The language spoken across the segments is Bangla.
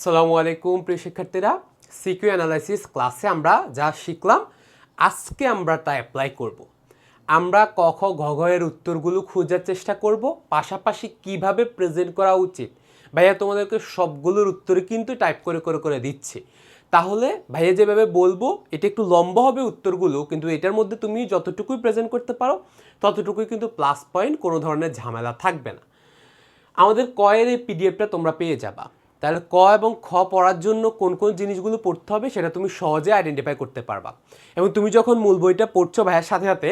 আসসালামু আলাইকুম প্রিয় শিক্ষার্থীরা, সিকিউ অ্যানালাইসিস ক্লাসে আমরা যা শিখলাম আজকে আমরা তা অ্যাপ্লাই করব। আমরা ক খ ঘ ঘ এর উত্তরগুলো খোঁজার চেষ্টা করব, পাশাপাশি কিভাবে প্রেজেন্ট করা উচিত। ভাইয়া তোমাদেরকে সবগুলোর উত্তরে কিন্তু টাইপ করে করে করে দিচ্ছি। তাহলে ভাইয়া যেভাবে বলবো এটা একটু লম্বা হবে উত্তরগুলো, কিন্তু এটার মধ্যে তুমি যতটুকুই প্রেজেন্ট করতে পারো ততটুকুই কিন্তু প্লাস পয়েন্ট, কোনো ধরনের ঝামেলা থাকবে না। আমাদের ক এর এই পিডিএফটা তোমরা পেয়ে যাবা। তাহলে ক এবং খ পড়ার জন্য কোন কোন জিনিসগুলো পড়তে হবে সেটা তুমি সহজে আইডেন্টিফাই করতে পারবা। এবং তুমি যখন মূল বইটা পড়ছো ভাইয়ের সাথে সাথে,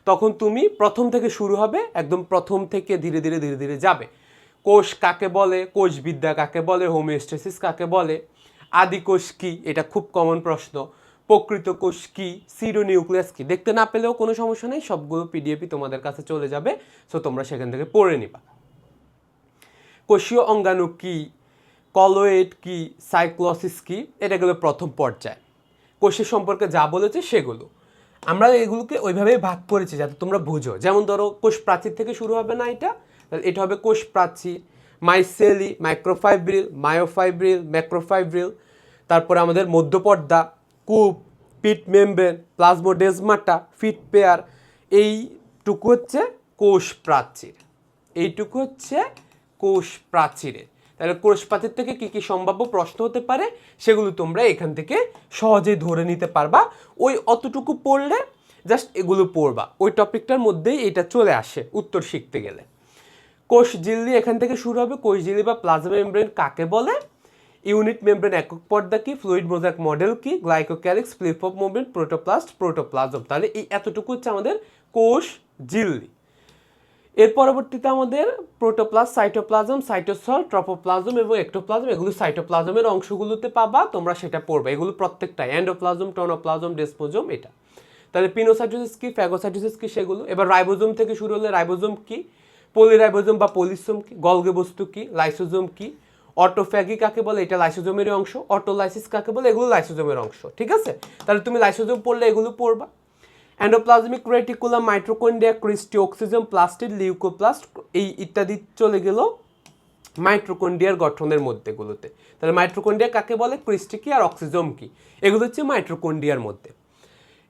তখন তুমি প্রথম থেকে শুরু হবে, একদম প্রথম থেকে ধীরে ধীরে ধীরে ধীরে যাবে। কোষ কাকে বলে, কোষবিদ্যা কাকে বলে, হোমিওস্ট্যাসিস কাকে বলে, আদি কোষ কী, এটা খুব কমন প্রশ্ন, প্রকৃত কোষ কী, সিরোনিউক্লিয়াস কী। দেখতে না পেলেও কোনো সমস্যা নেই, সবগুলো পিডিএফই তোমাদের কাছে চলে যাবে, সো তোমরা সেখান থেকে পড়ে নিবা। কোষীয় অঙ্গাণু কী, কলোয়েড কী, সাইক্লোসিস কী, এটা গেলো প্রথম পর্যায়ে। কোষের সম্পর্কে যা বলেছে সেগুলো আমরা এগুলোকে ওইভাবেই ভাগ করেছি যাতে তোমরা বুঝো। যেমন ধরো কোষ প্রাচীর থেকে শুরু হবে না, তাহলে এটা হবে কোষ প্রাচীর, মাইসেলি, মাইক্রোফাইব্রিল, মায়োফাইব্রিল, ম্যাক্রোফাইব্রিল। তারপরে আমাদের মধ্যপর্দা, কূপ, পিট মেমব্রেন, প্লাজমোডেজমাটা, ফিট পেয়ার, এইটুকু হচ্ছে কোষ প্রাচীর। এইটুকু হচ্ছে কোষ প্রাচীরের। তাহলে কোষ প্রাচীর থেকে কী কী সম্ভাব্য প্রশ্ন হতে পারে সেগুলো তোমরা এখান থেকে সহজেই ধরে নিতে পারবা। ওই অতটুকু পড়লে জাস্ট এগুলো পড়বা, ওই টপিকটার মধ্যেই এটা চলে আসে উত্তর শিখতে গেলে। কোষ ঝিল্লি এখান থেকে শুরু হবে। কোষ ঝিল্লি বা প্লাজমা মেমব্রেন কাকে বলে, ইউনিট মেমব্রেন একক পর্দা কি, ফ্লুইড মোজাইক মডেল কি, glycocalyx, flip of movement, protoplast, protoplasm. তাহলে এই এতটুকু হচ্ছে আমাদের কোষ ঝিল্লি। এর পরবর্তীতে আমাদের প্রোটোপ্লাস্ট, সাইটোপ্লাজম, সাইটোসল, ট্রপোপ্লাজম এবং এক্টোপ্লাজম, এগুলো সাইটোপ্লাজমের অংশগুলোতে পাবা, তোমরা সেটা পড়বে। এগুলো প্রত্যেকটা এন্ডোপ্লাজম, টোনোপ্লাজম, ডেসপোজম, এটা। তাহলে পিনোসাইটোসিস কি, ফ্যাগোসাইটোসিস কি, সেগুলো। এবার রাইবোজোম থেকে শুরু হলে রাইবোজোম কি, পলিরাইবোজোম বা পলিসোম কি, গলগি বস্তু কি, লাইসোজোম কি, অটোফ্যাগি কাকে বলে, এটা লাইসোজোমের অংশ, অটোলাইসিস কাকে বলে, এগুলো লাইসোজোমের অংশ। ঠিক আছে, তাহলে তুমি লাইসোজোম পড়লে এগুলো পড়বা। এন্ডোপ্লাজমিক রেটিকুলাম, মাইট্রোকন্ড্রিয়া, ক্রিস্টিওক্সিজম, প্লাস্টিড, লিউকোপ্লাস্ট, এই ইত্যাদি চলে গেল মাইট্রোকন্ড্রিয়ার গঠনের মধ্যেগুলোতে। তাহলে মাইট্রোকন্ড্রিয়া কাকে বলে, ক্রিস্টি কি আর অক্সিজম কি, এগুলো হচ্ছে মাইট্রোকন্ড্রিয়ার মধ্যে।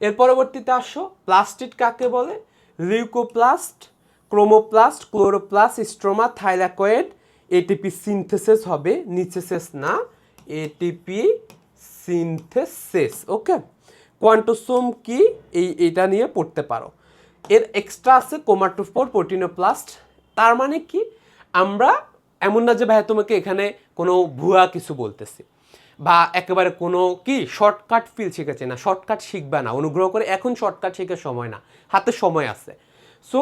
এর পরবর্তীতে আসো, প্লাস্টিড কাকে বলে, leucoplast, chromoplast, chloroplast, stroma, thylakoid, ATP synthesis হবে, নিচে শেষ না, এটিপি সিনথেসিস। ওকে, কোয়ান্টোসোম কি, এটা নিয়ে পড়তে পারো। এর এক্সট্রা আছে ক্রোমাটোফোর, প্রোটিনোপ্লাস্ট। তার মানে কি, আমরা এমন না যে ভাই তোমাকে এখানে কোনো ভুয়া কিছু বলতেছি বা একেবারে কোনো কি শর্টকাট ফিল শিখেছে না, শর্টকাট শিখবে না, অনুগ্রহ করে এখন শর্টকাট শেখার সময় না, হাতে সময় আছে। সো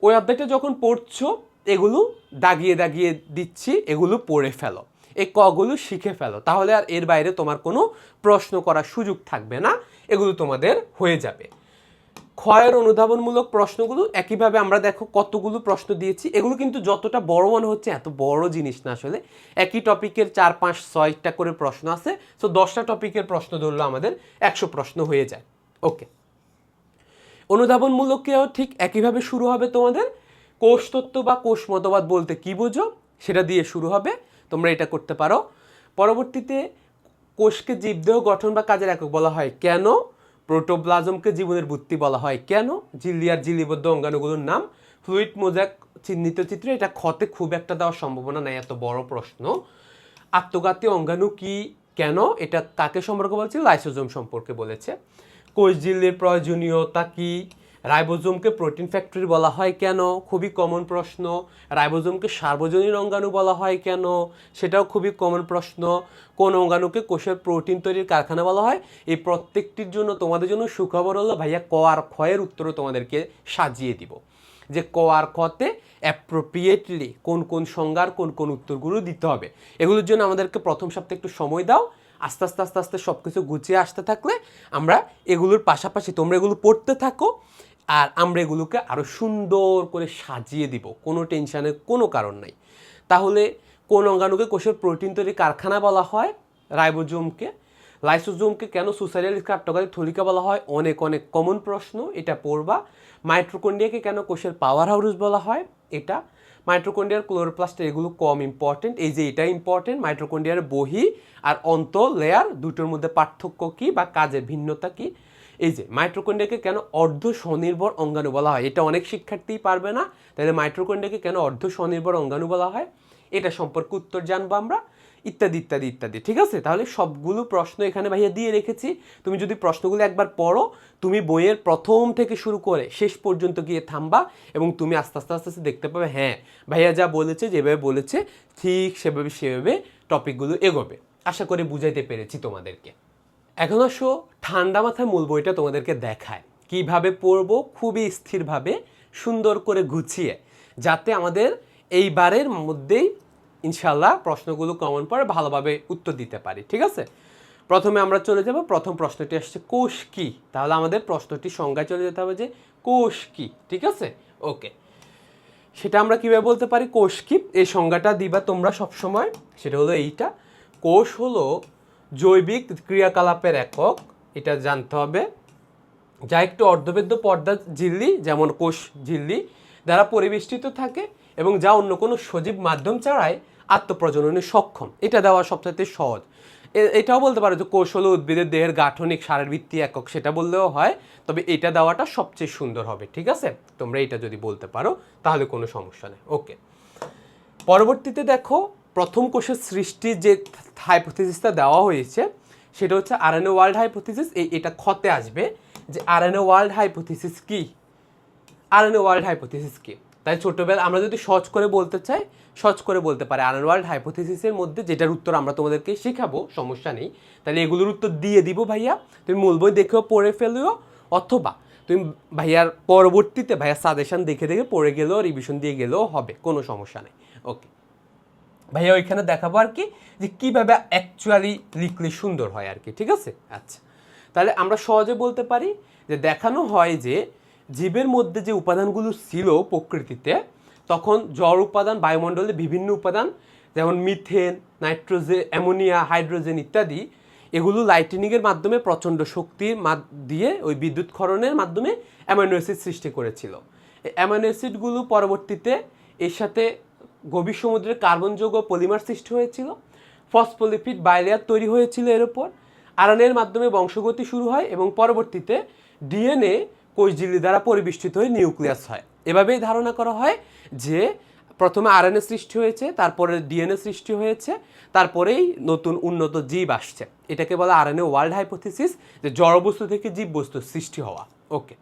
ওই অধ্যায়টা যখন পড়ছো এগুলো দাগিয়ে দাগিয়ে দিচ্ছি, এগুলো পড়ে ফেলো, এই কগুলো শিখে ফেলো, তাহলে আর এর বাইরে তোমার কোনো প্রশ্ন করার সুযোগ থাকবে না, এগুলো তোমাদের হয়ে যাবে। ক্ষয়ের অনুধাবনমূলক প্রশ্নগুলো একইভাবে আমরা দেখো কতগুলো প্রশ্ন দিয়েছি, এগুলো কিন্তু যতটা বড় মনে হচ্ছে এত বড় জিনিস না, আসলে একই টপিকের 4, 5, 6টা করে প্রশ্ন আছে। সো 10টা টপিকের প্রশ্ন ধরলে আমাদের 100 প্রশ্ন হয়ে যায়। ওকে, অনুধাবনমূলকেও ঠিক একইভাবে শুরু হবে তোমাদের। কোষতত্ত্ব বা কোষ মতবাদ বলতে কি বোঝো সেটা দিয়ে শুরু হবে, তোমরা এটা করতে পারো। পরবর্তীতে কোষকে জীবদেহ গঠন বা কাজের একক বলা হয় কেন, প্রোটোপ্লাজমকে জীবনের ভিত্তি বলা হয় কেন, ঝিল্লি আর ঝিল্লিবদ্ধ অঙ্গাণুগুলোর নাম, ফ্লুইড মোজাইক চিহ্নিত চিত্র, এটা ক্ষতে খুব একটা দেওয়ার সম্ভাবনা নাই, এত বড় প্রশ্ন। আত্মঘাতী অঙ্গাণু কি, কেন, এটা কাকে সম্পর্কে বলছে, লাইসোজোম সম্পর্কে বলেছে। কোষ ঝিল্লির প্রয়োজনীয়তা কি, রাইবোজোমকে প্রোটিন ফ্যাক্টরি বলা হয় কেন, খুবই কমন প্রশ্ন। রাইবোজোমকে সার্বজনীন অঙ্গাণু বলা হয় কেন, সেটাও খুবই কমন প্রশ্ন। কোন অঙ্গাণুকে কোষের প্রোটিন তৈরির কারখানা বলা হয়। এই প্রত্যেকটির জন্য তোমাদের জন্য সুখবর হলো ভাইয়া ক আর খ এর উত্তরও তোমাদেরকে সাজিয়ে দিব, যে ক আর খতে অ্যাপ্রোপ্রিয়েটলি কোন কোন সংজ্ঞার কোন কোন উত্তরগুলো দিতে হবে। এগুলোর জন্য আমাদেরকে প্রথম সপ্তাহে একটু সময় দাও, আস্তে আস্তে আস্তে আস্তে সব কিছু গুছিয়ে আসতে থাকলে আমরা এগুলোর পাশাপাশি তোমরা এগুলো পড়তে থাকো আর আমরা এগুলোকে আরও সুন্দর করে সাজিয়ে দিব, কোনো টেনশনের কোনো কারণ নাই। তাহলে কোন অঙ্গাণুকে কোষের প্রোটিন তৈরির কারখানা বলা হয়, রাইবোজোমকে। লাইসোজোমকে কেন সুসাইডাল স্ট্রাপ্টোগালিক থলিকা বলা হয়, অনেক অনেক কমন প্রশ্ন, এটা পড়বা। মাইট্রোকন্ড্রিয়াকে কেন কোষের পাওয়ার হাউস বলা হয়, এটা। মাইটোকন্ড্রিয়ার ক্লোরোপ্লাস্ট এগুলো কম ইম্পর্টেন্ট, এই যে এটা ইম্পর্টেন্ট, মাইটোকন্ড্রিয়ার বহি আর অন্ত লেয়ার দুটোর মধ্যে পার্থক্য কি বা কাজের ভিন্নতা কি। এই যে মাইটোকন্ড্রিয়াকে কেন অর্ধ স্বনির্ভর অঙ্গাণু বলা হয়, এটা অনেক শিক্ষার্থীই পারবে না, তাহলে মাইটোকন্ড্রিয়াকে কেন অর্ধ স্বনির্ভর অঙ্গাণু বলা হয় এটা সম্পর্কে উত্তর জানবো আমরা, ইত্যাদি ইত্যাদি ইত্যাদি। ঠিক আছে, তাহলে সবগুলো প্রশ্ন এখানে ভাইয়া দিয়ে রেখেছি, তুমি যদি প্রশ্নগুলো একবার পড়ো তুমি বইয়ের প্রথম থেকে শুরু করে শেষ পর্যন্ত গিয়ে থামবা এবং তুমি আস্তে আস্তে আস্তে আস্তে দেখতে পাবে হ্যাঁ ভাইয়া যা বলেছে যেভাবে বলেছে ঠিক সেভাবে টপিকগুলো এগোবে। আশা করি বুঝাইতে পেরেছি তোমাদেরকে। এখন আসো ঠান্ডা মাথায় মূল বইটা তোমাদেরকে দেখায় কিভাবে পড়বো, খুবই স্থিরভাবে সুন্দর করে গুছিয়ে, যাতে আমাদের এইবারের মধ্যেই ইনশাল্লাহ প্রশ্নগুলো কমন পড়ে ভালোভাবে উত্তর দিতে পারি। ঠিক আছে, প্রথমে আমরা চলে যাব, প্রথম প্রশ্নটি আসছে কোষ কি, তাহলে আমাদের প্রশ্নটির সংজ্ঞায় চলে যেতে হবে যে কোষ কি। ঠিক আছে, ওকে, সেটা আমরা কীভাবে বলতে পারি কোষ কি, এই সংজ্ঞাটা দিবা তোমরা সবসময়, সেটা হলো এইটা, কোষ হলো জৈবিক ক্রিয়াকলাপের একক, এটা জানতে হবে, যা একটু অর্ধবেদ্য পর্দা ঝিল্লি যেমন কোষ ঝিল্লি দ্বারা পরিবেষ্টিত থাকে এবং যা অন্য কোনো সজীব মাধ্যম ছাড়াই আত্মপ্রজননে সক্ষম। এটা দেওয়া সবচেয়ে সহজ। এটাও বলতে পারো যে কোষ হলো উদ্ভিদের দেহের গাঠনিক শারীরবৃত্তি একক, সেটা বললেও হয়, তবে এটা দেওয়াটা সবচেয়ে সুন্দর হবে। ঠিক আছে, তোমরা এটা যদি বলতে পারো তাহলে কোনো সমস্যা নেই। ওকে, পরবর্তীতে দেখো প্রথম কোষের সৃষ্টির যে হাইপোথিসিসটা দেওয়া হয়েছে সেটা হচ্ছে আরএনএ ওয়ার্ল্ড হাইপোথিসিস। এটা খতে আসবে যে আরএনএ ওয়ার্ল্ড হাইপোথিসিস কি, আরএনএ ওয়ার্ল্ড হাইপোথিসিস কি। তাই ছোটবেলা আমরা যদি সহজ করে বলতে চাই সহজ করে বলতে পারি আরএনএ ওয়ার্ল্ড হাইপোথিসিসের মধ্যে যেটার উত্তর আমরা তোমাদেরকে শেখাবো, সমস্যা নেই, তাহলে এগুলোর উত্তর দিয়ে দিব ভাইয়া, তুমি মূল বই দেখেও পড়ে ফেলিও, অথবা তুমি ভাইয়ার পরবর্তীতে ভাইয়ার সাজেশন দেখে দেখে পড়ে গেলেও রিভিশন দিয়ে গেলেও হবে, কোনো সমস্যা নেই। ওকে ভাইয়া ওইখানে দেখাবো আর কি যে কীভাবে অ্যাকচুয়ালি লিখলে সুন্দর হয় আর কি। ঠিক আছে, আচ্ছা, তাহলে আমরা সহজে বলতে পারি যে দেখানো হয় যে জীবের মধ্যে যে উপাদানগুলো ছিল প্রকৃতিতে তখন জড় উপাদান, বায়ুমণ্ডলে বিভিন্ন উপাদান যেমন মিথেন, নাইট্রোজেন, অ্যামোনিয়া, হাইড্রোজেন ইত্যাদি, এগুলো লাইটেনিংয়ের মাধ্যমে প্রচণ্ড শক্তির দিয়ে ওই বিদ্যুৎ ক্ষরণের মাধ্যমে অ্যামাইনো অ্যাসিড সৃষ্টি করেছিল। এই অ্যামাইনো অ্যাসিডগুলো পরবর্তীতে এর সাথে গভীর সমুদ্রের কার্বন যৌগ পলিমার সৃষ্টি হয়েছিল, ফসফোলিপিড বাইলেয়ার তৈরি হয়েছিল, এর উপর আরএনএর মাধ্যমে বংশগতি শুরু হয় এবং পরবর্তীতে ডিএনএ কোষঝিল্লি দ্বারা পরিবেষ্টিত হয়ে নিউক্লিয়াস হয়। এভাবেই ধারণা করা হয় যে প্রথমে আরএনএ সৃষ্টি হয়েছে, তারপরে ডিএনএ সৃষ্টি হয়েছে, তারপরেই নতুন উন্নত জীব আসছে। এটাকে বলা আরএনএ ওয়ার্ল্ড হাইপোথিসিস, যে জড়বস্তু থেকে জীববস্তুর সৃষ্টি হওয়া। ওকে,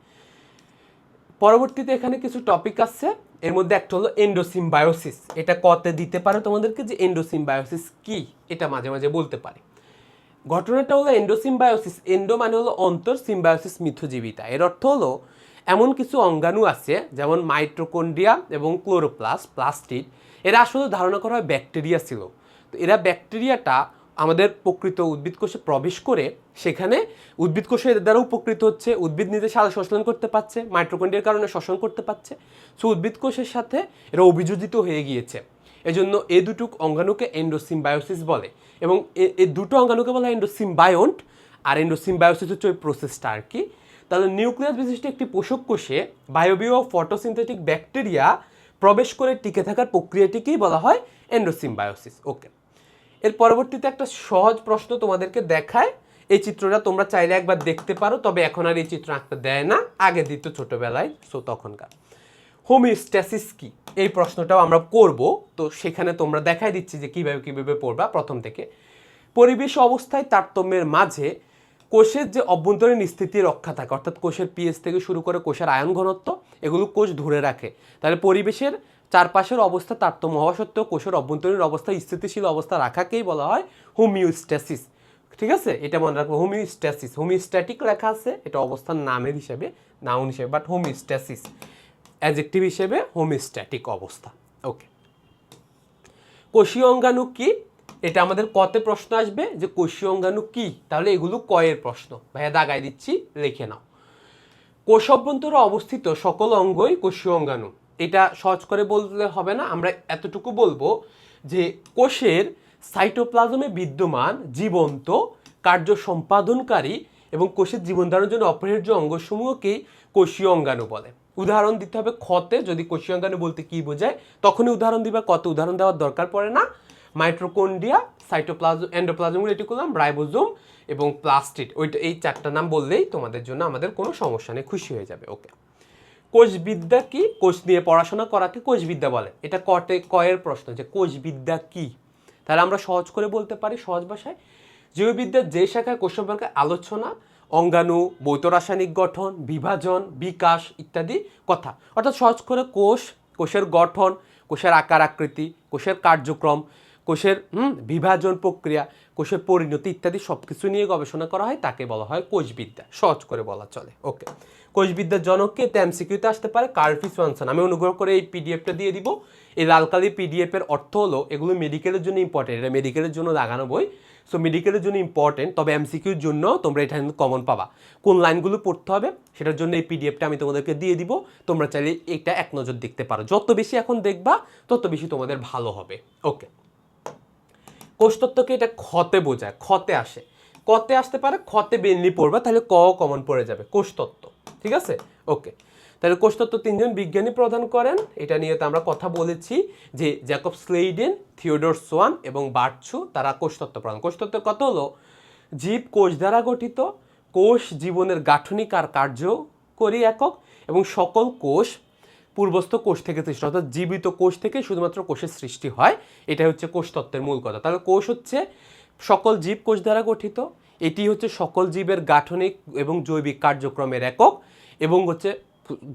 পরবর্তীতে এখানে কিছু টপিক আছে, এর মধ্যে একটা হলো এন্ডোসিম্বায়োসিস। এটা কতে দিতে পারে তোমাদেরকে যে এন্ডোসিম্বায়োসিস কি, এটা মাঝে মাঝে বলতে পারে। ঘটনাটা হলো এন্ডোসিম্বায়োসিস, এন্ডো মানে হলো অন্তর, সিম্বায়োসিস মিথ্যজীবিতা। এর অর্থ হলো এমন কিছু অঙ্গাণু আছে যেমন মাইটোকন্ড্রিয়া এবং ক্লোরোপ্লাস্ট, প্লাস্টিড, এরা আসলে ধারণা করা হয় ব্যাকটেরিয়া ছিল। তো এরা ব্যাকটেরিয়াটা আমাদের প্রকৃত উদ্ভিদ কোষে প্রবেশ করে সেখানে উদ্ভিদ কোষে এদের দ্বারা উপকৃত হচ্ছে, উদ্ভিদ নিজে সারা শ্বসন করতে পারছে, মাইটোকন্ড্রিয়ার কারণে শ্বসন করতে পারছে, সো উদ্ভিদ কোষের সাথে এরা অভিযোজিত হয়ে গিয়েছে। এজন্য এই দুটো অঙ্গাণুকে এন্ডোসিম্বায়োসিস বলে এবং এই দুটো অঙ্গাণুকে বলা হয় এন্ডোসিম্বায়ন্ট, আর এন্ডোসিম্বায়োসিস হচ্ছে ওই প্রসেসটা আর কি। তাহলে নিউক্লিয়াস বিশিষ্ট একটি পোষক কোষে বায়োবিয় ফটোসিনথেটিক ব্যাকটেরিয়া প্রবেশ করে টিকে থাকার প্রক্রিয়াটিকেই বলা হয় এন্ডোসিম্বায়োসিস। ওকে, এর পরবর্তীতে একটা সহজ প্রশ্ন তোমাদেরকে দেখায়, এই চিত্রটা তোমরা চাইলে একবার দেখতে পারো, তবে এখন আর এই চিত্র আঁকতে দেয় না, আগে দিত ছোটবেলায়, সো তখনকার। হোমিওস্ট্যাসিস কি, এই প্রশ্নটাও আমরা করব, তো সেখানে তোমরা দেখাই দিচ্ছি যে কীভাবে পড়বা প্রথম থেকে। পরিবেশ অবস্থায় তারতম্যের মাঝে কোষের যে অভ্যন্তরীণ স্থিতি রক্ষা থাকে, অর্থাৎ কোষের পিএইচ থেকে শুরু করে কোষের আয়ন ঘনত্ব, এগুলো কোষ ধরে রাখে। তাহলে পরিবেশের চারপাশের অবস্থা তারতম্য হওয়া সত্ত্বেও কোষের অভ্যন্তরীণ অবস্থা স্থিতিশীল অবস্থা রাখাকেই বলা হয় হোমিওস্ট্যাসিস। ঠিক আছে, এটা মনে রাখবো, হোমিওস্ট্যাসিস। হোমিওস্ট্যাটিক লেখা আছে, এটা অবস্থার নামের হিসেবে, নাউন হিসেবে, বাট হোমিওস্ট্যাসিস অ্যাডজেক্টিভ হিসেবে হোমিওস্ট্যাটিক অবস্থা। ওকে, কোষীয় অঙ্গাণু কি, এটা আমাদের কতে প্রশ্ন আসবে যে কোষীয় অঙ্গাণু কি, তাহলে এগুলো কয়ের প্রশ্ন, ভাইয়া দাগাই দিচ্ছি, লিখে নাও। কোষ অভ্যন্তরে অবস্থিত সকল অঙ্গই কোষীয় অঙ্গাণু। এটা সহজ করে বললে হবে না, আমরা এতটুকু বলবো যে কোষের সাইটোপ্লাজমে বিদ্যমান জীবন্ত কার্য সম্পাদনকারী এবং কোষের জীবন ধারণের জন্য অপরিহার্য অঙ্গসমূহকেই কোষীয় অঙ্গাণু বলে। উদাহরণ দিতে হবে খতে, যদি কোষীয় অঙ্গাণু বলতে কি বোঝায় তখনই উদাহরণ দিবা, কত উদাহরণ দেওয়ার দরকার পড়ে না। Mitochondria, cytoplasm, endoplasm reticulum, ribosome এবং প্লাস্টিড, ওইটা এই 4টা নাম বললেই তোমাদের জন্য আমাদের কোনো সমস্যা নেই, খুশি হয়ে যাবে। ওকে, কোষবিদ্যা কি? কোষ নিয়ে পড়াশোনা করাকে কোষবিদ্যা বলে। এটা কয়ের প্রশ্ন যে কোষবিদ্যা কি, তাহলে আমরা সহজ করে বলতে পারি সহজ ভাষায়, জীববিদ্যার যে শাখায় কোষ সম্পর্কে আলোচনা, অঙ্গাণু, ভৌত রাসায়নিক গঠন, বিভাজন, বিকাশ ইত্যাদি কথা। অর্থাৎ সহজ করে কোষ, কোষের গঠন, কোষের আকার আকৃতি, কোষের কার্যক্রম, কোষের বিভাজন প্রক্রিয়া, কোষের পরিণতি ইত্যাদি সব কিছু নিয়ে গবেষণা করা হয়, তাকে বলা হয় কোষবিদ্যা, সহজ করে বলা চলে। ওকে, কোষবিদ্যার জনককে এমসিকিউতে আসতে পারে কার্ল ফিশ ওয়ানসন। আমি অনুগ্রহ করে এই পিডিএফটা দিয়ে দিব। এই লাল কালি পিডিএফ এর অর্থ হলো এগুলো মেডিকেলের জন্য ইম্পর্টেন্ট, এটা মেডিকেলের জন্য লাগানো বই, সো মেডিকেলের জন্য ইম্পর্টেন্ট, তবে এমসিকিউর জন্য তোমরা এটা কিন্তু কমন পাবা। কোন লাইনগুলো পড়তে হবে সেটার জন্য এই পিডিএফটা আমি তোমাদেরকে দিয়ে দিব, তোমরা চাইলে এটা এক নজর দেখতে পারো। যত বেশি এখন দেখবা তত বেশি তোমাদের ভালো হবে। ওকে, কোষতত্ত্বকে এটা খতে বোঝায়, খতে আসে, কতে আসতে পারে, খতে বেনলি পড়বা, তাহলে ক কমন পড়ে যাবে, কোষতত্ত্ব। ঠিক আছে? ওকে, তাহলে কোষতত্ত্ব 3জন বিজ্ঞানী প্রদান করেন, এটা নিয়ে তো আমরা কথা বলেছি যে জ্যাকব স্লেইডেন, থিওডোর সোয়ান এবং বার্টছু, তারা কোষতত্ত্ব প্রদান। কোষতত্ত্বের কথা হলো জীব কোষ দ্বারা গঠিত, কোষ জীবনের গাঠনিক আর কার্যকরী একক এবং সকল কোষ পূর্বস্থ কোষ থেকে সৃষ্টি, অর্থাৎ জীবিত কোষ থেকে শুধুমাত্র কোষের সৃষ্টি হয়, এটা হচ্ছে কোষতত্ত্বের মূল কথা। তাহলে কোষ হচ্ছে সকল জীব কোষ দ্বারা গঠিত, এটি হচ্ছে সকল জীবের গাঠনিক এবং জৈবিক কার্যক্রমের একক এবং হচ্ছে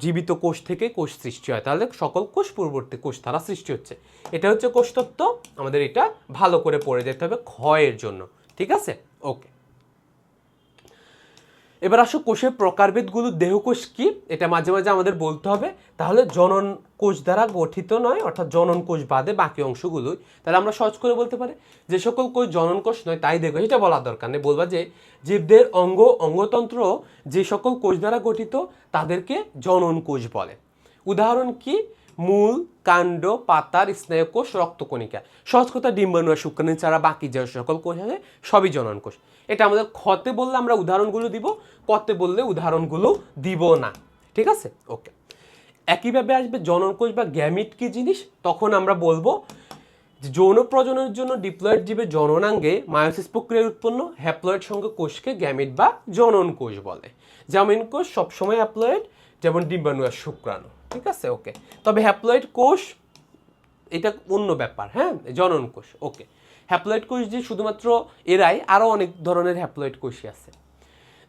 জীবিত কোষ থেকে কোষ সৃষ্টি হয়, তাহলে সকল কোষ পূর্ববর্তী কোষ দ্বারা সৃষ্টি হচ্ছে, এটা হচ্ছে কোষতত্ত্ব। আমাদের এটা ভালো করে পড়ে যেতে হবে ক্ষয়ের জন্য। ঠিক আছে? ওকে, এবার আসো কোষের প্রকারভেদগুলো। দেহকোষ কি, এটা মাঝে মাঝে আমাদের বলতে হবে। তাহলে জনন কোষ দ্বারা গঠিত নয়, অর্থাৎ জনন কোষ বাদে বাকি অংশগুলোই, তাহলে আমরা সহজ করে বলতে পারি যে সকল কোষ জনন কোষ নয় তাই দেহকোষ, এটা বলার দরকার নেই, বলবা যে জীবদের অঙ্গতন্ত্র যে সকল কোষ দ্বারা গঠিত তাদেরকে জনন কোষ বলে। উদাহরণ কি? মূল, কাণ্ড, পাতার স্নায়ুকোষ, রক্তকণিকা। সহজ কথা, ডিম্বাণু আর শুক্রাণু ছাড়া বাকি যে সকল কোষ আছে সবই জনন কোষ। এটা আমাদের খতে বললে আমরা উদাহরণগুলো দিব, কতে বললে উদাহরণগুলো দিব না। ঠিক আছে? ওকে, একইভাবে আসবে জনন কোষ বা গ্যামিট কি জিনিস, তখন আমরা বলবো যৌন প্রজননের জন্য ডিপ্লয়েড জীবের জননাঙ্গে মায়োসিস প্রক্রিয়ায় উৎপন্ন হ্যাপ্লয়েড সংখ্যক কোষকে গ্যামিট বা জনন কোষ বলে। জামিন কোষ সবসময় হ্যাপ্লয়েড, যেমন ডিম্বাণু আর শুক্রাণু। ঠিক আছে? ওকে, তবে হ্যাপ্লয়েড কোষ এটা অন্য ব্যাপার, হ্যাঁ, জনন কোষ। ওকে, হ্যাপ্লয়েড কোষ যে শুধুমাত্র এরাই, আরও অনেক ধরনের হ্যাপ্লয়েড কোষই আছে।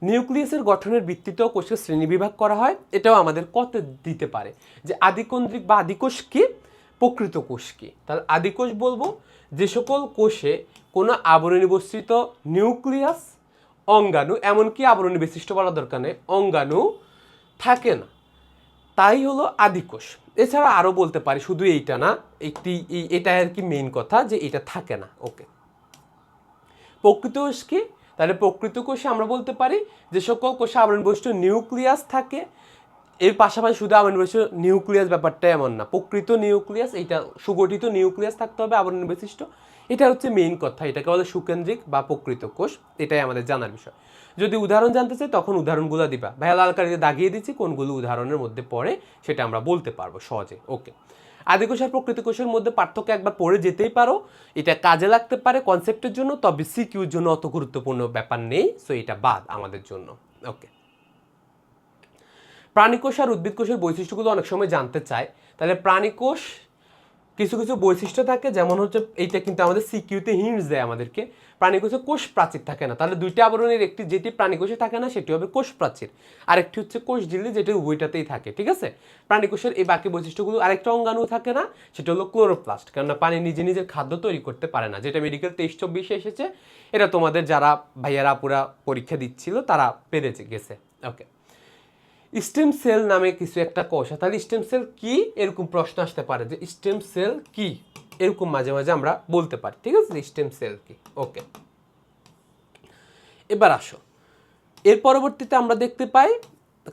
নিউক্লিয়াসের গঠনের ভিত্তিতেও কোষের শ্রেণীবিভাগ করা হয়, এটাও আমাদের কত দিতে পারে যে আদিকন্দ্রিক বা আদিকোষ কি, প্রকৃত কোষ কি। তাহলে আদিকোষ বলবো যে সকল কোষে কোনো আবরণী বস্তিত নিউক্লিয়াস, অঙ্গাণু, এমনকি আবরণী বিশিষ্ট বলা দরকার নেই, অঙ্গাণু থাকে না, তাই হলো আদিকোষ। এছাড়া আরও বলতে পারি, শুধু এইটা না, এটা আর কি মেইন কথা যে এটা থাকে না। ওকে, প্রকৃত কোষ কি? তাহলে প্রকৃত কোষে আমরা বলতে পারি যে সকল কোষে আবরণ বৈশিষ্ট্য নিউক্লিয়াস থাকে, এর পাশাপাশি শুধু আবরণ বৈশিষ্ট্য নিউক্লিয়াস ব্যাপারটা এমন না, প্রকৃত নিউক্লিয়াস, এইটা সুগঠিত নিউক্লিয়াস থাকতে হবে আবরণ বৈশিষ্ট্য, এটা হচ্ছে মেইন কথা, এটাকে বলে সুকেন্দ্রিক বা প্রকৃত কোষ, এটাই আমাদের জানার বিষয়। যদি উদাহরণ জানতে চাই তখন উদাহরণগুলো দিবা, ভাইয়া লাল কালিতে দাগিয়ে দিচ্ছি কোনগুলো উদাহরণের মধ্যে পড়ে, সেটা আমরা বলতে পারবো সহজে। ওকে, আদিকোষ আর প্রকৃত কোষের মধ্যে পার্থক্য একবার পড়ে যেতেই পারো, এটা কাজে লাগতে পারে কনসেপ্টের জন্য, তবে সিকিউর জন্য অত গুরুত্বপূর্ণ ব্যাপার নেই, সো এটা বাদ আমাদের জন্য। ওকে, প্রাণীকোষ আর উদ্ভিদ কোষের বৈশিষ্ট্যগুলো অনেক সময় জানতে চায়, তাহলে প্রাণীকোষ কিছু কিছু বৈশিষ্ট্য থাকে, যেমন হচ্ছে এইটা কিন্তু আমাদের সিকিউতে হিন্টস দেয় আমাদেরকে, প্রাণীকোষে কোষ প্রাচীর থাকে না, তাহলে দুইটা আবরণের একটি যেটি প্রাণীকোষে থাকে না সেটি হবে কোষ প্রাচীর, আরেকটি হচ্ছে কোষ ঝিল্লি যেটি উভয়টাতেই থাকে। ঠিক আছে? প্রাণীকোষের এই বাকি বৈশিষ্ট্যগুলো, আরেকটা অঙ্গাণু থাকে না, সেটা হলো ক্লোরোপ্লাস্ট, কেননা পানি নিজে নিজের খাদ্য তৈরি করতে পারে না, যেটা মেডিকেল 23-24 এসেছে, এটা তোমাদের যারা ভাইয়ারা পুরা পরীক্ষা দিচ্ছিল তারা পেরে গেছে। ওকে, স্টেম সেল নামে কিছু একটা কোষ, তাহলে স্টেম সেল কি, এরকম প্রশ্ন আসতে পারে যে স্টেম সেল কি, এরকম মাঝে মাঝে আমরা বলতে পারি। ঠিক আছে? স্টেম সেল কি। ওকে, এবার আসো, এর পরবর্তীতে আমরা দেখতে পাই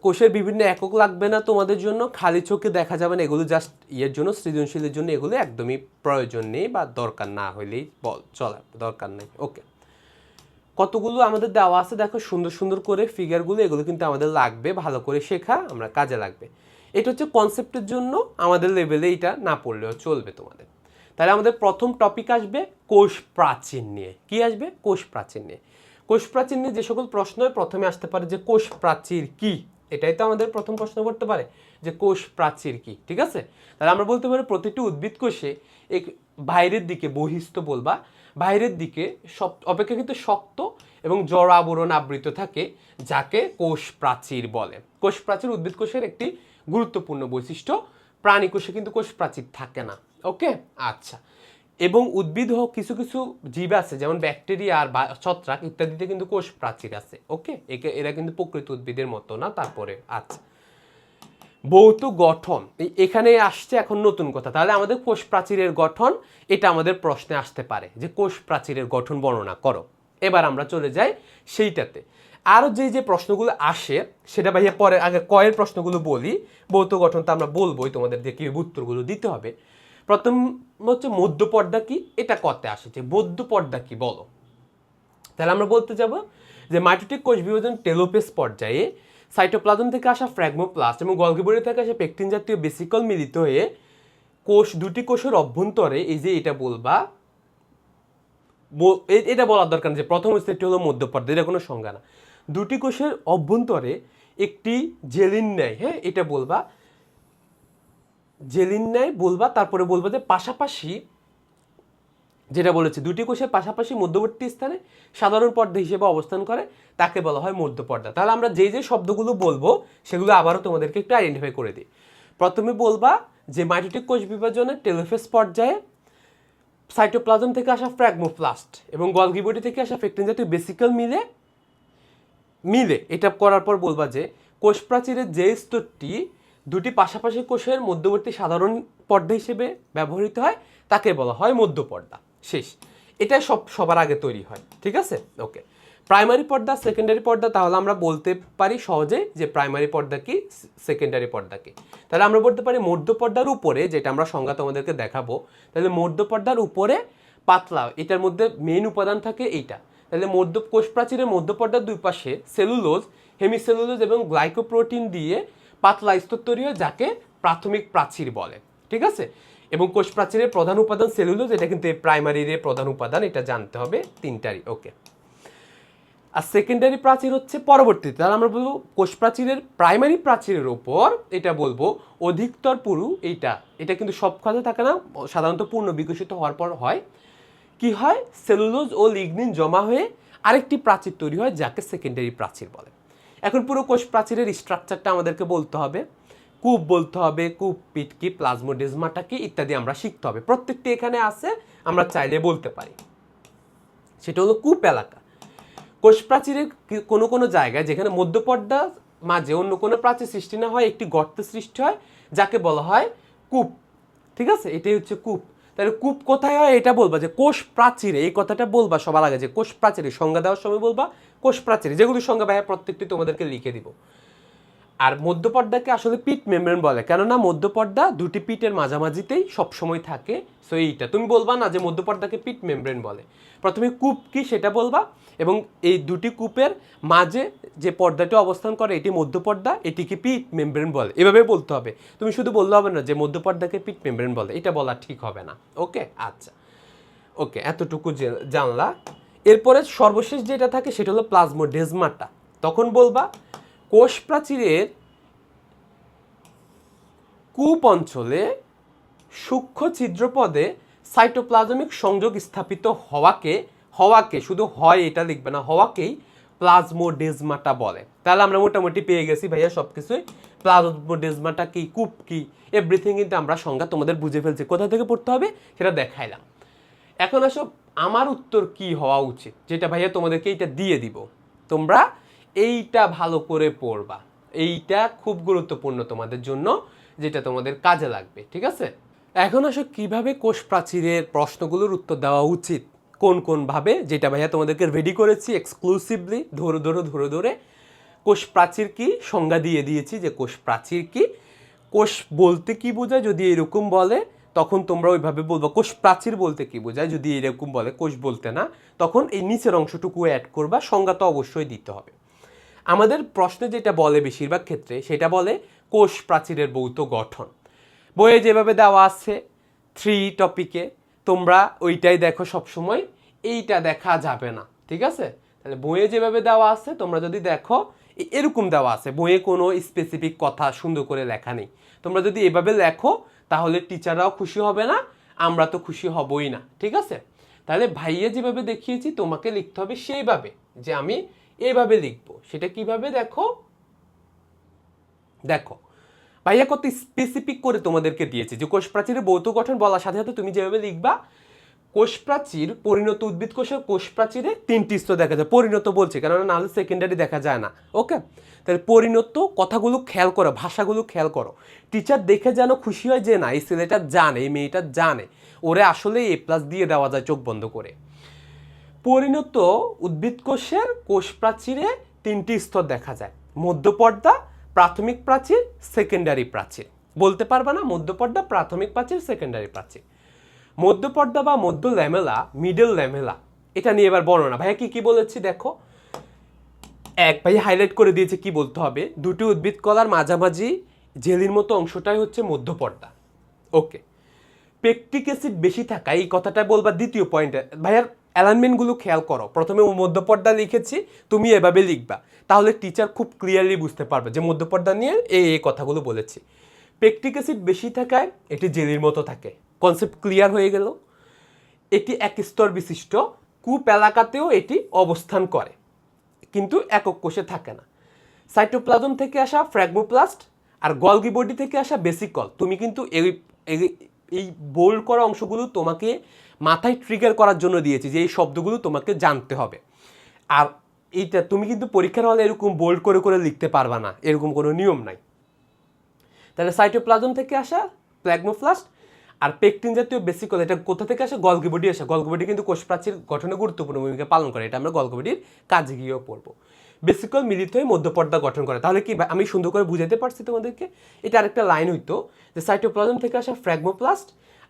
কোষের বিভিন্ন একক লাগবে না তোমাদের জন্য, খালি চোখে দেখা যাবে না, এগুলো জাস্ট ইয়ের জন্য, সৃজনশীলের জন্য, এগুলো একদমই প্রয়োজন নেই বা দরকার না হইলেই চলা, দরকার নেই। ওকে, কতগুলো আমাদের দেওয়া আছে দেখো সুন্দর সুন্দর করে ফিগারগুলো, এগুলো কিন্তু আমাদের লাগবে, ভালো করে শেখা আমরা কাজে লাগবে। এটা হচ্ছে কনসেপ্টের জন্য আমাদের লেভেলে এটা না পড়লেও চলবে তোমাদের। তাহলে আমাদের প্রথম টপিক আসবে কোষ প্রাচীর নিয়ে। কি আসবে? কোষ প্রাচীর নিয়ে। কোষ প্রাচীর নিয়ে যে সকল প্রশ্ন প্রথমে আসতে পারে যে কোষ প্রাচীর কি, এটাই তো আমাদের প্রথম প্রশ্ন করতে পারে যে কোষ প্রাচীর কি। ঠিক আছে, তাহলে আমরা বলতে পারি প্রতিটি উদ্ভিদ কোষে এক বাইরের দিকে বহিস্থ বলবা, বাইরের দিকে সব অপেক্ষাকৃত শক্ত এবং জড় আবরণ আবৃত থাকে, যাকে কোষ প্রাচীর বলে। কোষ প্রাচীর উদ্ভিদ কোষের একটি গুরুত্বপূর্ণ বৈশিষ্ট্য। প্রাণী কোষে কিন্তু কোষ প্রাচীর থাকে না। ওকে, আচ্ছা। এবং উদ্ভিদ হোক কিছু কিছু জীব আছে যেমন ব্যাকটেরিয়া আর ছত্রাক ইত্যাদিতে কিন্তু কোষ প্রাচীর আছে। ওকে, এরা কিন্তু প্রকৃত উদ্ভিদের মতো না। তারপরে আচ্ছা, ভৌত গঠন, এখানে আসছে এখন নতুন কথা। তাহলে আমাদের কোষ প্রাচীরের গঠন, এটা আমাদের প্রশ্নে আসতে পারে যে কোষ প্রাচীরের গঠন বর্ণনা করো। এবার আমরা চলে যাই সেইটাতে। আরও যে প্রশ্নগুলো আসে সেটা ভাইয়া পরে, আগে কয়ের প্রশ্নগুলো বলি। ভৌত গঠন তো আমরা বলবোই, তোমাদের দিয়ে কীভাবে উত্তরগুলো দিতে হবে। প্রথম হচ্ছে মধ্যপর্দা কি, এটা কতে আসে যে মধ্যপর্দা কি বলো। তাহলে আমরা বলতে যাব যে মাইটোটিক কোষ বিভাজন টেলোপেস পর্যায়ে সাইটোপ্লাজম থেকে আসা ফ্র্যাগমোপ্লাস্ট এবং গলগি বডি থেকে আসা পেকটিন জাতীয় বেসিকল মিলিত হয়ে দুটি কোষের অভ্যন্তরে, এই যে এটা বলবা, এটা বলার দরকার যে প্রথম স্টেপটি হলো মধ্যপর্দা, এটা কোনো সংজ্ঞা না। দুটি কোষের অভ্যন্তরে একটি জেলিন নেয়, হ্যাঁ এটা বলবা, জেলিন নেয় বলবা। তারপরে বলবা যে পাশাপাশি, যেটা বলেছে দুটি কোষের পাশাপাশি মধ্যবর্তী স্থানে সাধারণ পর্দা হিসেবে অবস্থান করে, তাকে বলা হয় মধ্যপর্দা। তাহলে আমরা যে শব্দগুলো বলবো সেগুলো আবারও তোমাদেরকে একটু আইডেন্টিফাই করে দিই। প্রথমে বলবা যে মাইটোটিক কোষ বিভাজনের টেলোফেজ পর্যায়ে সাইটোপ্লাজম থেকে আসা ফ্র্যাগমোপ্লাস্ট এবং গলগি বডি থেকে আসা পেকটিন জাতীয় বেসিকল মিলে এটা করার পর বলবা যে কোষ প্রাচীরের যে স্তরটি দুটি পাশাপাশি কোষের মধ্যবর্তী সাধারণ পর্দা হিসেবে ব্যবহৃত হয়, তাকে বলা হয় মধ্যপর্দা। শেষ, এটাই সবার আগে তৈরি হয়। ঠিক আছে, ওকে। প্রাইমারি পর্দা, সেকেন্ডারি পর্দা, তাহলে আমরা বলতে পারি সহজে যে প্রাইমারি পর্দা কি, সেকেন্ডারি পর্দা কি। তাহলে আমরা বলতে পারি মধ্যপর্দার উপরে, যেটা আমরা সংজ্ঞা তোমাদেরকে দেখাবো। তাহলে মধ্যপর্দার উপরে পাতলা, এটার মধ্যে মেইন উপাদান থাকে এইটা। তাহলে কোষ প্রাচীরের মধ্যপর্দার দুই পাশে সেলুলোজ, হেমিসেলুলোজ এবং গ্লাইকোপ্রোটিন দিয়ে পাতলা স্তর তৈরি হয়, যাকে প্রাথমিক প্রাচীর বলে। ঠিক আছে, এবং কোষ প্রাচীরের প্রধান উপাদান সেলুলোজ, এটা কিন্তু প্রাইমারির প্রধান উপাদান, এটা জানতে হবে তিনটারই। ওকে, আর সেকেন্ডারি প্রাচীর হচ্ছে পরবর্তীতে। তাহলে আমরা বলবো কোষ প্রাচীরের প্রাইমারি প্রাচীরের ওপর, এটা বলবো অধিকতর পুরু, এটা কিন্তু সব কাজে থাকে না, সাধারণত পূর্ণ বিকশিত হওয়ার পর হয়। কি হয়, সেলুলোজ ও লিগনিন জমা হয়ে আরেকটি প্রাচীর তৈরি হয়, যাকে সেকেন্ডারি প্রাচীর বলে। এখন পুরো কোষ প্রাচীরের স্ট্রাকচারটা আমাদেরকে বলতে হবে, কূপ বলতে হবে, কূপ পিট কি, প্লাজমোডেজমাটা কি ইত্যাদি আমরা শিখতে হবে। প্রত্যেকটি এখানে আছে, আমরা চাইলে বলতে পারি। সেটা হলো কূপ এলাকা। কোষ প্রাচীরের কোনো কোনো জায়গায় যেখানে মধ্যপর্দা মাঝে অন্য কোনো প্রাচীর সৃষ্টি না হয়, একটি গর্তের সৃষ্টি হয়, যাকে বলা হয় কূপ। ঠিক আছে, এটাই হচ্ছে কূপ। তাহলে কূপ কোথায় হয় এটা বলবা, যে কোষ প্রাচীরে, এই কথাটা বলবা সবার আগে, যে কোষ প্রাচীরে সংজ্ঞা দেওয়ার সময় বলবা কোষ প্রাচীরে, যেগুলি সংজ্ঞা ভাইয়া প্রত্যেকটি তোমাদেরকে লিখে দিব। আর মধ্যপর্দাকে আসলে পিট মেমব্রেন বলে, কেননা মধ্যপর্দা দুটি পিটের মাঝামাঝিতেই সবসময় থাকে। সো এইটা তুমি বলবা না যে মধ্যপর্দাকে পিট মেমব্রেন বলে। প্রথমে কূপ কি সেটা বলবা, এবং এই দুটি কূপের মাঝে যে পর্দাটি অবস্থান করে এটি মধ্যপর্দা, এটিকে পিট মেমব্রেন বলে, এভাবে বলতে হবে। তুমি শুধু বললে হবে না যে মধ্যপর্দাকে পিট মেমব্রেন বলে, এটা বলা ঠিক হবে না। ওকে, আচ্ছা, ওকে, এতটুকু জানলা। এরপরে সর্বশেষ যেটা থাকে সেটা হলো প্লাজমোডেজমাটা। তখন বলবা কোষ প্রাচীরের কূপ অঞ্চলে সূক্ষ্ম ছিদ্রপদে সাইটোপ্লাজমিক সংযোগ স্থাপিত হওয়াকে শুধু হয় এটা লিখবে না, হওয়াকেই প্লাজমোডেজমাটা বলে। তাহলে আমরা মোটামুটি পেয়ে গেছি ভাইয়া সব কিছুই। প্লাজমোডেজমাটা কি, কূপ কি, এভরিথিং কিন্তু আমরা সংজ্ঞা তোমাদের বুঝে ফেলছি। কোথা থেকে পড়তে হবে সেটা দেখাইলাম। এখন আসো আমার উত্তর কি হওয়া উচিত, যেটা ভাইয়া তোমাদেরকে এইটা দিয়ে দিব। তোমরা এইটা ভালো করে পড়বা, এইটা খুব গুরুত্বপূর্ণ তোমাদের জন্য, যেটা তোমাদের কাজে লাগবে। ঠিক আছে, এখন আসো কিভাবে কোষ প্রাচীরের প্রশ্নগুলোর উত্তর দেওয়া উচিত, কোন ভাবে, যেটা ভাইয়া তোমাদেরকে রেডি করেছি এক্সক্লুসিভলি ধরে কোষ প্রাচীর কি সংজ্ঞা দিয়ে দিয়েছি, যে কোষ প্রাচীর কি, কোষ বলতে কি বোঝায় যদি এরকম বলে তখন তোমরা ওইভাবে বলবো। কোষ প্রাচীর বলতে কি বোঝায় যদি এরকম বলে, কোষ বলতে না, তখন এই নিচের অংশটুকু অ্যাড করবা। সংজ্ঞা তো অবশ্যই দিতে হবে। আমাদের প্রশ্নে যেটা বলে বেশিরভাগ ক্ষেত্রে সেটা বলে কোষ প্রাচীরের ভৌত গঠন। বইয়ে যেভাবে দেওয়া আছে 3 টপিকে, তোমরা ওইটাই দেখো সবসময়, এইটা দেখা যাবে না, ঠিক আছে? তাহলে বইয়ে যেভাবে দেওয়া আছে তোমরা যদি দেখো এরকম দেওয়া আছে, বইয়ে কোনো স্পেসিফিক কথা সুন্দর করে লেখা নেই। তোমরা যদি এভাবে লেখো তাহলে টিচাররাও খুশি হবে না, আমরা তো খুশি হবই না, ঠিক আছে? তাহলে ভাইয়া যেভাবে দেখিয়েছি তোমাকে লিখতে হবে সেইভাবে, যে আমি এইভাবে লিখবো। সেটা কিভাবে দেখো, দেখো ভাইয়া কত স্পেসিফিক করে তোমাদেরকে দিয়েছে যে কোষ প্রাচীরের ভৌত গঠন বলার সাথে সাথে তুমি যেভাবে লিখবা, কোষ প্রাচীর পরিণত উদ্ভিদ কোষের কোষ প্রাচীরে 3টি স্তর দেখা যায়। পরিণত বলছে কারণ নাহলে সেকেন্ডারি দেখা যায় না, ওকে? তাহলে পরিণত কথাগুলো খেয়াল করো, ভাষাগুলো খেয়াল করো। টিচার দেখে যেন খুশি হয় যে না এই ছেলেটা জানে, এই মেয়েটা জানে, ওরে আসলে A+ দিয়ে দেওয়া যায় চোখ বন্ধ করে। পরিণত উদ্ভিদ কোষের কোষ প্রাচীরে 3টি স্তর দেখা যায়, মধ্যপর্দা, প্রাথমিক প্রাচীর, সেকেন্ডারি প্রাচীর। বলতে পারবে না মধ্যপর্দা, প্রাথমিক প্রাচীর, সেকেন্ডারি প্রাচীর। মধ্যপর্দা বা মধ্য ল্যামেলা, মিডল ল্যামেলা, এটা নিয়ে এবার বর্ণনা। ভাইয়া কি বলেছি দেখো, ভাইয়া হাইলাইট করে দিয়েছে কি বলতে হবে। দুটি উদ্ভিদ কলার মাঝামাঝি জেলির মতো অংশটাই হচ্ছে মধ্যপর্দা, ওকে? পেকটিক অ্যাসিড বেশি থাকা, এই কথাটা বলবা দ্বিতীয় পয়েন্টে। ভাইয়ার অ্যালাইনমেন্টগুলো খেয়াল করো, প্রথমে মধ্যপর্দা লিখেছি, তুমি এভাবে লিখবা, তাহলে টিচার খুব ক্লিয়ারলি বুঝতে পারবে যে মধ্যপর্দা নিয়ে এই কথাগুলো বলেছি। পেকটিক অ্যাসিড বেশি থাকায় এটি জেলির মতো থাকে, কনসেপ্ট ক্লিয়ার হয়ে গেল। এটি এক স্তর বিশিষ্ট, কূপ এলাকাতেও এটি অবস্থান করে কিন্তু একক কোষে থাকে না। সাইটোপ্লাজম থেকে আসা ফ্র্যাগমোপ্লাস্ট আর গলগি বডি থেকে আসা বেসিকল, তুমি কিন্তু এই বোল্ড করা অংশগুলো তোমাকে মাথায় ট্রিগার করার জন্য দিয়েছি যে এই শব্দগুলো তোমাকে জানতে হবে। আর এইটা তুমি কিন্তু পরীক্ষার হলে এরকম বোল্ড করে করে লিখতে পারবা না, এরকম কোনো নিয়ম নাই। তাহলে সাইটোপ্লাজম থেকে আসা প্ল্যাগমোপ্লাস্ট আর পেকটিন জাতীয় বেসিকল, এটা কোথা থেকে আসে? গলগি বডি আসে। গলগি বডি কিন্তু কোষ প্রাচীর গঠনে গুরুত্বপূর্ণ ভূমিকা পালন করে, এটা আমরা গলগি বডির কাজে গিয়েও পড়বো। বেসিকল মিলিত হয়ে মধ্যপর্দা গঠন করে। তাহলে কি আমি সুন্দর করে বুঝাতে পারছি তোমাদেরকে? এটা আরেকটা লাইন হইতো যে সাইটোপ্লাজম থেকে আসা ফ্র্যাগমোপ্লাস্ট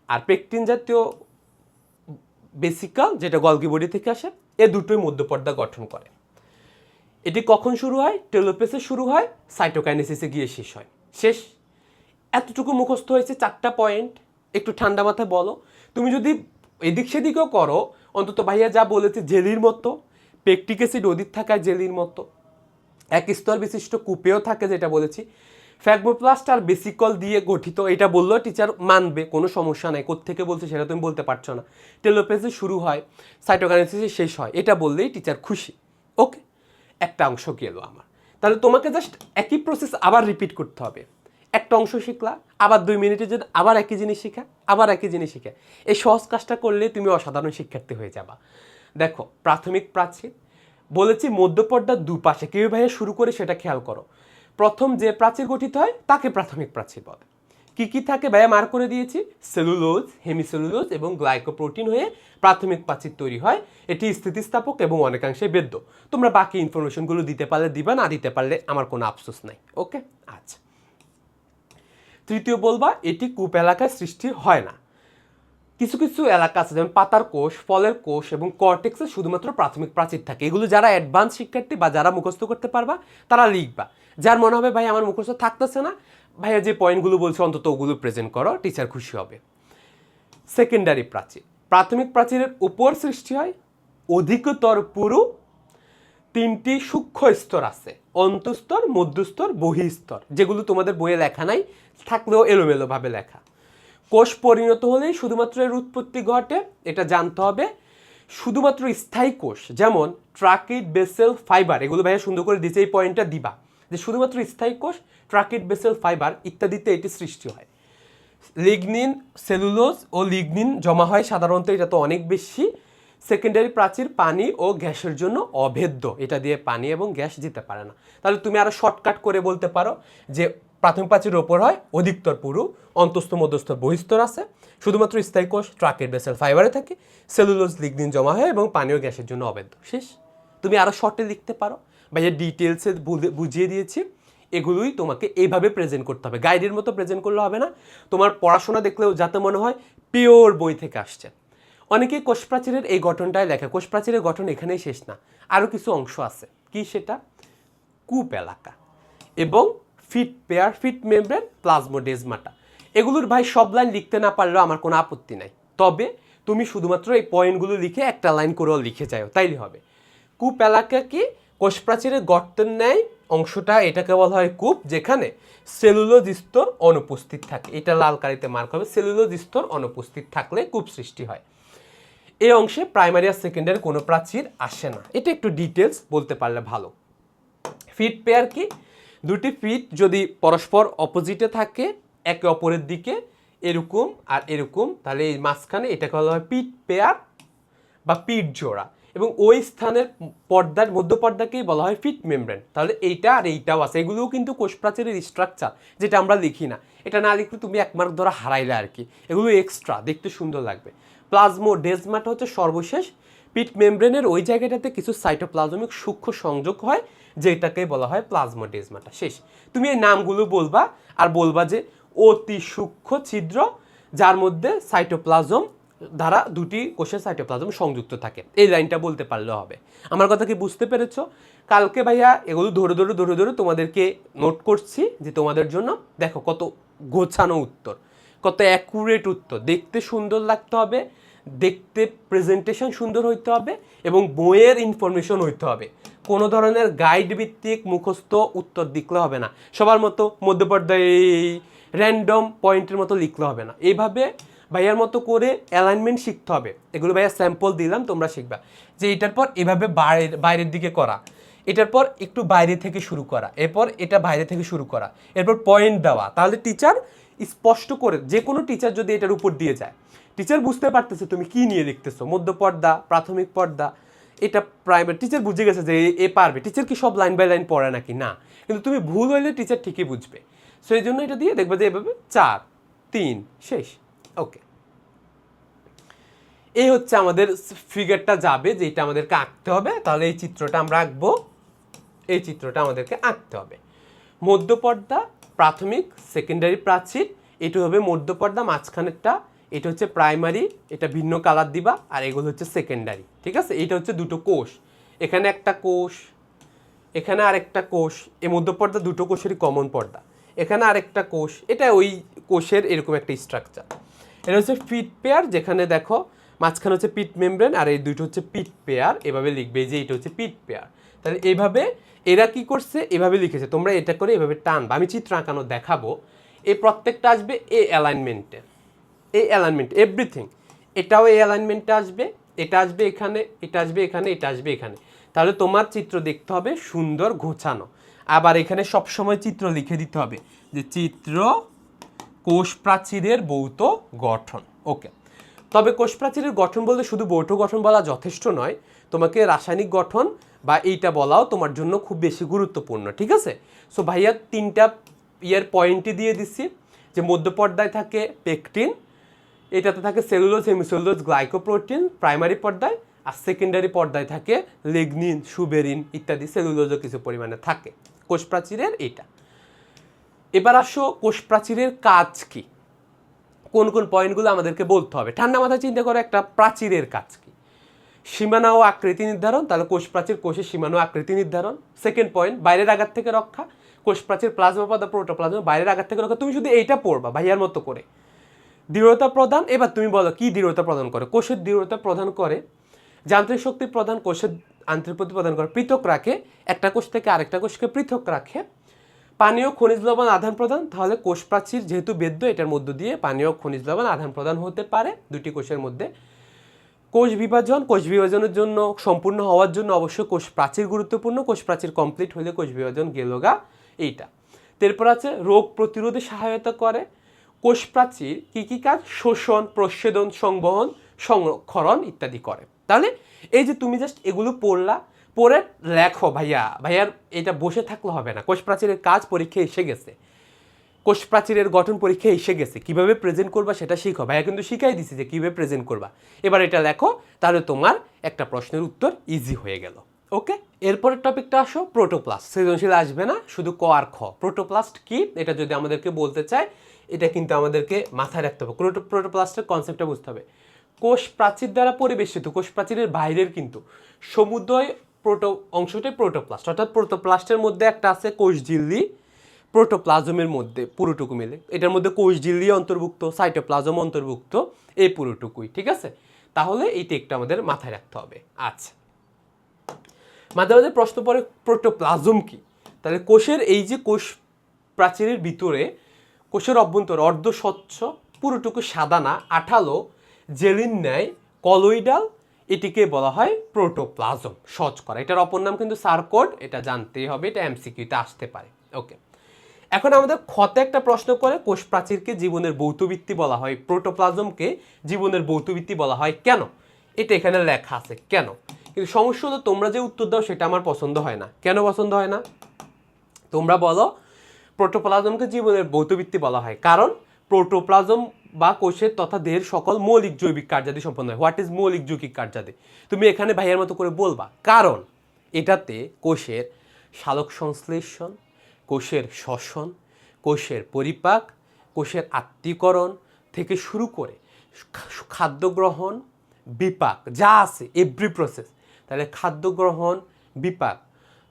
আর পেকটিন জাতীয় বেসিকল, যেটা গলগি বডি থেকে আসে, এ দুটোই মধ্যপর্দা গঠন করে। এটি কখন শুরু হয়? টেলোপেসে শুরু হয়, সাইটোকাইনেসিসে গিয়ে শেষ হয়। শেষ। এতটুকু মুখস্থ হয়েছে 4টা পয়েন্ট, একটু ঠান্ডা মাথায় বলো। তুমি যদি এদিক সেদিকেও করো, অন্তত ভাইয়া যা বলেছে জেলির মতো, পেকটিক অ্যাসিড অধিক থাকায় জেলির মতো, এক স্তর বিশিষ্ট কূপেও থাকে যেটা বলেছি, ফ্র্যাগমোপ্লাস্ট আর বেসিকল দিয়ে গঠিত, এটা বললেও টিচার মানবে, কোনো সমস্যা নাই। কোত্থেকে বলছে সেটা তুমি বলতে পারছো না। টেলোপেসে শুরু হয়, সাইটোকাইনেসিসে শেষ হয়, এটা বললেই টিচার খুশি, ওকে? একটা অংশ গেল আমার। তাহলে তোমাকে জাস্ট একই প্রসেস আবার রিপিট করতে হবে। একটা অংশ শিখলা, আবার 2 মিনিটের জন্য আবার একই জিনিস শিখা, আবার একই জিনিস শিখা। এই সহজ কাজটা করলে তুমি অসাধারণ শিক্ষার্থী হয়ে যাবা। দেখো প্রাথমিক প্রাচীর বলেছি, মধ্যপর্দার দুপাশে কেউ ভাইয়া শুরু করে সেটা খেয়াল করো। প্রথম যে প্রাচীর গঠিত হয় তাকে প্রাথমিক প্রাচীর বলে। কি কি থাকে ভাইয়া মার্ক করে দিয়েছি, সেলুলোজ, হেমিসেলুলোজ এবং গ্লাইকোপ্রোটিন হয়ে প্রাথমিক প্রাচীর তৈরি হয়। এটি স্থিতিস্থাপক এবং অনেকাংশে বেদ্য। তোমরা বাকি ইনফরমেশনগুলো দিতে পারলে দিবা, না দিতে পারলে আমার কোনো আফসোস নাই, ওকে? আচ্ছা, তৃতীয় বলবা এটি কূপ এলাকায় সৃষ্টি হয় না। কিছু কিছু এলাকা আছে যেমন পাতার কোষ, ফলের কোষ এবং কর্টেক্সে শুধুমাত্র প্রাথমিক প্রাচীর থাকে। এগুলো যারা অ্যাডভান্স শিক্ষার্থী বা যারা মুখস্থ করতে পারবা তারা লিখবা। যার মনে হবে ভাই আমার মুখস্থ থাকতেছে না, ভাইয়া যে পয়েন্টগুলো বলছে অন্তত ওগুলো প্রেজেন্ট করো, টিচার খুশি হবে। সেকেন্ডারি প্রাচীর, প্রাথমিক প্রাচীরের উপর সৃষ্টি হয়, অধিকতর পুরু 3টি সূক্ষ্ম স্তর আছে, অন্তঃস্তর, মধ্যস্তর, বহিঃস্তর, যেগুলো তোমাদের বইয়ে লেখা নাই, থাকলেও এলোমেলোভাবে লেখা। কোষ পরিণত হলেই শুধুমাত্র এর উৎপত্তি ঘটে, এটা জানতে হবে। শুধুমাত্র স্থায়ী কোষ যেমন ট্রাকিড, বেসেল, ফাইবার, এগুলো ভাইয়া সুন্দর করে দিচ্ছে, এই পয়েন্টটা দিবা যে শুধুমাত্র স্থায়ী কোষ, ট্রাকিড, বেসেল, ফাইবার ইত্যাদিতে এটি সৃষ্টি হয়। লিগনিন, সেলুলোজ ও লিগনিন জমা হয় সাধারণত, এটা তো অনেক বেশি। সেকেন্ডারি প্রাচীর পানি ও গ্যাসের জন্য অভেদ্য, এটা দিয়ে পানি এবং গ্যাস যেতে পারে না। তাহলে তুমি আরো শর্টকাট করে বলতে পারো যে প্রাথমিক প্রাচীরের ওপর হয়, অধিকতর পুরু, অন্তঃস্থ, মধ্যস্থ, বহিঃস্তর আছে, শুধুমাত্র স্থায়ী কোষ ট্রাকের, বেসেল, ফাইবারে থাকে, সেলুলোজ, লিগনিন জমা হয় এবং পানি ও গ্যাসের জন্য অভেদ্য। শেষ। তুমি আরো শর্টে লিখতে পারো, ভাইয়া ডিটেলসে বুঝিয়ে দিয়েছি। এগুলোই তোমাকে এইভাবে প্রেজেন্ট করতে হবে, গাইডের মতো প্রেজেন্ট করলে হবে না। তোমার পড়াশোনা দেখলেও যাতে মনে হয় পিওর বই থেকে আসছে। অনেকেই কোষ প্রাচীরের এই গঠনটাই লেখে, কোষ প্রাচীরের গঠন এখানেই শেষ না, আরও কিছু অংশ আছে। কি সেটা? কূপ এলাকা এবং ফিট পেয়ার, ফিট মেমব্রেন, প্লাজমোডেজমাটা। এগুলোর ভাই সব লাইন লিখতে না পারলেও আমার কোনো আপত্তি নাই, তবে তুমি শুধুমাত্র এই পয়েন্টগুলো লিখে একটা লাইন করেও লিখে যাও, তাইলে হবে। কূপ এলাকা কি? কোষ প্রাচীরের গর্তের ন্যায় অংশটা, এটাকে বলা হয় কূপ, যেখানে সেলুলোজ স্তর অনুপস্থিত থাকে। এটা লাল কালিতে মার্ক হবে, সেলুলোজ স্তর অনুপস্থিত থাকলে কূপ সৃষ্টি হয়। এই অংশে প্রাইমারি আর সেকেন্ডারি কোনো প্রাচীর আসে না। এটা একটু ডিটেলস বলতে পারলে ভালো। ফিট পেয়ার কি? দুটি ফিট যদি পরস্পর অপোজিটে থাকে একে অপরের দিকে, এরকম আর এরকম, তাহলে এই মাঝখানে এটাকে বলা হয় পিট পেয়ার বা পিট জোড়া, এবং ওই স্থানের পর্দার মধ্য পর্দাকেই বলা হয় ফিট মেমব্রেন। তাহলে এইটা আর এইটাও আছে, এগুলোও কিন্তু কোষ প্রাচীরের স্ট্রাকচার, যেটা আমরা লিখি না। এটা না লিখলে তুমি এক মার্ক ধরা হারাইলে আর কি, এগুলো এক্সট্রা, দেখতে সুন্দর লাগবে। প্লাজমোডেজমাটা হচ্ছে সর্বশেষ। পিট মেমব্রেনের ওই জায়গাটাতে কিছু সাইটোপ্লাজমিক সূক্ষ্ম সংযোগ হয়, যেটাকে বলা হয় প্লাজমোডেজমাটা। শেষ। তুমি এই নামগুলো বলবা আর বলবা যে অতি সূক্ষ্ম ছিদ্র যার মধ্যে সাইটোপ্লাজম দ্বারা দুটি কোষের সাইটোপ্লাজম সংযুক্ত থাকে, এই লাইনটা বলতে পারলেও হবে। আমার কথা কি বুঝতে পেরেছো? কালকে ভাইয়া এগুলো ধরে ধরে তোমাদেরকে নোট করছি, যে তোমাদের জন্য দেখো কত গোছানো উত্তর, কত অ্যাকুরেট উত্তর। দেখতে সুন্দর লাগতে হবে, দেখতে প্রেজেন্টেশন সুন্দর হইতে হবে, এবং বইয়ের ইনফরমেশন হইতে হবে। কোনো ধরনের গাইড ভিত্তিক মুখস্থ উত্তর লিখলে হবে না, সবার মতো মধ্যপর্যায়ে র্যান্ডম পয়েন্টের মতো লিখলে হবে না। এইভাবে ভাইয়ার মতো করে অ্যালাইনমেন্ট শিখতে হবে। এগুলো ভাইয়া স্যাম্পল দিলাম, তোমরা শিখবা যে এটার পর এভাবে বাইরের দিকে করা, এটার পর একটু বাইরে থেকে শুরু করা, এরপর এটা বাইরে থেকে শুরু করা, এরপর পয়েন্ট দেওয়া। তাহলে টিচার স্পষ্ট করে, যে কোনো টিচার যদি এটার উপর দিয়ে যায়, টিচার বুঝতে পারতেছে তুমি কি নিয়ে লিখতেছো। মধ্য পর্দা, প্রাথমিক পর্দা, এটা প্রাইমারি, টিচার বুঝে গেছে যে এ পারবে। টিচার কি সব লাইন বাই লাইন পড়ে নাকি? না, কিন্তু তুমি ভুল হইলে টিচার ঠিকই বুঝবে। সো এই জন্য এটা দিয়ে দেখবে যে এভাবে 4, 3 শেষ। ওকে, এই হচ্ছে আমাদের ফিগারটা যাবে, যেটা আমাদেরকে আঁকতে হবে। তাহলে এই চিত্রটা আমরা আঁকবো, এই চিত্রটা আমাদেরকে আঁকতে হবে। মধ্যপর্দা, প্রাথমিক, সেকেন্ডারি প্রাচীর, এটা হবে মধ্যপর্দা, মাঝখানেরটা এটা হচ্ছে প্রাইমারি, এটা ভিন্ন কালার দিবা, আর এগুলো হচ্ছে সেকেন্ডারি। ঠিক আছে, এটা হচ্ছে দুটো কোষ, এখানে একটা কোষ, এখানে আরেকটা কোষ, এই মধ্যপর্দা দুটো কোষেরই কমন পর্দা, এখানে আরেকটা কোষ, এটা ওই কোষের এরকম একটা স্ট্রাকচার। এটা হচ্ছে ফিট পেয়ার, যেখানে দেখো মাঝখানে হচ্ছে পিট মেমব্রেন, আর এই দুটো হচ্ছে পিট পেয়ার। এভাবে লিখবে যে এটা হচ্ছে পিট পেয়ার। তাহলে এইভাবে এরা কি করছে, এভাবে লিখেছে, তোমরা এটা করে এভাবে টানবা, আমি চিত্র আঁকানো দেখাবো। এই প্রত্যেকটা আসবে এই অ্যালাইনমেন্টে, এই অ্যালাইনমেন্ট এভরিথিং। এটাও এই অ্যালাইনমেন্টে আসবে, এটা আসবে এখানে, এটা আসবে এখানে, এটা আসবে এখানে। তাহলে তোমার চিত্র দেখতে হবে সুন্দর গোছানো। আবার এখানে সবসময় চিত্র লিখে দিতে হবে, যে চিত্র কোষ প্রাচীরের ভৌত গঠন। ওকে, তবে কোষ প্রাচীরের গঠন বলতে শুধু ভৌত গঠন বলা যথেষ্ট নয়, তোমাকে রাসায়নিক গঠন বা এইটা বলাও তোমার জন্য খুব বেশি গুরুত্বপূর্ণ। ঠিক আছে, সো ভাইয়া 3টা পয়েন্টই দিয়ে দিচ্ছি, যে মধ্যপর্দায় থাকে পেকটিন, এটাতে থাকে সেলুলোজ, হেমিসেলুলোজ, গ্লাইকোপ্রোটিন প্রাইমারি পর্দায়, আর সেকেন্ডারি পর্দায় থাকে লিগনিন, সুবেরিন ইত্যাদি সেলুলোজও কিছু পরিমাণে থাকে কোষ প্রাচীরের। এটা এবার আসো কোষ প্রাচীরের কাজ কি, কোন কোন পয়েন্টগুলো আমাদেরকে বলতে হবে। ঠান্ডা মাথায় চিন্তা করো একটা প্রাচীরের কাজ কি। সীমানা ও আকৃতি নির্ধারণ, তাহলে কোষ প্রাচীর কোষের সীমানা ও আকৃতি নির্ধারণ। সেকেন্ড পয়েন্ট, বাইরের আঘাত থেকে রক্ষা, কোষ প্রাচীর প্লাজমা পর্দা, প্রোটোপ্লাজম, বাইরের আঘাত থেকে রক্ষা। তুমি শুধু এইটা পড়বা ভাইয়ার মতো করে। দৃঢ়তা প্রদান, এবার তুমি বলো কি দৃঢ়তা প্রদান করে। কোষের দৃঢ়তা প্রদান করে, যান্ত্রিক শক্তি প্রদান, কোষের আন্তরিক প্রতি প্রদান করে, পৃথক রাখে, একটা কোষ থেকে আরেকটা কোষকে পৃথক রাখে। পানীয় খনিজ লবণ আদান প্রদান, তাহলে কোষ প্রাচীর যেহেতু বেদ্য, এটার মধ্য দিয়ে পানীয় খনিজ লবণ আদান প্রদান হতে পারে দুটি কোষের মধ্যে। কোষ বিভাজন, কোষ বিভাজনের জন্য সম্পূর্ণ হওয়ার জন্য অবশ্যই কোষ প্রাচীর গুরুত্বপূর্ণ। কোষ প্রাচীর কমপ্লিট হলে কোষ বিভাজন গেলগা, এইটা। তারপর আছে রোগ প্রতিরোধে সহায়তা করে। কোষ প্রাচীর কী কী কাজ? শোষণ, প্রচ্ছেদন, সংবহন, সংরক্ষণ ইত্যাদি করে। তাহলে এই যে তুমি জাস্ট এগুলো পড়লা, পড়ে লেখো ভাইয়ার এটা বসে থাকলে হবে না। কোষ প্রাচীরের কাজ পরীক্ষায় এসে গেছে, কোষ প্রাচীরের গঠন পরীক্ষায় এসে গেছে, কিভাবে প্রেজেন্ট করবা সেটা শিখো। ভাইয়া কিন্তু শিখাই দিছি যে কীভাবে প্রেজেন্ট করবা। এবার এটা লেখো, তাহলে তোমার একটা প্রশ্নের উত্তর ইজি হয়ে গেল। ওকে, এরপরের টপিকটা আসো প্রোটোপ্লাস্ট। সৃজনশীল আসবে না, শুধু ক আর খ। প্রোটোপ্লাস্ট কি এটা যদি আমাদেরকে বলতে চায়, এটা কিন্তু আমাদেরকে মাথায় রাখতে হবে। প্রোটোপ্লাস্টের কনসেপ্টটা বুঝতে হবে। কোষ প্রাচীর দ্বারা পরিবেষ্টিত, কোষ প্রাচীরের বাইরের কিন্তু সমুদয় অংশটাই প্রোটোপ্লাস্ট, অর্থাৎ প্রোটোপ্লাস্টের মধ্যে একটা আছে কোষ ঝিল্লি, প্রোটোপ্লাজমের মধ্যে পুরোটুকু মিলে, এটার মধ্যে কোষঝিল্লি অন্তর্ভুক্ত, সাইটোপ্লাজম অন্তর্ভুক্ত, এই পুরোটুকুই, ঠিক আছে? তাহলে এই টেকটা আমাদের মাথায় রাখতে হবে। আচ্ছা, মাঝে মাঝে প্রশ্ন পড়ে প্রোটোপ্লাজম কি? তাহলে কোষের এই যে কোষ প্রাচীরের ভিতরে কোষের অভ্যন্তরে অর্ধ স্বচ্ছ পুরোটুকু সাদা না, আঠালো জেলির ন্যায় কলয়েডাল, এটিকে বলা হয় প্রোটোপ্লাজম। সহজ করা, এটার অপর নাম কিন্তু সার্কোড, এটা জানতেই হবে, এটা এমসিকিউতে আসতে পারে। ওকে, এখন আমাদের ক্ষতে একটা প্রশ্ন করে কোষ প্রাচীরকে জীবনের ভৌতভিত্তি বলা হয়, প্রোটোপ্লাজমকে জীবনের ভৌতভিত্তি বলা হয় কেন? এটা এখানে লেখা আছে কেন, কিন্তু সমস্যা হলো তোমরা যে উত্তর দাও সেটা আমার পছন্দ হয় না। কেন পছন্দ হয় না? তোমরা বলো প্রোটোপ্লাজমকে জীবনের ভৌতভিত্তি বলা হয় কারণ প্রোটোপ্লাজম বা কোষের তথা দেহের সকল মৌলিক জৈবিক কার্যাদি সম্পন্ন হয়। হোয়াট ইজ মৌলিক যৌগিক কার্যাদি? তুমি এখানে ভাইয়ের মতো করে বলবা, কারণ এটাতে কোষের সালোক সংশ্লেষণ, কোষের শ্বসন, কোষের পরিপাক, কোষের আত্তীকরণ থেকে শুরু করে খাদ্য গ্রহণ, বিপাক যা আছে এভরি প্রসেস। তাহলে খাদ্য গ্রহণ, বিপাক,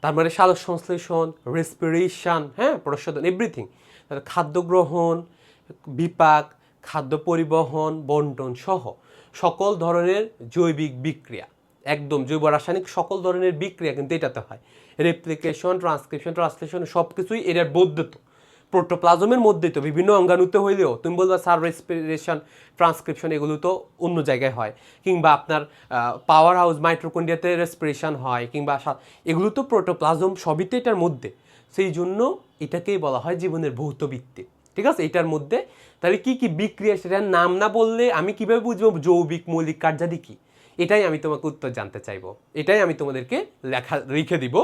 তার মানে সালোক সংশ্লেষণ, রেসপিরেশন, হ্যাঁ, প্রস্বাদন, এভরিথিং। তাহলে খাদ্য গ্রহণ, বিপাক, খাদ্য পরিবহন, বন্টন সহ সকল ধরনের জৈবিক বিক্রিয়া, একদম জৈব রাসায়নিক সকল ধরনের বিক্রিয়া কিন্তু এটাতে হয়। রেপ্লিকেশন, ট্রান্সক্রিপশন, ট্রান্সলেশন সব কিছুই এটার মধ্যে। তো প্রোটোপ্লাজমের মধ্যেই তো বিভিন্ন অঙ্গাণুতে হইলেও তুমি বলবা স্যার রেসপিরেশন, ট্রান্সক্রিপশন এগুলো তো অন্য জায়গায় হয়, কিংবা আপনার পাওয়ার হাউস মাইটোকন্ড্রিয়াতে রেসপিরেশন হয়, কিংবা এগুলো তো প্রোটোপ্লাজম সবই তো এটার মধ্যে। সেই জন্য এটাকেই বলা হয় জীবনের ভৌতভিত্তি, ঠিক আছে? এটার মধ্যে তাহলে কি কি বিক্রিয়া সেটার নাম না বললে আমি কিভাবে বুঝবো যৌবিক মৌলিক কার্যাদি কি? এটাই আমি তোমাকে উত্তর জানতে চাইবো, এটাই আমি তোমাদেরকে লিখে দিব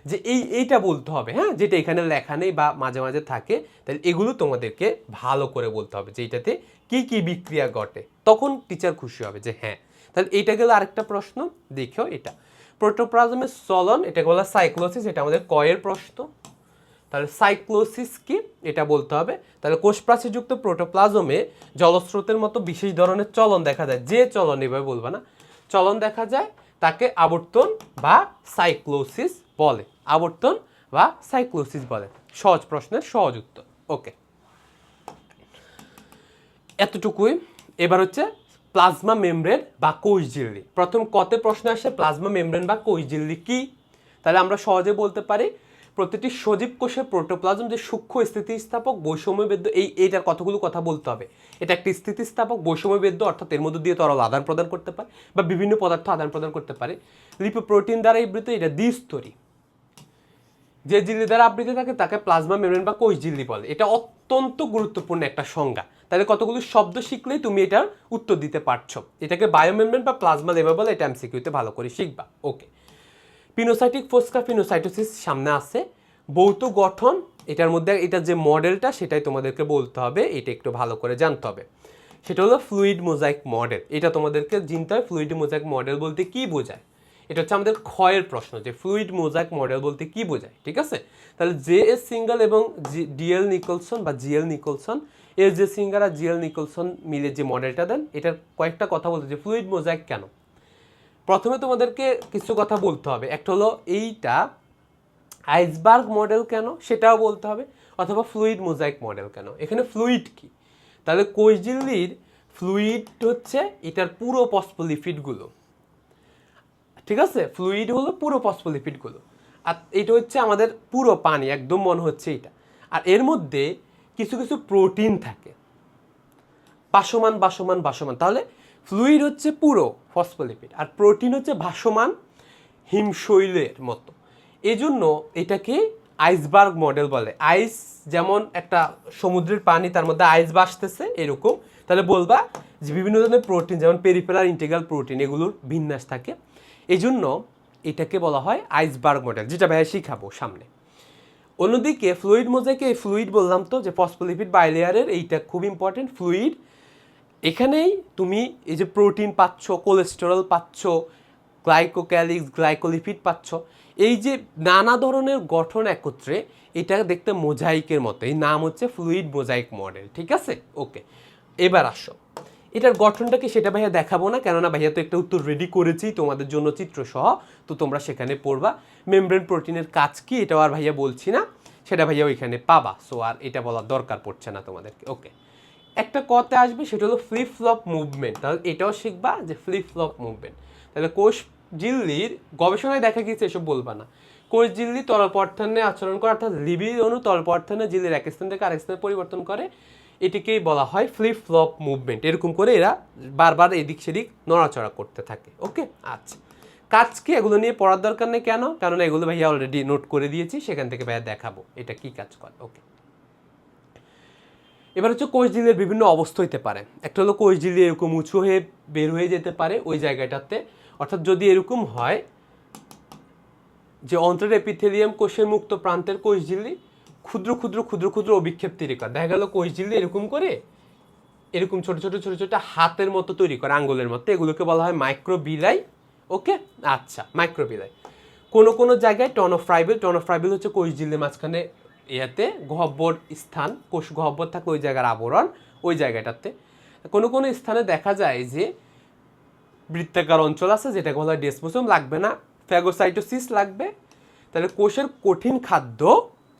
যে এইটা বলতে হবে, হ্যাঁ, যেটা এখানে লেখা নেই বা মাঝে মাঝে থাকে। তাহলে এগুলো তোমাদেরকে ভালো করে বলতে হবে যে এটাতে কি কি বিক্রিয়া ঘটে, তখন টিচার খুশি হবে যে হ্যাঁ। তাহলে এইটা গেল আরেকটা প্রশ্ন, দেখো এটা প্রোটোপ্লাজমের চলন, এটা বলা সাইক্লোসিস, এটা আমাদের কয়ের প্রশ্ন। তাহলে সাইক্লোসিস কি এটা বলতে হবে। তাহলে কোষ প্রাচীরযুক্ত প্রোটোপ্লাজমে জলস্রোতের মতো বিশেষ ধরনের চলন দেখা যায়, যে চলন এভাবে বলবা না, চলন দেখা যায় তাকে আবর্তন বা সাইক্লোসিস বলে, আবর্তন বা সাইক্লোসিস বলে। সহজ প্রশ্নের সহজ উত্তর। ওকে, এতটুকুই। এবার হচ্ছে প্লাজমা মেমব্রেন বা কোষঝিল্লি। প্রথম কতে প্রশ্ন আসে প্লাজমা মেমব্রেন বা কোষঝিল্লি কি? তাহলে আমরা সহজে বলতে পারি প্রতিটি সজীব কোষের প্রোটোপ্লাজম যে সূক্ষ্ম স্থিতিস্থাপক বৈষম্যবেদ্য, এইটার কতগুলো কথা বলতে হবে। এটা একটি স্থিতিস্থাপক বৈষম্যবেদ্য, অর্থাৎ এর মধ্যে দিয়ে তরল আদান প্রদান করতে পারে বা বিভিন্ন পদার্থ আদান প্রদান করতে পারে। লিপোপ্রোটিন দ্বারা আবৃত, এটা দ্বিস্তরী। যে ঝিল্লি দ্বারা আবৃত থাকে তাকে প্লাজমা মেমব্রেন বা কোষঝিল্লি বলে। এটা অত্যন্ত গুরুত্বপূর্ণ একটা সংজ্ঞা। তাহলে কতগুলো শব্দ শিখলেই তুমি এটার উত্তর দিতে পারছো। এটাকে বায়োমেমব্রেন বা প্লাজমা লেভেল বলে, এটা এমসিকিউতে ভালো করে শিখবা। ওকে, পিনোসাইটিক ফোস্কা পিনোসাইটোসিস সামনে আছে। ভৌত গঠন, এটার মধ্যে এটার যে মডেলটা সেটাই তোমাদেরকে বলতে হবে, এটা একটু ভালো করে জানতে হবে। সেটা হলো ফ্লুইড মোজাইক মডেল, এটা তোমাদেরকে জানতে হয়। ফ্লুইড মোজাইক মডেল বলতে কি বোঝায়, এটা হচ্ছে আমাদের ক্ষয়ের প্রশ্ন, যে ফ্লুইড মোজাইক মডেল বলতে কি বোঝায়, ঠিক আছে? তাহলে জে এস সিঙ্গল এবং ডিএল নিকলসন বা G L Nicolson, S J Singer আর জিএল নিকলসন মিলে যে মডেলটা দেন, এটার কয়েকটা কথা বলতে, যে ফ্লুইড মোজাইক কেন। প্রথমে তোমাদেরকে কিছু কথা বলতে হবে। একটা হলো এইটা আইসবার্গ মডেল কেন সেটাও বলতে হবে, অথবা ফ্লুইড মোজাইক মডেল কেন। এখানে ফ্লুইড কি, তাহলে কোষঝিল্লির ফ্লুইড হচ্ছে এটার পুরো ফসফোলিপিডগুলো, ঠিক আছে? ফ্লুইড হলো পুরো ফসফোলিপিডগুলো, আর এটা হচ্ছে আমাদের পুরো পানি, একদম মনে হচ্ছে এটা। আর এর মধ্যে কিছু কিছু প্রোটিন থাকে, ভাসমান ভাসমান ভাসমান। তাহলে ফ্লুইড হচ্ছে পুরো ফসফোলিপিড, আর প্রোটিন হচ্ছে ভাসমান হিমশৈলের মতো। এই জন্য এটাকে আইসবার্গ মডেল বলে। আইস যেমন একটা সমুদ্রের পানি, তার মধ্যে আইস ভাসতেছে এরকম। তাহলে বলবা যে বিভিন্ন ধরনের প্রোটিন, যেমন পেরিফেরাল ইন্টিগ্রাল প্রোটিন, এগুলোর বিন্যাস থাকে। এই জন্য এটাকে বলা হয় আইসবার্গ মডেল, যেটা ভাইয়া শিখাবো সামনে। অন্যদিকে ফ্লুইড মোজাইকে, ফ্লুইড বললাম তো যে ফসফোলিপিড বাইলেয়ারের, এইটা খুব ইম্পর্টেন্ট ফ্লুইড। এখানেই তুমি এই যে প্রোটিন পাচ্ছ, কোলেস্টেরল পাচ্ছ, গ্লাইকোক্যালিক্স, গ্লাইকোলিপিড পাচ্ছ, এই যে নানা ধরনের গঠন একত্রে, এটা দেখতে মোজাইকের মতো। এই নাম হচ্ছে ফ্লুইড মোজাইক মডেল, ঠিক আছে? ওকে, এবার আসো এটার গঠনটা কি সেটা ভাইয়া দেখাবো না, কেননা ভাইয়া তো একটা উত্তর রেডি করেছি তোমাদের জন্য চিত্র সহ, তো তোমরা সেখানে পড়বা। মেমব্রেন প্রোটিনের কাজ কি এটাও আর ভাইয়া বলছি না। সেটা ভাইয়া ওইখানে পাবা। সো আর এটা বলার দরকার পড়ছে না তোমাদেরকে। ওকে, একটা কথা আসবে, সেটা হলো ফ্লিপ ফ্লপ মুভমেন্ট। তাহলে এটাও শিখবা যে ফ্লিপ ফ্লপ মুভমেন্ট। তাহলে কোষ ঝিল্লির গবেষণায় দেখা গিয়েছে, এসব বলবা না। কোষ ঝিল্লি তরল পদার্থে আচরণ করে, অর্থাৎ লিপিড অণু তরল পদার্থে ঝিল্লির এক স্থান থেকে আরেক স্থানে পরিবর্তন করে, এটিকেই বলা হয় ফ্লিপ ফ্লপ মুভমেন্ট। এরকম করে এরা বারবার এদিক সেদিক নড়াচড়া করতে থাকে। ওকে, আচ্ছা, কাজ কি এগুলো নিয়ে পড়ার দরকার নেই। কেন? কারণ এগুলো ভাইয়া অলরেডি নোট করে দিয়েছি, সেখান থেকে ভাইয়া দেখাবো এটা কি কাজ করে। ওকে, এবার হচ্ছে কোষ ঝিল্লির বিভিন্ন অবস্থা হইতে পারে। একটা হলো কোষ ঝিল্লি এরকম উঁচু হয়ে বের হয়ে যেতে পারে ওই জায়গাটাতে, অর্থাৎ যদি এরকম হয় যে অন্তরের এপিথেলিয়াম কোষের মুক্ত প্রান্তের কোষ ঝিল্লি ক্ষুদ্র ক্ষুদ্র ক্ষুদ্র ক্ষুদ্র অভিক্ষেপ তৈরি করে। দেখা গেল কোষ ঝিল্লি এরকম করে এরকম ছোট ছোট ছোট ছোট হাতের মতো তৈরি করে, আঙ্গুলের মতো, এগুলোকে বলা হয় মাইক্রোবিলাই। ওকে, আচ্ছা, মাইক্রোবিলাই। কোনো কোনো জায়গায় টনোফ্রাইবেল, টনোফ্রাইবেল হচ্ছে কোষ ঝিল্লির মাঝখানে ইয়াতে গহ্বর স্থান, কোষ গহ্বর থাকে ওই জায়গার আবরণ, ওই জায়গাটাতে কোনো কোনো স্থানে দেখা যায় যে বৃত্তাকার অঞ্চল আছে, যেটাকে বলা হয় ডেসমোসোম। লাগবে না, ফ্যাগোসাইটোসিস লাগবে। তাহলে কোষের কঠিন খাদ্য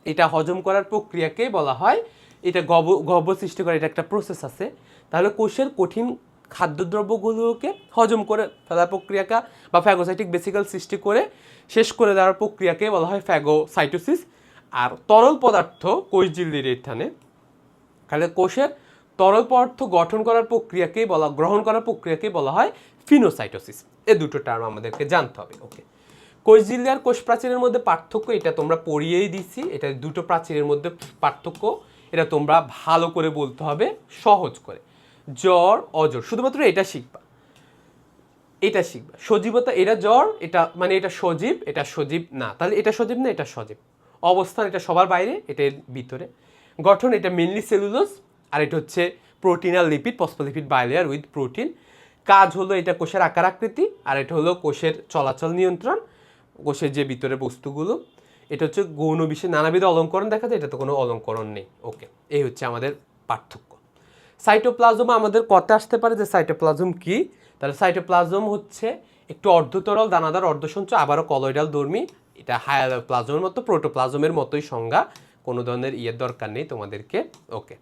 এটা হজম করার প্রক্রিয়াকে বলা হয়, এটা গহ্বর সৃষ্টি করে, এটা একটা প্রসেস আছে। তাহলে কোষের কঠিন খাদ্যদ্রব্যগুলোকে হজম করে ফেলার প্রক্রিয়াকে বা ফ্যাগোসাইটিক বেসিকল সৃষ্টি করে শেষ করে দেওয়ার প্রক্রিয়াকে বলা হয় ফ্যাগোসাইটোসিস। আর তরল পদার্থ কোষ ঝিল্লির স্থানে, তাহলে কোষের তরল পদার্থ গঠন করার প্রক্রিয়াকেই গ্রহণ করার প্রক্রিয়াকেই বলা হয় ফিনোসাইটোসিস। এই দুটো টার্ম আমাদেরকে জানতে হবে। ওকে, কোষ ঝিল্লি আর কোষ প্রাচীরের মধ্যে পার্থক্য এটা তোমরা পড়িয়েই দিছি। এটা দুটো প্রাচীরের মধ্যে পার্থক্য, এটা তোমরা ভালো করে বলতে হবে, সহজ করে। জ্বর অজর, শুধুমাত্র এটা শিখবা, এটা শিখবা। সজীবতা, এটা জ্বর, এটা মানে এটা সজীব, এটা সজীব না। তাহলে এটা সজীব না, এটা সজীব। অবস্থান, এটা সবার বাইরে, এটা এর ভিতরে। গঠন, এটা মেনলি সেলুলোজ, আর এটা হচ্ছে প্রোটিন আর lipid, phospholipid bilayer with protein. কাজ হলো এটা কোষের আকার আকৃতি, আর এটা হলো কোষের চলাচল নিয়ন্ত্রণ, কোষের যে ভিতরে বস্তুগুলো। এটা হচ্ছে গৌণ বিষয়ে নানাবিধ অলঙ্করণ দেখা যায়, এটা তো কোনো অলঙ্করণ নেই। ওকে, এই হচ্ছে আমাদের পার্থক্য। সাইটোপ্লাজম, আমাদের কথা আসতে পারে যে সাইটোপ্লাজম কি। তাহলে সাইটোপ্লাজম হচ্ছে একটু অর্ধতরল দানাদার অর্ধসঞ্চ, আবারও কলয়েডাল ধর্মী। এটা হায়াপ্লাজমের মতো, প্রোটোপ্লাজমের মতোই সংজ্ঞা, কোনো ধরনের ইয়ের দরকার নেই তোমাদেরকে। ওকে,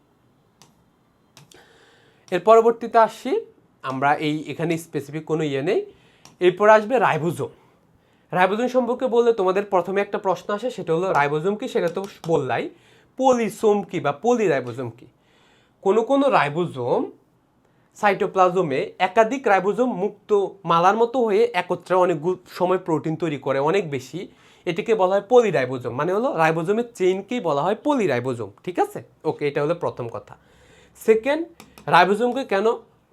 এর পরবর্তীতে আসি আমরা, এখানে স্পেসিফিক কোনো ইয়ে নেই। এরপর আসবে রাইবোজোম। রাইবোজোম সম্পর্কে বললে তোমাদের প্রথমে একটা প্রশ্ন আসে, সেটা হলো রাইবোজোম কি। সেটা তো বললাই। পলিসোম কি বা পলিরাইবোজোম কি। কোনো কোনো রাইবোজোম সাইটোপ্লাজমে একাধিক রাইবোজোম মুক্ত মালার মতো হয়ে একত্রে অনেক সময় প্রোটিন তৈরি করে, অনেক বেশি। এটিকে বলা হয় পলিরাইবোজোম, মানে হলো রাইবোজোমের চেইনকেই বলা হয় পলিরাইবোজোম। ঠিক আছে, ওকে, এটা হলো প্রথম কথা। সেকেন্ড, রাইবোজোমকে কেন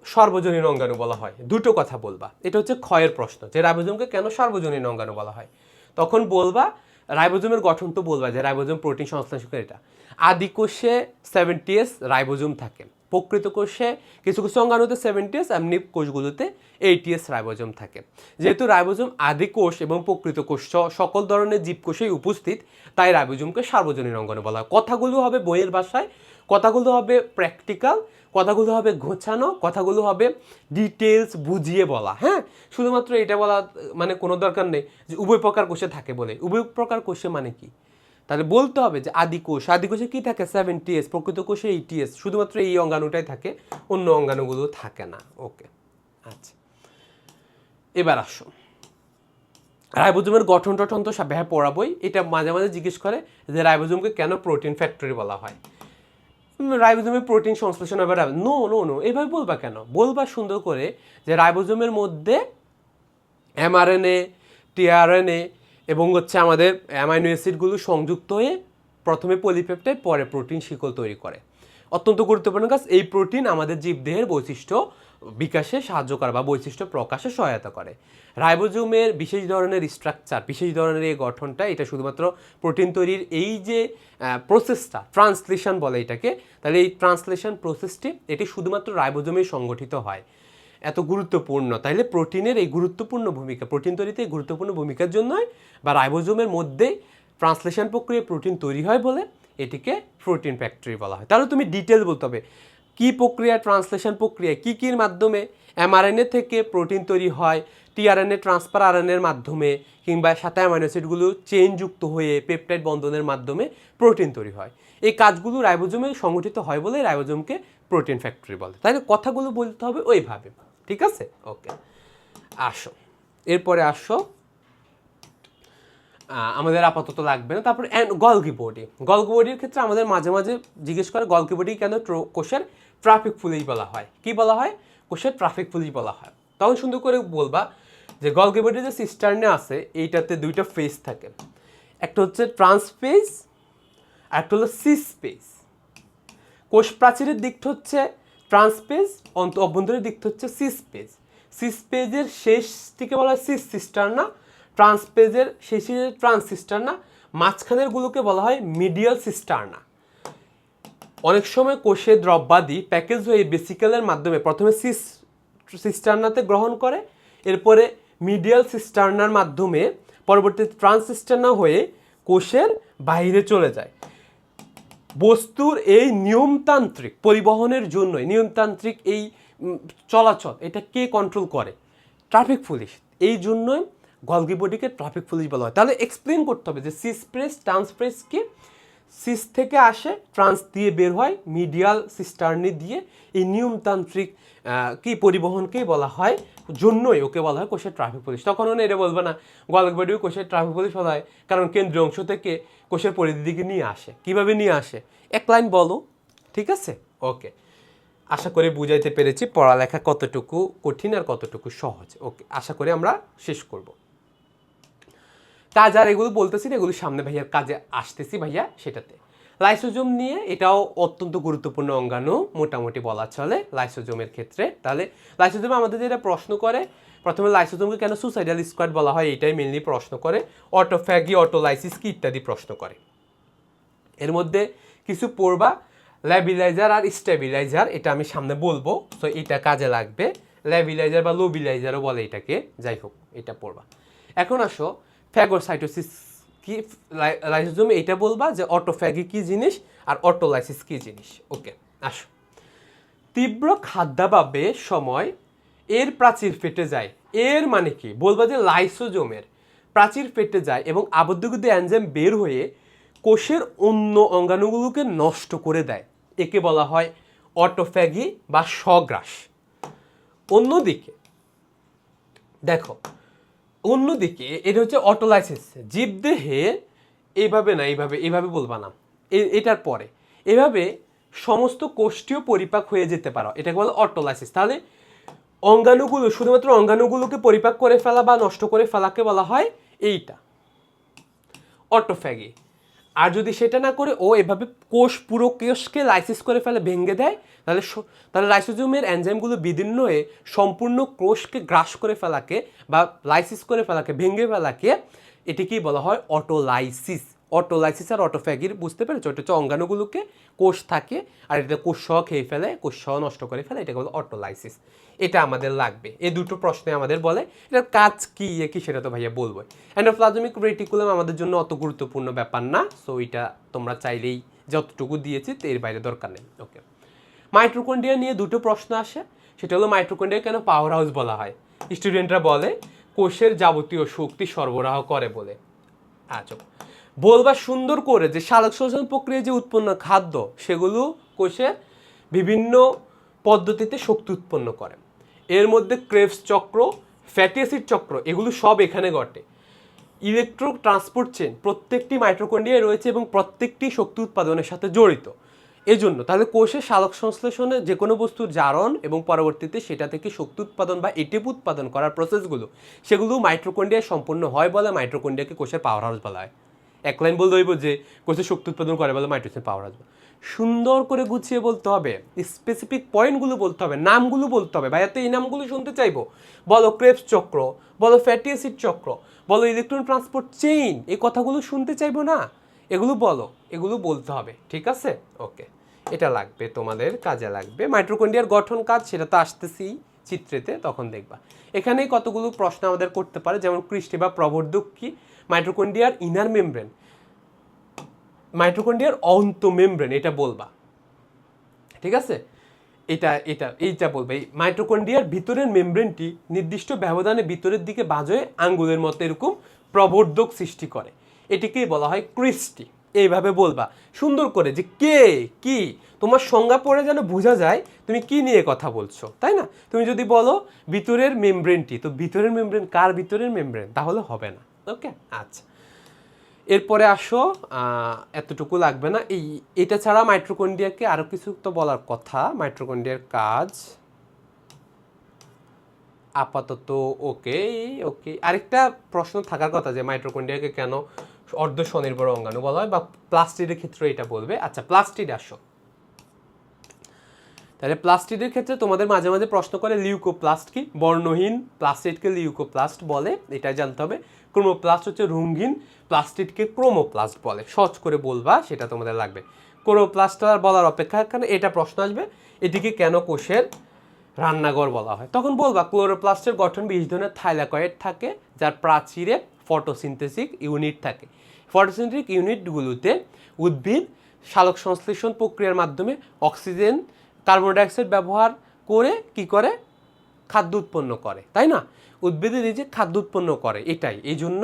সর্বজনীন অঙ্গাণু বলা হয়, দুটো কথা বলবা। এটা হচ্ছে ক্ষয়ের প্রশ্ন, যে রাইবোজোমকে কেন সর্বজনীন অঙ্গাণু বলা হয়। তখন বলবা রাইবোজোমের গঠন তো বলবা যে রাইবোজোম প্রোটিন সংশ্লেষণ করে। এটা আদি কোষে 70s রাইবোজোম থাকে, প্রকৃত কোষে কিছু কিছু অঙ্গাণুতে 70s, এমনি কোষগুলোতে 80s রাইবোজোম থাকে। যেহেতু রাইবোজোম আদি কোষ এবং প্রকৃত কোষ সকল ধরনের জীবকোষেই উপস্থিত, তাই রাইবোজোমকে সার্বজনীন অঙ্গাণু বলা হয়। কথাগুলো হবে বইয়ের ভাষায়, কথাগুলো হবে প্র্যাকটিক্যাল, কথাগুলো হবে গোছানো, কথাগুলো হবে ডিটেলস বুঝিয়ে বলা। হ্যাঁ, শুধুমাত্র এটা বলা মানে কোনো দরকার নেই যে উভয় প্রকার কোষে থাকে বলে। উভয় প্রকার কোষে মানে কি, তাহলে বলতে হবে যে আদি কোষে কী থাকে 70s, প্রকৃত কোষে 80s, শুধুমাত্র এই অঙ্গাণুটাই থাকে, অন্য অঙ্গাণুগুলো থাকে না। ওকে, আচ্ছা, এবার আসো রাইবোজোমের গঠন টঠন তো সব পড়াবই। এটা মাঝে মাঝে জিজ্ঞেস করে যে রাইবোজোমকে কেন প্রোটিন ফ্যাক্টরি বলা হয়। রাইবোজোমের প্রোটিন সংশ্লেষণ হবে, নো নো নো, এভাবে বলবা কেন। বলবা সুন্দর করে যে রাইবোজোমের মধ্যে এমআরএনএ, টিআরএনএ এবং হচ্ছে আমাদের অ্যামাইনো অ্যাসিডগুলো সংযুক্ত হয়ে প্রথমে পলিপেপটাইড, পরে প্রোটিন শিকল তৈরি করে। অত্যন্ত গুরুত্বপূর্ণ কাজ। এই প্রোটিন আমাদের জীবদেহের বৈশিষ্ট্য বিকাশে সাহায্য করে বা বৈশিষ্ট্য প্রকাশে সহায়তা করে। রাইবোজোমের বিশেষ ধরনের স্ট্রাকচার, বিশেষ ধরনের এই গঠনটা, এটা শুধুমাত্র প্রোটিন তৈরির এই যে প্রসেসটা, ট্রান্সলেশন বলে এটাকে, তাহলে এই ট্রান্সলেশন প্রসেসটি এটি শুধুমাত্র রাইবোজোমে সংগঠিত হয়। এত গুরুত্বপূর্ণ, তাইলে প্রোটিনের এই গুরুত্বপূর্ণ ভূমিকা, প্রোটিন তৈরিতে এই গুরুত্বপূর্ণ ভূমিকার জন্যই বা রাইবোজোমের মধ্যে ট্রান্সলেশন প্রক্রিয়ায় প্রোটিন তৈরি হয় বলে এটিকে প্রোটিন ফ্যাক্টরি বলা হয়। তাহলে তুমি ডিটেল বলতে হবে কী প্রক্রিয়া, ট্রান্সলেশন প্রক্রিয়া কী কীর মাধ্যমে এমআরএনএ থেকে প্রোটিন তৈরি হয়, টিআরএনএ ট্রান্সফার আরএনএর মাধ্যমে কিংবা সাথে অ্যামাইনো অ্যাসিডগুলো চেইনযুক্ত হয়ে পেপটাইড বন্ধনের মাধ্যমে প্রোটিন তৈরি হয়। এই কাজগুলো রাইবোজোমে সংগঠিত হয় বলে রাইবোজোমকে প্রোটিন ফ্যাক্টরি বলে। তাহলে কথাগুলো বলতে হবে ওইভাবে, ঠিক আছে? ওকে, আসো এরপরে আসো, আমাদের আপাতত লাগবে না। তারপর গলগি বডি। গলগি বডির ক্ষেত্রে আমাদের মাঝে মাঝে জিজ্ঞেস করে গলগি বডি কেন কোষের ট্রাফিক পুলিশ বলা হয়। কি বলা হয়? কোষের ট্রাফিক পুলিশ বলা হয়। তখন সুন্দর করে বলবা যে গলগি বডির যে সিস্টার্নে আছে এইটাতে দুইটা ফেজ থাকে, একটা হচ্ছে ট্রান্সফেজ আর একটা হলো সিস ফেজ। কোষ প্রাচীরের দিকটা হচ্ছে ট্রান্সফেজ, অভ্যন্তরের দিকটা হচ্ছে সিস ফেজ। সিস পেজের শেষটিকে বলা হয় সিস সিস্টার্না, ট্রান্সপেজের শেষে ট্রান্স সিস্টার্না, মাঝখানের গুলোকে বলা হয় মিডিয়াল সিস্টার্না। অনেক সময় কোষে দ্রব্যাদি প্যাকেজ হয়ে বেসিক্যালের মাধ্যমে প্রথমে সিস সিস্টার্নাতে গ্রহণ করে, এরপরে মিডিয়াল সিস্টার্নার মাধ্যমে পরবর্তীতে ট্রান্স সিস্টার্না হয়ে কোষের বাইরে চলে যায়। বস্তুর এই নিয়মতান্ত্রিক পরিবহনের জন্য নিয়মতান্ত্রিক এই চলাচল এটা কে কন্ট্রোল করে? Traffic police. এই জন্যই গলগি বডিকে ট্রাফিক পুলিশ বলা হয়। তাহলে এক্সপ্লেন করতে হবে যে সিস প্রেস ট্রান্সপ্রেস কি, সিস থেকে আসে ট্রান্স দিয়ে বের হয় মিডিয়াল সিস্টার্নি দিয়ে, এই নিয়মতান্ত্রিক কি পরিবহনকেই বলা হয়, জন্যই ওকে বলা হয় কোষের ট্রাফিক পুলিশ। তখন ওরা এটা বলবে না গলগি বডিও কোষের ট্রাফিক পুলিশ বলা হয় কারণ কেন্দ্রীয় অংশ থেকে কোষের পরিধির দিকে নিয়ে আসে। কিভাবে নিয়ে আসে এক লাইন বলো, ঠিক আছে? ওকে, আশা করি বুঝাইতে পেরেছি পড়ালেখা কতটুকু কঠিন আর কতটুকু সহজ। ওকে, আশা করি আমরা শেষ করব। কাজ আর এগুলো বলতেছি না, এগুলো সামনে ভাইয়ার কাজে আসতেছি ভাইয়া সেটাতে। লাইসোজোম নিয়ে এটাও অত্যন্ত গুরুত্বপূর্ণ অঙ্গাণু মোটামুটি বলা চলে লাইসোজোমের ক্ষেত্রে। তাহলে লাইসোজোমে আমাদের যেটা প্রশ্ন করে, প্রথমে লাইসোজোমকে কেন সুসাইডাল স্কোয়াড বলা হয় এটাই মেনলি প্রশ্ন করে, অটোফ্যাগি অটোলাইসিস কি ইত্যাদি প্রশ্ন করে। এর মধ্যে কিছু পড়বা ল্যাবিলাইজার আর স্টেবিলাইজার, এটা আমি সামনে বলবো, তো এটা কাজে লাগবে। ল্যাবিলাইজার বা লোবিলাইজারও বলে এটাকে, যাই হোক এটা পড়বা। এখন আসো ফ্যাগোসাইটোসিস কি, লাইসোজোম এটা বলবা যে অটোফ্যাগি কি জিনিস আর অটোলাইসিস কি জিনিস। ওকে, আসো। তীব্র খাদ্যাভাবের সময় এর প্রাচীর ফেটে যায়, এর মানে কি বলবা যে লাইসোজোমের প্রাচীর ফেটে যায় এবং আবদ্ধকৃত এনজাইম বের হয়ে কোষের অন্য অঙ্গাণুগুলোকে নষ্ট করে দেয়, একে বলা হয় অটোফ্যাগি বা স্বগ্রাস। অন্যদিকে দেখো, অন্যদিকে এটা হচ্ছে অটোলাইসিস। জীবদেহে এইভাবে না, এইভাবে বলবা না, এটার পরে এভাবে সমস্ত কোষ্ঠীয় পরিপাক হয়ে যেতে পারো, এটাকে বলে অটোলাইসিস। তাহলে অঙ্গাণুগুলো, শুধুমাত্র অঙ্গাণুগুলোকে পরিপাক করে ফেলা বা নষ্ট করে ফেলাকে বলা হয় এইটা অটোফ্যাগি। আর যদি সেটা না করে ও এভাবে পুরো কোষকে লাইসিস করে ফেলে, ভেঙে দেয়, তাহলে লাইসোজোমের এনজাইমগুলো বিদীর্ণ হয়ে সম্পূর্ণ কোষকে গ্রাস করে ফেলাকে বা লাইসিস করে ফেলাকে, ভেঙে ফেলাকে এটিকেই বলা হয় অটোলাইসিস। অটোলাইসিস আর অটোফ্যাগির বুঝতে পেরেছো? এটা হচ্ছে অঙ্গাণুগুলোকে কোষ থাকে আর এটা কোষ সহ খেয়ে ফেলে, কোষ সহ নষ্ট করে ফেলে, এটাকে বলে অটোলাইসিস। এটা আমাদের লাগবে, এই দুটো প্রশ্নে আমাদের বলে এটার কাজ কি কি সেটা তো ভাইয়া বলবো। এন্ডোপ্লাজমিক রেটিকুলাম আমাদের জন্য অত গুরুত্বপূর্ণ ব্যাপার না, সো এটা তোমরা চাইলেই যতটুকু দিয়েছি এর বাইরে দরকার নেই। ওকে, মাইটোকন্ড্রিয়া নিয়ে দুটো প্রশ্ন আসে, সেটা হলো মাইটোকন্ড্রিয়া কেন পাওয়ার হাউস বলা হয়। স্টুডেন্টরা বলে কোষের যাবতীয় শক্তি সরবরাহ করে বলে। আচ্ছা, বলবা সুন্দর করে যে সালোক সংশ্লেষণ প্রক্রিয়ায় যে উৎপন্ন খাদ্য সেগুলো কোষের বিভিন্ন পদ্ধতিতে শক্তি উৎপন্ন করে। এর মধ্যে ক্রেবস চক্র, ফ্যাটি অ্যাসিড চক্র, এগুলো সব এখানে ঘটে। ইলেকট্রো ট্রান্সপোর্ট চেন প্রত্যেকটি মাইটোকন্ড্রিয়ায় রয়েছে এবং প্রত্যেকটি শক্তি উৎপাদনের সাথে জড়িত। এজন্য তাহলে কোষের সালোক সংশ্লেষণে যে কোনো বস্তুর জারণ এবং পরবর্তীতে সেটা থেকে শক্তি উৎপাদন বা এটিপি উৎপাদন করার প্রসেসগুলো সেগুলো মাইটোকন্ড্রিয়ায় সম্পূর্ণ হয় বলে মাইটোকন্ড্রিয়াকে কোষের পাওয়ার হাউস বলা হয়। এক লাইন বলতে হইব যে কোষের শক্তি উৎপাদন করে বলে মাইটোসিস পাওয়ার হাউস। সুন্দর করে গুছিয়ে বলতে হবে, স্পেসিফিক পয়েন্টগুলো বলতে হবে, নামগুলো বলতে হবে। ভাইয়া তো এই নামগুলো শুনতে চাইবো, বলো ক্রেবস চক্র, বলো ফ্যাটি অ্যাসিড চক্র, বলো ইলেকট্রন ট্রান্সপোর্ট চেইন, এই কথাগুলো শুনতে চাইবো না, এগুলো বলো, এগুলো বলতে হবে, ঠিক আছে? ওকে, এটা লাগবে, তোমাদের কাজে লাগবে। মাইটোকন্ড্রিয়ার গঠন কাজ সেটা তো আসতেছি চিত্রেতে, তখন দেখবা। এখানেই কতগুলো প্রশ্ন আমাদের করতে পারে, যেমন কৃষ্টি বা প্রবর্ধক কি, মাইটোকন্ড্রিয়ার ইনার মেমব্রেন, মাইটোকন্ড্রিয়ার অন্ত মেমব্রেন, এটা বলবা, ঠিক আছে? এইটা বলবে মাইটোকন্ড্রিয়ার ভিতরের মেমব্রেনটি নির্দিষ্ট ব্যবধানে ভিতরের দিকে বাঁক হয়ে আঙ্গুলের মতো এরকম প্রবর্ধক সৃষ্টি করে, এটিকেই বলা হয় ক্রিস্টি। এইভাবে বলবা সুন্দর করে যে কে কি, তোমার সংজ্ঞা পড়ে যেন বোঝা যায় তুমি কি নিয়ে কথা বলছো, তাই না? তুমি যদি বলো ভিতরের মেমব্রেনটি, তো ভিতরের মেমব্রেন কার ভিতরের মেমব্রেন, তাহলে হবে না। ওকে, আচ্ছা, এরপরে আসো, এতটুকু লাগবে না। এটা ছাড়া মাইটোকন্ড্রিয়াকে আরও কিছু তো বলার কথা, মাইটোকন্ড্রিয়ার কাজ আপাতত ওকে। আরেকটা প্রশ্ন থাকার কথা যে মাইটোকন্ড্রিয়াকে কেন অর্ধ স্বনির্ভর অঙ্গাণু বলা হয়, বা প্লাস্টিডের ক্ষেত্রে এটা বলবে। আচ্ছা, প্লাস্টিড আসো। তাহলে প্লাস্টিডের ক্ষেত্রে তোমাদের মাঝে মাঝে প্রশ্ন করে লিউকোপ্লাস্ট কি, বর্ণহীন প্লাস্টিডকে লিউকোপ্লাস্ট বলে, এটা জানতে হবে। ক্রোমোপ্লাস্ট হচ্ছে রঙিন প্লাস্টিডকে ক্রোমোপ্লাস্ট বলে, সহজ করে বলবা, সেটা তোমাদের লাগবে। ক্রোমোপ্লাস্ট আর বলার অপেক্ষা, কারণ এটা প্রশ্ন আসবে এটিকে কেন কোষের রান্নাঘর বলা হয়, তখন বলবা ক্লোরোপ্লাস্টের গঠন 20 ধরনের থাইলাকয়েড থাকে, যার প্রাচীরে ফটোসিনথেটিক ইউনিট থাকে। ফটোসিনথেটিক ইউনিটগুলোতে উদ্ভিদ সালোক সংশ্লেষণ প্রক্রিয়ার মাধ্যমে অক্সিজেন কার্বন ডাইঅক্সাইড ব্যবহার করে কি করে, খাদ্য উৎপন্ন করে, তাই না? উদ্ভিদে নিজে খাদ্য উৎপন্ন করে, এটাই। এই জন্য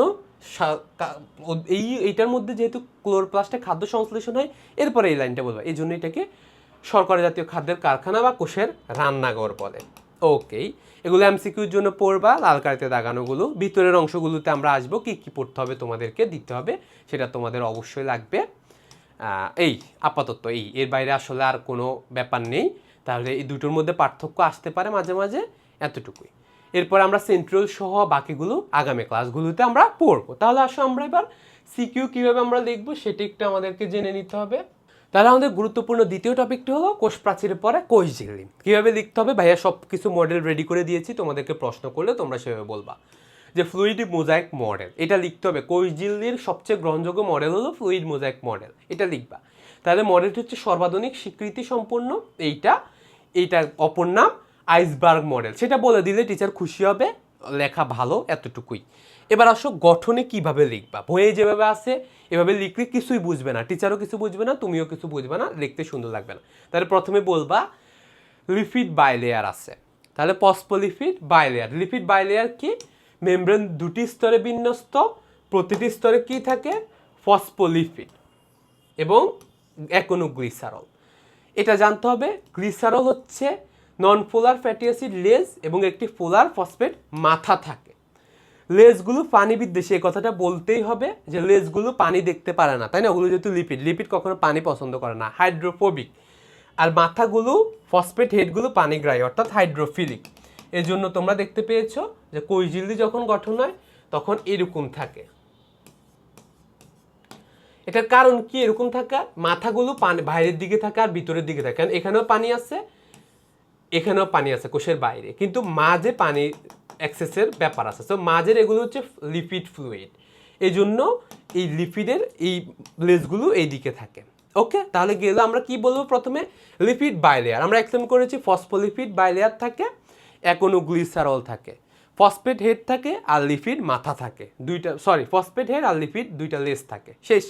এইটার মধ্যে যেহেতু ক্লোরোপ্লাস্টে খাদ্য সংশ্লেষণ হয়, এরপরে এই লাইনটা বলবো, এই জন্য এটাকে শর্করা জাতীয় খাদ্যের কারখানা বা কোষের রান্নাঘর বলে। ওকে, এগুলো এমসিকিউর জন্য পড়বা, লাল কালিতে দাগানোগুলো। ভিতরের অংশগুলোতে আমরা আসবো, কি কি পড়তে হবে তোমাদেরকে দিতে হবে, সেটা তোমাদের অবশ্যই লাগবে। এই আপাতত এর বাইরে আসলে আর কোনো ব্যাপার নেই। তাহলে এই দুটোর মধ্যে পার্থক্য আসতে পারে মাঝে মাঝে, এতটুকুই। এরপর আমরা সেন্ট্রাল সহ বাকিগুলো আগামী ক্লাসগুলোতে আমরা পড়বো। তাহলে আসো আমরা এবার সিকিউ কীভাবে আমরা লিখবো সেটা একটু আমাদেরকে জেনে নিতে হবে। তাহলে আমাদের গুরুত্বপূর্ণ দ্বিতীয় টপিকটি হলো কোষ প্রাচীরের পরে কোষ ঝিল্লি কীভাবে লিখতে হবে। ভাইয়া সব কিছু মডেল রেডি করে দিয়েছি, তোমাদেরকে প্রশ্ন করলে তোমরা সেভাবে বলবা যে ফ্লুইড মোজাইক মডেল, এটা লিখতে হবে। কোষ ঝিল্লির সবচেয়ে গ্রহণযোগ্য মডেল হলো ফ্লুইড মোজাইক মডেল, এটা লিখবা। তাহলে মডেলটি হচ্ছে সর্বাধুনিক স্বীকৃতি সম্পন্ন, এইটা অপর নাম আইসবার্গ মডেল, সেটা বলে দিলে টিচার খুশি হবে, লেখা ভালো, এতটুকুই। এবার আসো গঠনে কিভাবে লিখবা। বইয়ে যেভাবে আছে এভাবে লিখলে কিছুই বুঝবে না, টিচারও কিছু বুঝবে না, তুমিও কিছু বুঝবে না, লিখতে সুন্দর লাগবে না। তাহলে প্রথমে বলবা লিপিড বাইলেয়ার আছে, তাহলে ফসফোলিপিড বাইলেয়ার। লিপিড বাইলেয়ার কি, মেমব্রেন দুটি স্তরে বিন্যস্ত, প্রতিটি স্তরে কি থাকে, ফসফোলিপিড এবং গ্লিসারল। এটা জানতে হবে। গ্লিসারল হচ্ছে নন পোলার ফ্যাটি অ্যাসিড লেজ এবং একটি পোলার ফসফেট মাথা থাকে। লেজগুলো পানি বিদ্বেষী, এই কথাটা বলতেই হবে যে লেজগুলো পানি দেখতে পারে না, তাই না? ওগুলো যেহেতু লিপিড কখনো পানি পছন্দ করে না, হাইড্রোফোবিক। আর মাথাগুলো ফসফেট হেডগুলো পানিগ্রাহী অর্থাৎ হাইড্রোফিলিক। এর জন্য তোমরা দেখতে পেয়েছো যে কোষ ঝিল্লি যখন গঠন হয় তখন এরকম থাকে। এটার কারণ কি এরকম থাকা, মাথাগুলো পানি বাইরের দিকে থাকে আর ভিতরের দিকে থাকে, কারণ এখানেও পানি আছে, এখানেও পানি আছে কোষের বাইরে, কিন্তু মাঝে পানি অ্যাক্সেসের ব্যাপার আছে। তো মাঝের এগুলো হচ্ছে লিপিড ফ্লুইড, এই জন্য এই লিপিডের এই লেজগুলো এই দিকে থাকে। ওকে, তাহলে গেলে আমরা কি বলবো, প্রথমে লিপিড বাইলেয়ার আমরা এক্সপ্লেন করেছি, ফসফোলিপিড বাইলেয়ার থাকে, গ্লিসারল থাকে, ফসফেট হেড থাকে আর লিপিড মাথা থাকে, ফসফেট হেড আর লিপিড দুইটা লেজ থাকে, শেষ।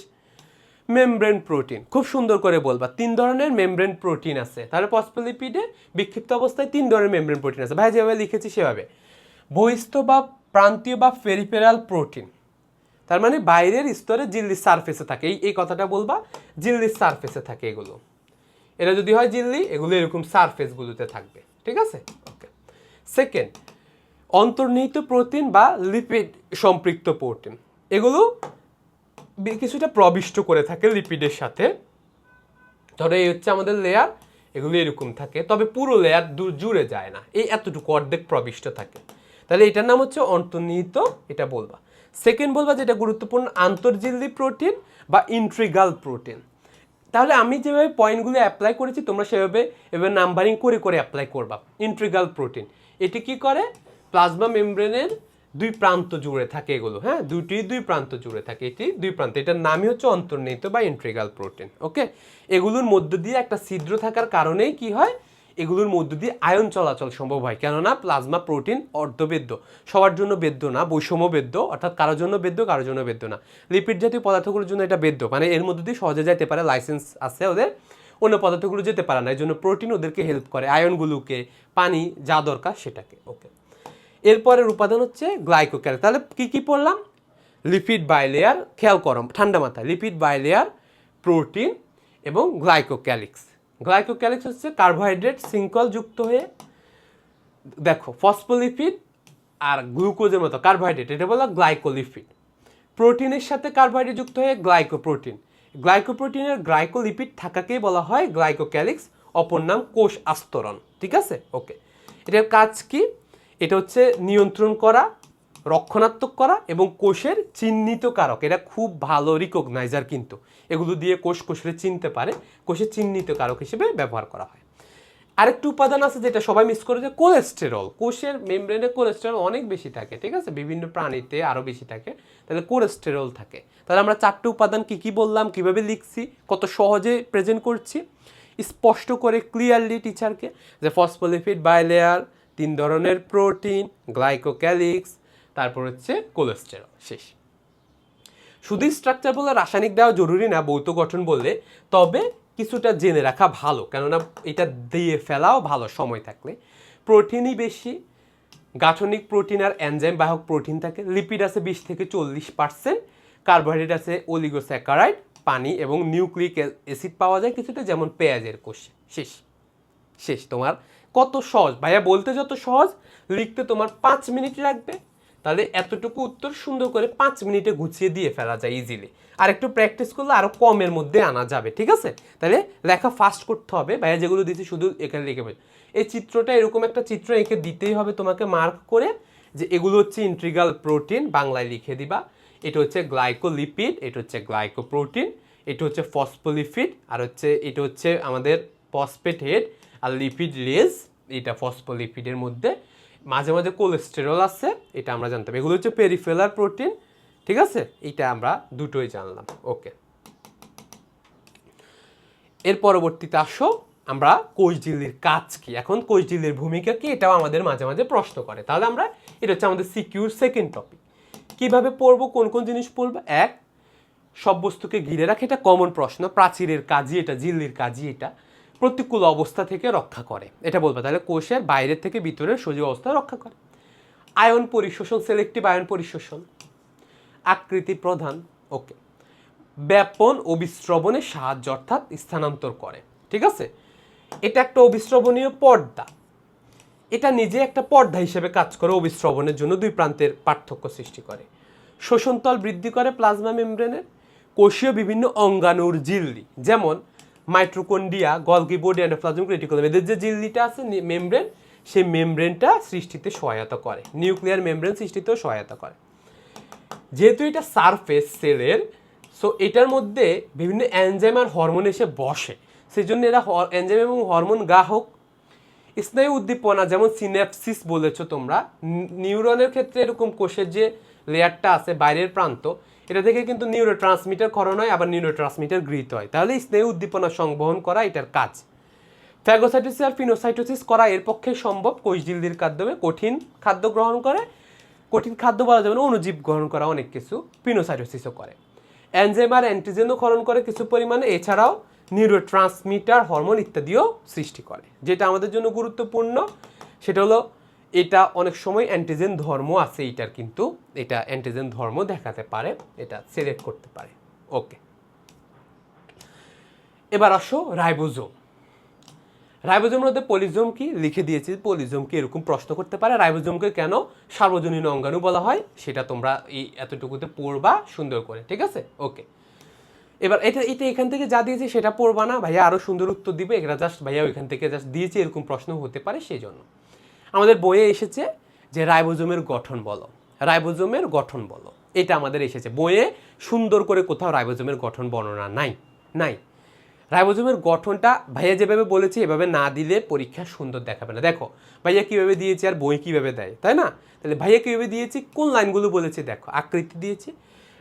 মেমব্রেন প্রোটিন খুব সুন্দর করে বলবা, 3 ধরনের মেমব্রেন প্রোটিন আছে। তাহলে ফসফোলিপিডে বিক্ষিপ্ত অবস্থায় 3 ধরনের মেমব্রেন প্রোটিন আছে, ভাই যেভাবে লিখেছি সেভাবে। বহিস্থ বা প্রান্তীয় বা ফেরিফেরাল প্রোটিন, তার মানে বাইরের স্তরে ঝিল্লির সারফেসে থাকে, এই কথাটা বলবা, ঝিল্লির সারফেসে থাকে এগুলো। এটা যদি হয় ঝিল্লি, এগুলো এরকম সারফেসগুলোতে থাকবে, ঠিক আছে? ওকে। সেকেন্ড, অন্তর্নিহিত প্রোটিন বা লিপিড সম্পৃক্ত প্রোটিন, এগুলো কিছুটা প্রবিষ্ট করে থাকে লিপিডের সাথে। ধরো এই হচ্ছে আমাদের লেয়ার, এগুলো এরকম থাকে, তবে পুরো লেয়ার জুড়ে যায় না, এই এতটুকু অর্ধেক প্রবিষ্ট থাকে। তাহলে এটার নাম হচ্ছে অন্তর্নিহিত, এটা বলবা। সেকেন্ড বলবা যেটা গুরুত্বপূর্ণ, আন্তর্ঝিল্লি প্রোটিন বা ইন্ট্রিগাল প্রোটিন। তাহলে আমি যেভাবে পয়েন্টগুলো অ্যাপ্লাই করেছি তোমরা সেভাবে এবার নাম্বারিং করে করে অ্যাপ্লাই করবা। ইন্ট্রিগাল প্রোটিন এটি কি করে, প্লাজমা মেমব্রেনের 2 প্রান্ত জুড়ে থাকে এগুলো, হ্যাঁ, দুই প্রান্ত জুড়ে থাকে, এটি 2 প্রান্ত, এটার নামই হচ্ছে অন্তর্নিহিত বা ইন্ট্রিগাল প্রোটিন। ওকে, এগুলোর মধ্য দিয়ে একটা ছিদ্র থাকার কারণেই কি হয়, এগুলোর মধ্য দিয়ে আয়ন চলাচল সম্ভব হয়, কেননা প্লাজমা প্রোটিন অর্ধবেদ্য, সবার জন্য বেদ্য না, বৈষম্য বেদ্য, অর্থাৎ কারোর জন্য বেদ্য কারোর জন্য বেদ্য না। লিপিড জাতীয় পদার্থগুলোর জন্য এটা বেদ্য, মানে এর মধ্য দিয়ে সহজে যাইতে পারে, লাইসেন্স আছে ওদের, অন্য পদার্থগুলো যেতে পারে না, এই জন্য প্রোটিন ওদেরকে হেল্প করে, আয়নগুলোকে, পানি যা দরকার সেটাকে। ওকে, এরপরের উপাদান হচ্ছে গ্লাইকোক্যালিক্স। তাহলে কি কি পড়লাম? লিপিড বাইলেয়ার, খেয়াল করো ঠান্ডা মাথায়, লিপিড বাইলেয়ার, প্রোটিন এবং গ্লাইকোক্যালিক্স। গ্লাইকোক্যালিক্স হচ্ছে কার্বোহাইড্রেট শৃঙ্খল যুক্ত হয়ে, দেখো ফসফোলিপিড আর গ্লুকোজের মতো কার্বোহাইড্রেট, এটা বলা গ্লাইকোলিপিড। প্রোটিনের সাথে কার্বোহাইড্রেট যুক্ত হয়ে গ্লাইকোপ্রোটিন। গ্লাইকোপ্রোটিনের গ্লাইকোলিপিড থাকাকেই বলা হয় গ্লাইকোক্যালিক্স, অপর নাম কোষ আস্তরণ। ঠিক আছে? ওকে, এটার কাজ কি? এটা হচ্ছে নিয়ন্ত্রণ করা, রক্ষণাত্মক করা এবং কোষের চিহ্নিত কারক। এটা খুব ভালো রিকগনাইজার, কিন্তু এগুলো দিয়ে কোষের চিনতে পারে, কোষের চিহ্নিত কারক হিসেবে ব্যবহার করা হয়। আরেকটি উপাদান আছে যেটা সবাই মিস করে, যে কোলেস্টেরল। কোষের মেমব্রেনে কোলেস্টেরল অনেক বেশি থাকে, ঠিক আছে, বিভিন্ন প্রাণীতে আরও বেশি থাকে, তাহলে কোলেস্টেরল থাকে। তাহলে আমরা 4টে উপাদান কি কি বললাম, কিভাবে লিখছি, কত সহজে প্রেজেন্ট করছি, স্পষ্ট করে ক্লিয়ারলি টিচারকে, যে ফসফোলিপিড বাইলেয়ার, 3 ধরনের প্রোটিন, গ্লাইকোক্যালিক্স, তারপর হচ্ছে কোলেস্টেরল, শেষ। শুধু স্ট্রাকচার বলে রাসায়নিক দেওয়া জরুরি না, ভৌত গঠন বললে, তবে কিছুটা জেনে রাখা ভালো, কেননা এটা দিয়ে ফেলাও ভালো সময় থাকলে। প্রোটিনই বেশি, গাঠনিক প্রোটিন আর এনজাইম বাহক প্রোটিন থাকে। লিপিড আছে 20 থেকে 40%, কার্বোহাইড্রেট আছে অলিগোস্যাকারাইড, পানি এবং নিউক্লিক অ্যাসিড পাওয়া যায় কিছুটা, যেমন পেঁয়াজের কোষে। শেষ শেষ। তোমার কত সহজ ভাইয়া, বলতে যত সহজ, লিখতে তোমার 5 মিনিট লাগবে। তাহলে এতটুকু উত্তর সুন্দর করে 5 মিনিটে গুছিয়ে দিয়ে ফেলা যায় ইজিলি। আর একটু প্র্যাকটিস করলে আরও কমের মধ্যে আনা যাবে, ঠিক আছে? তাহলে লেখা ফাস্ট করতে হবে। ভাইয়া যেগুলো দিয়েছি শুধু এখানে লিখে ফেল। এই চিত্রটা, এরকম একটা চিত্র এঁকে দিতেই হবে তোমাকে, মার্ক করে, যে এগুলো হচ্ছে ইন্টিগ্রাল প্রোটিন, বাংলায় লিখে দিবা। এটা হচ্ছে গ্লাইকোলিপিড, এটা হচ্ছে গ্লাইকোপ্রোটিন, এটা হচ্ছে ফসফোলিপিড, আর হচ্ছে এটা হচ্ছে আমাদের ফসফেট হেড আর লিপিড লেজ, এটা ফসফোলিপিডের মধ্যে। মাঝে মাঝে কোলেস্টেরল আছে, এটা আমরা জানতাম। এগুলো হচ্ছে পেরিফেরাল প্রোটিন, ঠিক আছে? এটা আমরা দুটোই জানলাম। ওকে, এর পরবর্তীতে আসো আমরা কোষঝিল্লির কাজ কি, এখন কোষঝিল্লির ভূমিকা কি, এটাও আমাদের মাঝে মাঝে প্রশ্ন করে। তাহলে আমরা, এটা হচ্ছে আমাদের সিকিউর সেকেন্ড টপিক। কিভাবে পড়বো, কোন কোন জিনিস পড়বো? এক, সব বস্তুকে ঘিরে রাখে, এটা কমন প্রশ্ন। প্রাচীরের কাজই এটা, ঝিল্লির কাজই এটা। প্রতিকূল অবস্থা থেকে রক্ষা করে, এটা বলবে। তাহলে কোষের বাইরের থেকে ভিতরের সজীব অবস্থা রক্ষা করে। আয়ন পরিশোষণ, সিলেক্টিভ আয়ন পরিশোষণ। আকৃতি প্রধান, ওকে। ব্যাপন অবিস্রবণে সাহায্য, অর্থাৎ স্থানান্তর করে, ঠিক আছে? এটা একটা অবিস্রবণীয় পর্দা, এটা নিজে একটা পর্দা হিসেবে কাজ করে, অবিস্রবণের জন্য 2 প্রান্তের পার্থক্য সৃষ্টি করে। শোষণতল বৃদ্ধি করে প্লাজমা মেমব্রেনের। কোষীয় বিভিন্ন অঙ্গাণুর ঝিল্লি, যেমন mitochondria, Golgi body, endoplasmic reticulum, এদের যে ঝিল্লিটা আছে মেমব্রেন, সেই মেমব্রেনটা সৃষ্টিতে সহায়তা করে, নিউক্লিয়ার মেমব্রেন সৃষ্টিতেও সহায়তা করে। যেহেতু এটা সারফেস সেলের, সো এটার মধ্যে বিভিন্ন এনজাইম আর হরমোন এসে বসে, সেই জন্য এরা এনজাইম এবং হরমোন গ্রাহক। স্নায়ু উদ্দীপনা, যেমন সিন্যাপসিস বলেছো তোমরা, নিউরনের ক্ষেত্রে এরকম কোষের যে লেয়ারটা আছে বাইরের প্রান্ত, এটা থেকে কিন্তু নিউরো ট্রান্সমিটার ক্ষরণ হয়, আবার নিউরো ট্রান্সমিটার গৃহীত হয়। তাহলে স্নায়ু উদ্দীপনা সংবহন করা এটার কাজ। ফ্যাগোসাইটোসিস আর ফিনোসাইটোসিস করা এর পক্ষে সম্ভব। কোষঝিল্লির মাধ্যমে কঠিন খাদ্য গ্রহণ করে, কঠিন খাদ্য বলা যাবে না, অণুজীব গ্রহণ করা অনেক কিছু। ফিনোসাইটোসিসও করে। এনজাইম আর অ্যান্টিজেনও ক্ষরণ করে কিছু পরিমাণে, এছাড়াও নিউরো ট্রান্সমিটার, হরমোন ইত্যাদিও সৃষ্টি করে। যেটা আমাদের জন্য গুরুত্বপূর্ণ সেটা হলো, এটা অনেক সময় অ্যান্টিজেন ধর্ম আছে এটার, কিন্তু এটা অ্যান্টিজেন ধর্ম দেখাতে পারে, এটা সিলেক্ট করতে পারে। ওকে, এবার আসো রাইবোজোম। রাইবোজোমের মধ্যে পলিজোম কি লিখে দিয়েছি, পলিজোম কি এরকম প্রশ্ন করতে পারে। রাইবোজোমকে কেন সার্বজনীন অঙ্গাণু বলা হয় সেটা তোমরা এই এতটুকুতে পড়বা সুন্দর করে, ঠিক আছে? ওকে, এবার এটা এখান থেকে যা দিয়েছি সেটা পড়বা না, ভাইয়া আরও সুন্দর উত্তর দিবে। এটা জাস্ট ভাইয়া ওইখান থেকে জাস্ট দিয়েছি, এরকম প্রশ্ন হতে পারে সেই জন্য। আমাদের বইয়ে এসেছে যে রাইবোজোমের গঠন বলো, রাইবোজোমের গঠন বলো, এটা আমাদের এসেছে বইয়ে। সুন্দর করে কোথাও রাইবোজোমের গঠন বর্ণনা নাই, নাই। রাইবোজোমের গঠনটা ভাইয়া যেভাবে বলেছি এভাবে না দিলে পরীক্ষা সুন্দর দেখাবে না। দেখো ভাইয়া কীভাবে দিয়েছি আর বই কীভাবে দেয়, তাই না? তাহলে ভাইয়া কীভাবে দিয়েছি, কোন লাইনগুলো বলেছি দেখো। আকৃতি দিয়েছি,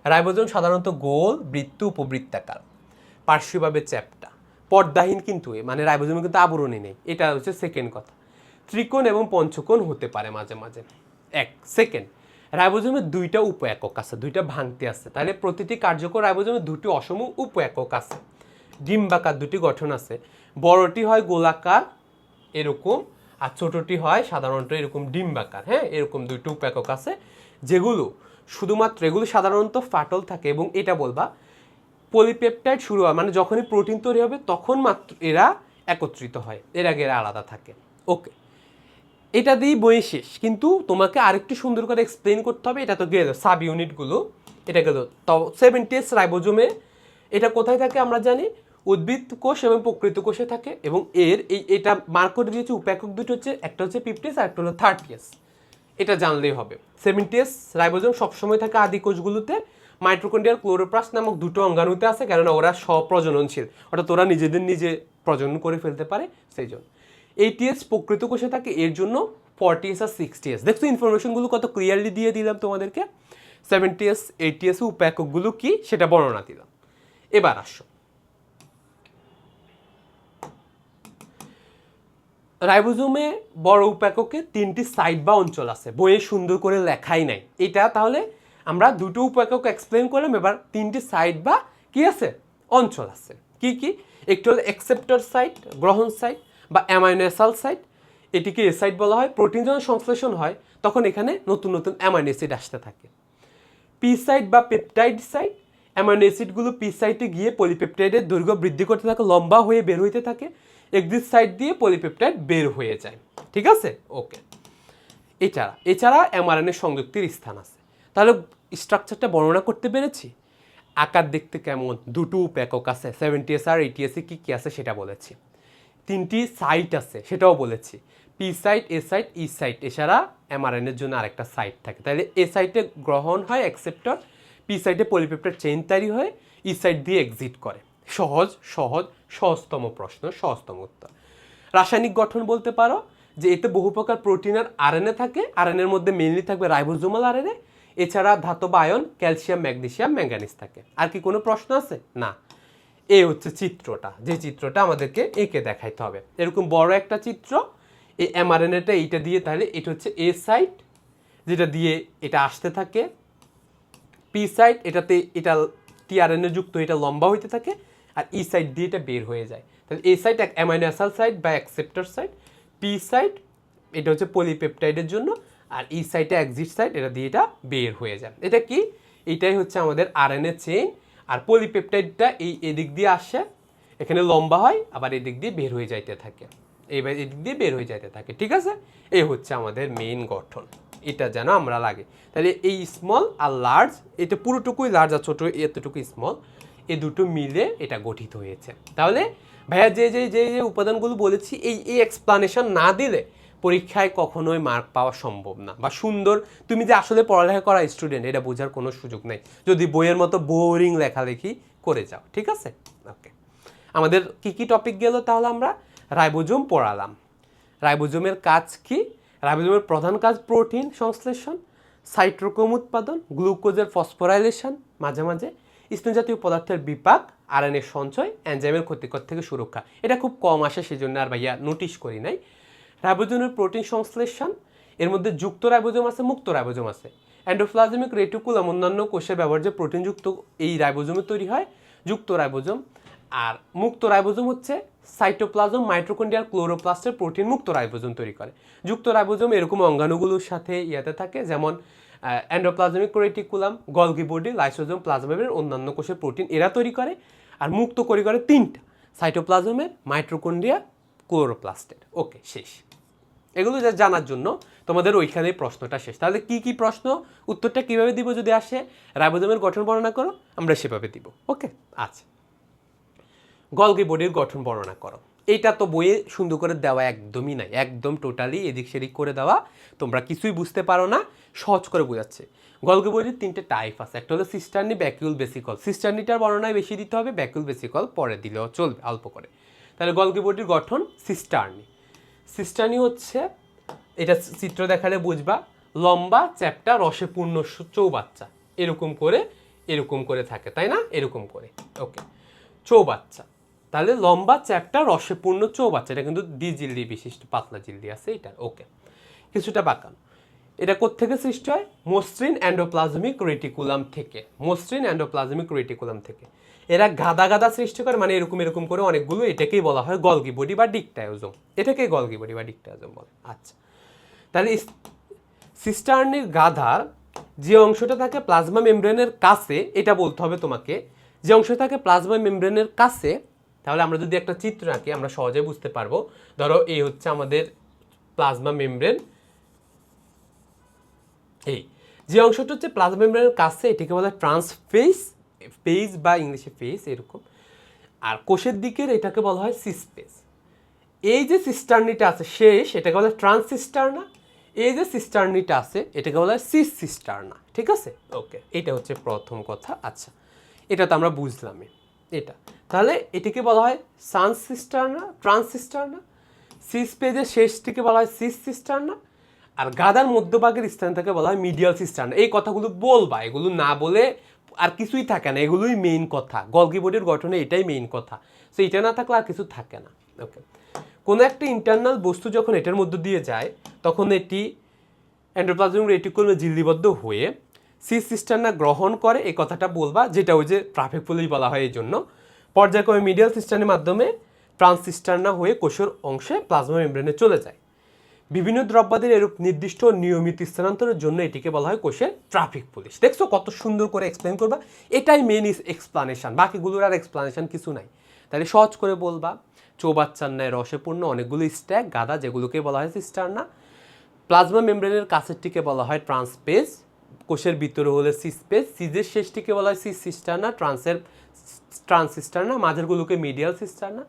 রাইবোজোম সাধারণত গোল, বৃত্ত, উপবৃত্তাকার, পার্শ্বীয়ভাবে চ্যাপ্টা, পর্দাহীন, কিন্তু মানে রাইবোজোমে কিন্তু আবরণী নেই, এটা হচ্ছে সেকেন্ড কথা। ত্রিকোণ এবং পঞ্চকোণ হতে পারে মাঝে মাঝে। সেকেন্ড, রাইবোজোমের 2টা উপ একক আছে, 2টা ভাঙতি আছে, তাহলে প্রতিটি কার্যকর রাইবোজোমের 2টি অসম উপ একক আছে। ডিম্বাকার দুটি গঠন আছে, বড়টি হয় গোলাকার এরকম, আর ছোটটি হয় সাধারণত এরকম ডিম্বাকার। হ্যাঁ, এরকম দুটো উপাকক আছে যেগুলো শুধুমাত্র এগুলো সাধারণত ফাটল থাকে, এবং এটা বলবা পলিপেপটাইড শুরু হয় মানে যখনই প্রোটিন তৈরি হবে তখন মাত্র এরা একত্রিত হয়, এর আগে এরা আলাদা থাকে। ওকে, এটা দিয়েই বই শেষ, কিন্তু তোমাকে আরেকটু সুন্দর করে এক্সপ্লেন করতে হবে। এটা তো গেল সাব ইউনিটগুলো, এটা গেল। তো 70S রাইবোজোমে এটা কোথায় থাকে আমরা জানি, উদ্ভিদ কোষ এবং প্রকৃত কোষে থাকে, এবং এর এটা মার্ক করে দিয়েছে উপাকক দুটো হচ্ছে, একটা হচ্ছে 50S আর একটা হলো 30S। এটা জানলেই হবে। 70S রাইবোজোম সবসময় থাকে আদি কোষগুলোতে, মাইটোকন্ড্রিয়াল ক্লোরোপ্লাস্ট নামক দুটো অঙ্গাণুতে আছে, কেননা ওরা স্বপ্রজননশীল, অর্থাৎ ওরা নিজেদের নিজে প্রজনন করে ফেলতে পারে, সেই জন্য। 80S প্রকৃত কোষে থাকে, এর জন্য 40S আর 60S। দেখছো ইনফরমেশনগুলো কত ক্লিয়ারলি দিয়ে দিলাম তোমাদেরকে। 70S 80S উপাকগুলো কি সেটা বর্ণনা দিলাম। এবার আসো রাইবোজোমে বড় উপাককে 3টি সাইট বা অঞ্চল আছে, বইয়ে সুন্দর করে লেখাই নাই এটা। তাহলে আমরা দুটো উপাকক এক্সপ্লেন করলাম, এবার 3টি সাইট বা কি আছে অঞ্চল আছে। কি কি? একটি হলো অ্যাকসেপ্টর সাইট, গ্রহণ সাইট বা অ্যামাইনো অ্যাসাল সাইট, এটিকে এ সাইট বলা হয়। প্রোটিন যখন সংশ্লেষণ হয় তখন এখানে নতুন নতুন অ্যামাইনো অ্যাসিড আসতে থাকে। পি সাইট বা পেপটাইড সাইট, অ্যামাইনো অ্যাসিডগুলো পি সাইটে গিয়ে পলিপেপটাইডের দৈর্ঘ্য বৃদ্ধি করতে থাকে, লম্বা হয়ে বের হইতে থাকে, এক্সিট সাইট দিয়ে পলিপেপটাইড বের হয়ে যায়। ঠিক আছে? ওকে। এছাড়া এমআরএনএ সংযুক্তির স্থান আছে। তাহলে স্ট্রাকচারটা বর্ণনা করতে পেরেছি। আকার দেখতে কেমন, দুটো উপাকক আছে, 70S আর 80S কি কি আছে সেটা বলেছি। 3টি সাইট আছে সেটাও বলেছি, পি সাইট, এ সাইট, ই সাইট। এছাড়া এমআরএনএর জন্য আরেকটা সাইট থাকে। তাহলে এ সাইটে গ্রহণ হয় অ্যাকসেপ্টর, পি সাইটে পলিপেপটাইড চেইন তৈরি হয়, ই সাইট দিয়ে এক্সিট করে। সহজতম প্রশ্ন, সহজতম উত্তর। রাসায়নিক গঠন বলতে পারো যে এতে বহু প্রকার প্রোটিন আর আরএনএ থাকে, আরএনএর মধ্যে মেইনলি থাকবে রাইবোজোমাল আরএনএ। এছাড়া ধাতব আয়ন, ক্যালসিয়াম, ম্যাগনেসিয়াম, ম্যাঙ্গানিজ থাকে। আর কি কোনো প্রশ্ন আছে? না। এ হচ্ছে চিত্রটা, যে চিত্রটা আমাদেরকে এঁকে দেখাইতে হবে। এরকম বড় একটা চিত্র, এই এমআরএনএটা এইটা দিয়ে, তাহলে এটা হচ্ছে এ সাইট যেটা দিয়ে এটা আসতে থাকে, পি সাইট এটাতে এটা টিআরএনএ যুক্ত, এটা লম্বা হইতে থাকে, আর ই সাইট দিয়ে এটা বের হয়ে যায়। তাহলে এ সাইট এক অ্যামাইনো অ্যাসাল সাইট বা অ্যাকসেপ্টর সাইট, পি সাইট এটা হচ্ছে পলিপেপটাইডের জন্য, আর ই সাইটে এক্সিট সাইট, এটা দিয়ে এটা বের হয়ে যায়। এটা কি? এটাই হচ্ছে আমাদের আরএনএ চেইন। আর পলিপেপটাইডটা এদিক দিয়ে আসে, এখানে লম্বা হয়, আবার এদিক দিয়ে বের হয়ে যাইতে থাকে, এইবার এদিক দিয়ে বের হয়ে যাইতে থাকে। ঠিক আছে? এই হচ্ছে আমাদের মেইন গঠন, এটা যেন আমরা লাগে। তাহলে এই স্মল আর লার্জ, এটা পুরোটুকুই লার্জ আর ছোটো এতটুকু স্মল, এই দুটো মিলে এটা গঠিত হয়েছে। তাহলে ভাইয়া যে যে যে যে উপাদানগুলো বলেছি, এই এক্সপ্লানেশন না দিলে পরীক্ষায় কখনোই মার্ক পাওয়া সম্ভব না, বা সুন্দর তুমি যে আসলে পড়ালেখা করা স্টুডেন্ট এটা বোঝার কোনো সুযোগ নেই যদি বইয়ের মতো বোরিং লেখালেখি করে যাও। ঠিক আছে? ওকে, আমাদের কি কি টপিক গেল তাহলে? আমরা রাইবোজোম পড়ালাম। রাইবোজোমের কাজ কি? রাইবোজোমের প্রধান কাজ প্রোটিন সংশ্লেষণ, সাইটোক্রোম উৎপাদন, গ্লুকোজের ফসফোরাইলেশন, মাঝে মাঝে স্নেহ জাতীয় পদার্থের বিপাক, আরএনএ সঞ্চয়, এনজাইমের ক্ষতিকর থেকে সুরক্ষা। এটা খুব কম আসে, সেজন্য আর ভাইয়া নোটিশ করি নাই। রাইবোজোমের প্রোটিন সংশ্লেষণ, এর মধ্যে যুক্ত রাইবোজোম আছে, মুক্ত রাইবোজোম আছে। এন্ডোপ্লাজমিক রেটিকুলাম অন্যান্য কোষের ব্যবহার্য প্রোটিনযুক্ত এই রাইবোজোমে তৈরি হয়, যুক্ত রাইবোজোম। আর মুক্ত রাইবোজোম হচ্ছে সাইটোপ্লাজম, মাইটোকন্ড্রিয়াল ক্লোরোপ্লাস্টের প্রোটিন মুক্ত রাইবোজোম তৈরি করে। যুক্ত রাইবোজোম এরকম অঙ্গাণুগুলোর সাথে ইয়াতে থাকে, যেমন endoplasmic reticulum, Golgi body, lysosome, প্লাজমের অন্যান্য কোষের প্রোটিন এরা তৈরি করে। আর মুক্ত করে 3টা, সাইটোপ্লাজমের, মাইটোকন্ড্রিয়া, ক্লোরোপ্লাস্টের। ওকে, শেষ। এগুলো যা জানার জন্য তোমাদের ওইখানে প্রশ্নটা শেষ। তাহলে কি কি প্রশ্ন, উত্তরটা কিভাবে দিব যদি আসে, রাইবোজোমের গঠন বর্ণনা করো, আমরা সেভাবে দিব। ওকে, আচ্ছা। গলগি বডির গঠন বর্ণনা করো। এইটা তো বইয়ে সুন্দর করে দেওয়া একদমই নাই, একদম টোটালি এদিক সেদিক করে দেওয়া, তোমরা কিছুই বুঝতে পারো না, সহজ করে বোঝাচ্ছে। গলগি বডির 3টে টাইপ আছে, একটা হলো সিস্টার্নি, ব্যাকিউল, বেসিকল। সিস্টার্নিটার বর্ণনায় বেশি দিতে হবে, ব্যাকিউল বেসিকল পরে দিলেও চলবে অল্প করে। তাহলে গলগি বডির গঠন সিস্টার্নি। সিস্টার্নি হচ্ছে, এটা চিত্র দেখালে বুঝবা, লম্বা, চ্যাপ্টা, রসে পূর্ণ চৌবাচ্চা, এরকম করে থাকে, তাই না? এরকম করে। ওকে, চৌবাচ্চা। তাহলে লম্বা, চ্যাপ্টা, রসে পূর্ণ চৌবাচ্চা, এটা কিন্তু দ্বিজিল্দি বিশিষ্ট পাতলা জিল্দি আছে এটা। ওকে, কিছুটা বাঁকানো। এটা কোত্থেকে সৃষ্টি হয়? মসৃণ এন্ডোপ্লাজমিক রেটিকুলাম থেকে। মসৃণ এন্ডোপ্লাজমিক রেটিকুলাম থেকে এরা গাদা গাদা সৃষ্টি করে, মানে এরকম এরকম করে অনেকগুলো। এটাকেই বলা হয় গলগি বডি বা ডিকটায়োজোম। এটাকেই গলগি বডি বা ডিকটায়োজোম বলে। আচ্ছা, তাহলে সিস্টার্নির গাধার যে অংশটা থাকে প্লাজমা মেমব্রেনের কাছে, এটা বলতে হবে তোমাকে, যে অংশ থাকে প্লাজমা মেমব্রেনের কাছে। তাহলে আমরা যদি একটা চিত্র আঁকি আমরা সহজে বুঝতে পারবো। ধরো এই হচ্ছে আমাদের প্লাজমা মেমব্রেন, এই যে অংশটা হচ্ছে প্লাজমা মেমব্রেনের কাছে এটাকে বলা হয় ট্রান্সফেস, ফেজ বা ইংলিশে ফেস এরকম। আর কোষের দিকের এটাকে বলা হয় সিস্পেস। এই যে সিস্টার্নিটা আছে শেষ, এটাকে বলা হয় ট্রান্সসিস্টার্না। এই যে সিস্টার্নিটা আছে এটাকে বলা হয় সিস সিস্টার্না। ঠিক আছে, ওকে, এটা হচ্ছে প্রথম কথা। আচ্ছা, এটা তো আমরা বুঝলামই। এটা তাহলে এটাকে বলা হয় সানস সিস্টার্না, ট্রান্সসিস্টার্না। সিস পেজের শেষটিকে বলা হয় সিস সিস্টার্না, আর গাদার মধ্যভাগের স্থানটাকে বলা হয় মিডিয়াল সিস্টার্না। এই কথাগুলো বলবা, এগুলো না বলে আর কিছুই থাকে না, এগুলোই মেইন কথা। গলগি বডির গঠনে এটাই মেইন কথা। সো এটা না থাকলে আর কিছু থাকে না। ওকে, কোনো একটা ইন্টারনাল বস্তু যখন এটার মধ্য দিয়ে যায় তখন এটি এন্ডোপ্লাজমিক রেটিকুলামে ঝিল্লিবদ্ধ হয়ে সিস সিস্টার্না গ্রহণ করে, এই কথাটা বলবা, যেটা ওই যে ট্রাফিক পুলিশ বলা হয়। এই জন্য পর্যায়ক্রমে মিডিয়াল সিস্টার্নের মাধ্যমে ট্রান্সসিস্টার্না হয়ে কোষের অংশে প্লাজমা মেমব্রেনে চলে যায়। বিভিন্ন দ্রব্যাদির এরূপ নির্দিষ্ট নিয়মিত স্থানান্তরের জন্য এটিকে বলা হয় কোষের ট্রাফিক পুলিশ। দেখছো কত সুন্দর করে এক্সপ্লেন করবা, এটাই মেন এক্সপ্লানেশন, বাকিগুলোর আর এক্সপ্লানেশন কিছু নাই। তাহলে সহজ করে বলবা, চৌবাচ্চার ন্যায় রসে পূর্ণ অনেকগুলো স্ট্যাক গাদা, যেগুলোকে বলা হয় সিস্টার্না। প্লাজমা মেমব্রেনের কাছেরটিকে বলা হয় ট্রান্সপেজ, কোষের ভিতরে হলে সিসপেজ, সিজের শেষটিকে বলা হয় সিস সিস্টার্না, ট্রান্সসিস্টার্না, মাঝেরগুলোকে মিডিয়াল সিস্টার্না।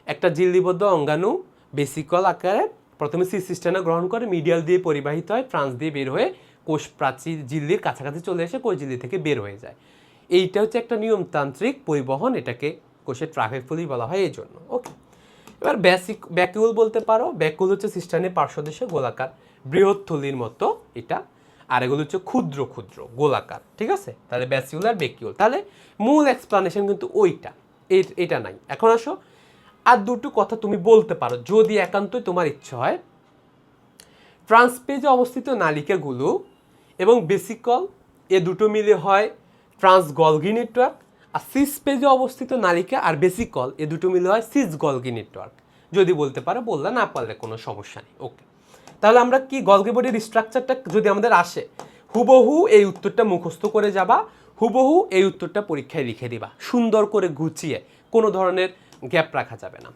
একটা ঝিল্লিবদ্ধ অঙ্গাণু বেসিকল আকারে প্রথমে সিস সিস্টার্না গ্রহণ করে, মিডিয়াল দিয়ে পরিবাহিত হয়, ট্রান্স দিয়ে বের হয়ে কোষ প্রাচীর ঝিল্লির কাছাকাছি চলে এসে কোষ ঝিল্লি থেকে বের হয়ে যায়। এইটা হচ্ছে একটা নিয়মতান্ত্রিক পরিবহন, এটাকে কোষের ট্রাফিক পুলিশ বলা হয় এই জন্য। ওকে, এবার ব্যাকিউল বলতে পারো। ব্যাকিউল হচ্ছে সিস্টার্নের পার্শ্বদেশে গোলাকার বৃহৎ থলির মতো এটা, আর এগুলো হচ্ছে ক্ষুদ্র ক্ষুদ্র গোলাকার। ঠিক আছে, তাহলে ব্যাসিউল আর ব্যাকিউল। তাহলে মূল এক্সপ্লানেশন কিন্তু ওইটা, এটা নাই। এখন আসো আর দুটো কথা তুমি বলতে পারো যদি একান্তই তোমার ইচ্ছা হয়। ট্রান্সপেজে অবস্থিত নালিকাগুলো এবং বেসিকল এ দুটো মিলে হয় ট্রান্স গলগি নেটওয়ার্ক, আর সিস পেজে অবস্থিত নালিকা আর বেসিকল এ দুটো মিলে হয় সিস গলগি নেটওয়ার্ক। যদি বলতে পারো বললে, না পারলে কোনো সমস্যা নেই। ওকে, তাহলে আমরা কি গলগি বডির স্ট্রাকচারটা যদি আমাদের আসে, হুবহু এই উত্তরটা মুখস্থ করে যাবা, হুবহু এই উত্তরটা পরীক্ষায় লিখে দিবা, সুন্দর করে গুছিয়ে, কোনো ধরনের গ্যাপ রাখা যাবে না।